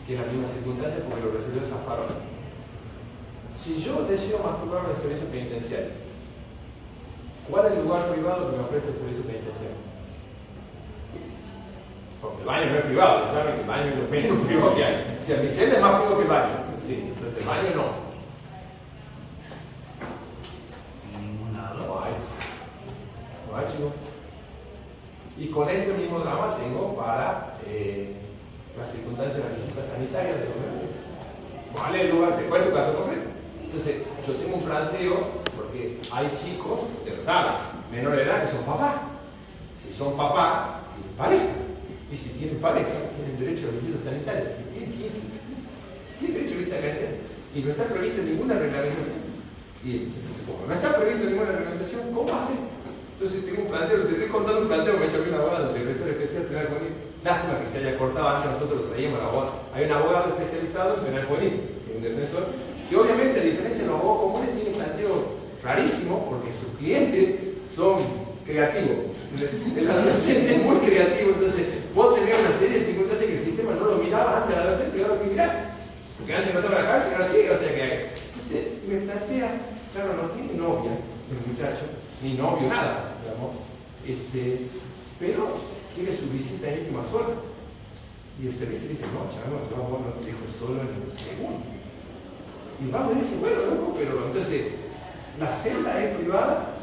que es la misma circunstancia porque lo resolvió Zaffaroni. Si yo decido masturbarme en el servicio penitenciario, ¿cuál es el lugar privado que me ofrece el servicio penitenciario? Porque el baño no es privado, ya saben que el baño es lo menos privado que hay. O sea, mi celda es más privado que el baño. Sí, entonces el baño no. No hay, chico. Y con este mismo drama tengo para las circunstancias de la visita sanitaria de los menores. ¿Cuál es el lugar? Te cuento el caso concreto. Entonces, yo tengo un planteo porque hay chicos, ustedes saben, menor de edad que son papás. Si son papás, tienen pareja. Y si tienen pareja, tienen derecho a la visita sanitaria. Si tienen 15, tienen derecho a visita sanitaria. Y no está previsto en ninguna reglamentación. Y entonces, como no está previsto en ninguna reglamentación, ¿cómo hace? Entonces tengo un planteo, te estoy contando un planteo que me ha hecho una abogada del profesor especial de penal juvenil. Lástima que se haya cortado antes, nosotros lo traíamos a la abogada. Hay un abogado especializado en penal juvenil, un defensor, que obviamente a diferencia de los abogados comunes tiene un planteo rarísimo porque sus clientes son creativos. El adolescente es muy creativo, entonces vos tenés una serie de circunstancias que el sistema no lo miraba antes del adolescente, y ahora lo mirá. Porque antes no estaba en la cárcel, ahora sí, o sea que... Entonces me plantea, claro, no tiene novia el muchacho, ni novio, nada, digamos, pero quiere su visita íntima sola. Y el servicio dice, no, chavo, yo vos no te dejo solo en el segundo. Y el vago dice, bueno, loco, pero entonces, la celda es privada,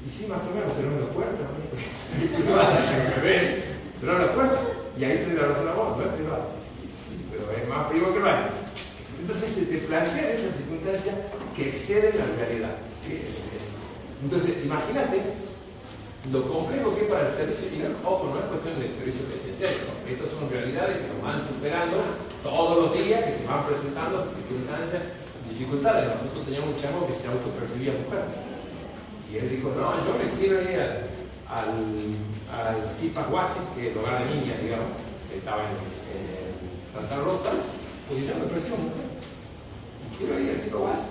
y sí, más o menos, cerró la puerta, ¿no? Es privada, que me ven, cerró la puerta, y ahí te la razón a vos, no es privada. Sí, pero es más privado que el baño. Entonces se te plantea esa circunstancia que excede la realidad. ¿Sí? Entonces, imagínate lo complejo que es para el servicio, y no, ojo, no es cuestión del servicio penitenciario, ¿no? Estas son realidades que nos van superando todos los días, que se van presentando circunstancias, dificultades. Nosotros teníamos un chamo que se autopercibía mujer, y él dijo, no, yo me quiero ir al Zipa Guasi, que es el hogar de niñas, digamos, que estaba en Santa Rosa, pues yo me percibo mujer, y quiero ir al Zipa Guasi,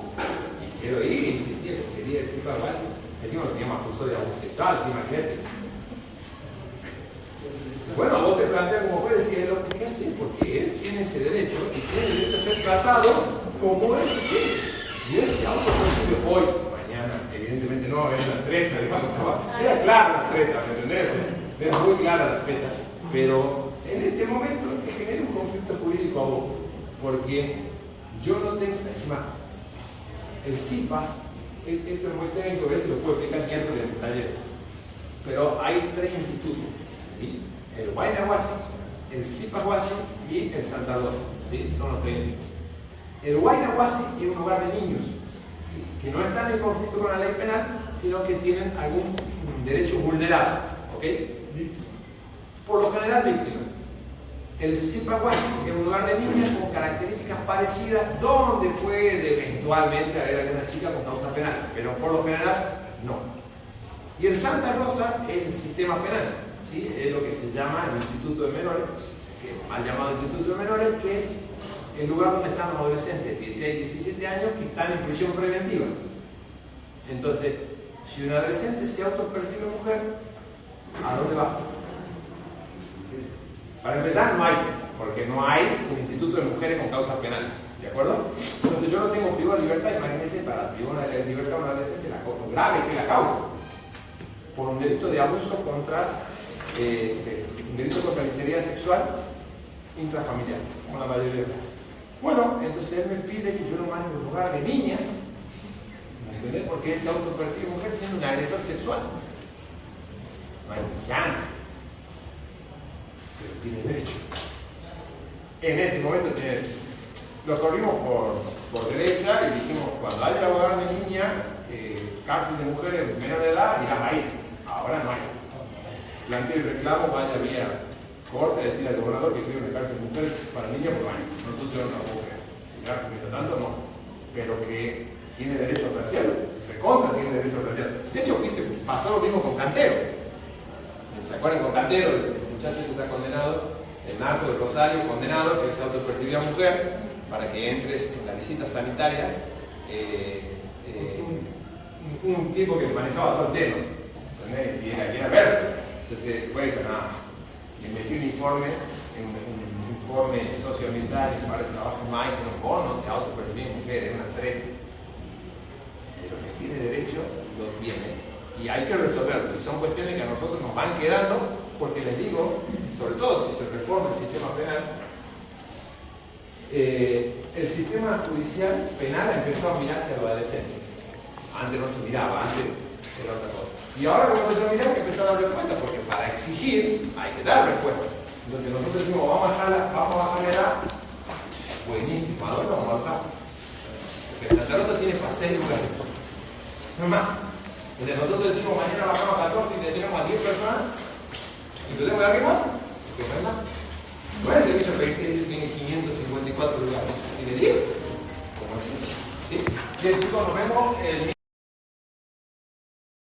y quiero ir, y insistía que quería el Zipa Guasi. Encima lo teníamos acusado de abuso sexual, imagínate. Bueno, vos te planteas como puedes decir, ¿qué hace? Porque él tiene ese derecho y tiene derecho a ser tratado como él quiere. Y él se autopercibe hoy, mañana, evidentemente no va a haber una treta, digamos, era clara la treta, ¿me entendés? Era muy clara la treta. Pero en este momento te genera un conflicto jurídico a vos, porque yo no tengo, encima, el CIPAS. Esto es muy técnico, a ver si lo puedo explicar miércoles en el taller. Pero hay tres institutos, ¿sí? El Huayna Guasi, el Zipa Guasi y el Santa Rosa, ¿sí? Son los tres institutos. El Huayna Guasi es un hogar de niños, ¿sí? Que no están en conflicto con la ley penal, sino que tienen algún derecho vulnerado, ¿ok? Por lo general víctima. El Zipa Guasi es un lugar de niñas con características parecidas, donde puede eventualmente haber alguna chica con causa penal, pero por lo general no. Y el Santa Rosa es el sistema penal, ¿sí? Es lo que se llama el Instituto de Menores, que mal llamado Instituto de Menores, que es el lugar donde están los adolescentes de 16 y 17 años que están en prisión preventiva. Entonces, si un adolescente se autopercibe mujer, ¿a dónde va? Para empezar, no hay, porque no hay un instituto de mujeres con causas penales, ¿de acuerdo? Entonces yo no tengo privado de libertad, imagínense, para privar de libertad a un adolescente, lo grave que es la causa, por un delito de abuso contra, un delito contra la integridad sexual intrafamiliar, como la mayoría de los casos. Bueno, entonces él me pide que yo nomás en un lugar de niñas, ¿me entendés? Porque él se autopercibe mujer siendo un agresor sexual. No hay chance. Pero tiene derecho. En ese momento tiene derecho. Lo corrimos por derecha y dijimos, cuando haya hogar de niña, cárcel de mujeres menor de edad, irás a ir. Ahora no hay. Planteo el reclamo, vaya vía corte, decirle al gobernador que quiere una cárcel de mujeres para niñas por año. Nosotros yo no lo puedo creer. Ya, mientras tanto no. Pero que tiene derecho a plantearlo. Recontra tiene derecho a plantearlo. De hecho, viste, pasó lo mismo con Cantero. ¿Se acuerdan con Cantero? El muchacho que está condenado, el narco de Rosario, condenado, que se autopercibía mujer, para que entres en la visita sanitaria, un tipo que manejaba todo el tema, ¿entendés? Y era verso. Entonces, bueno, nada, le metí un informe socioambiental para el trabajo más, que los bonos de autopercibir mujeres, una treta. Pero que tiene derecho, lo tiene. Y hay que resolverlo. Y son cuestiones que a nosotros nos van quedando, porque les digo, sobre todo si se reforma el sistema penal, el sistema judicial penal empezó a mirarse a los adolescentes. Antes no se miraba, antes era otra cosa. Y ahora cuando se mira que empezó a dar respuesta, porque para exigir hay que dar respuesta. Entonces nosotros decimos, vamos a bajar la edad. Buenísimo, ¿a dónde vamos a bajar? Porque Santa Rosa tiene para 6 lugares. No más. Entonces nosotros decimos, mañana bajamos a 14 y tenemos a 10 personas. ¿Y tú tengo alguien más? Que no hay más. No es el servicio que tiene 554 lugares. ¿Y de 10? ¿Cómo es eso? ¿Sí? Bien, chicos, nos vemos el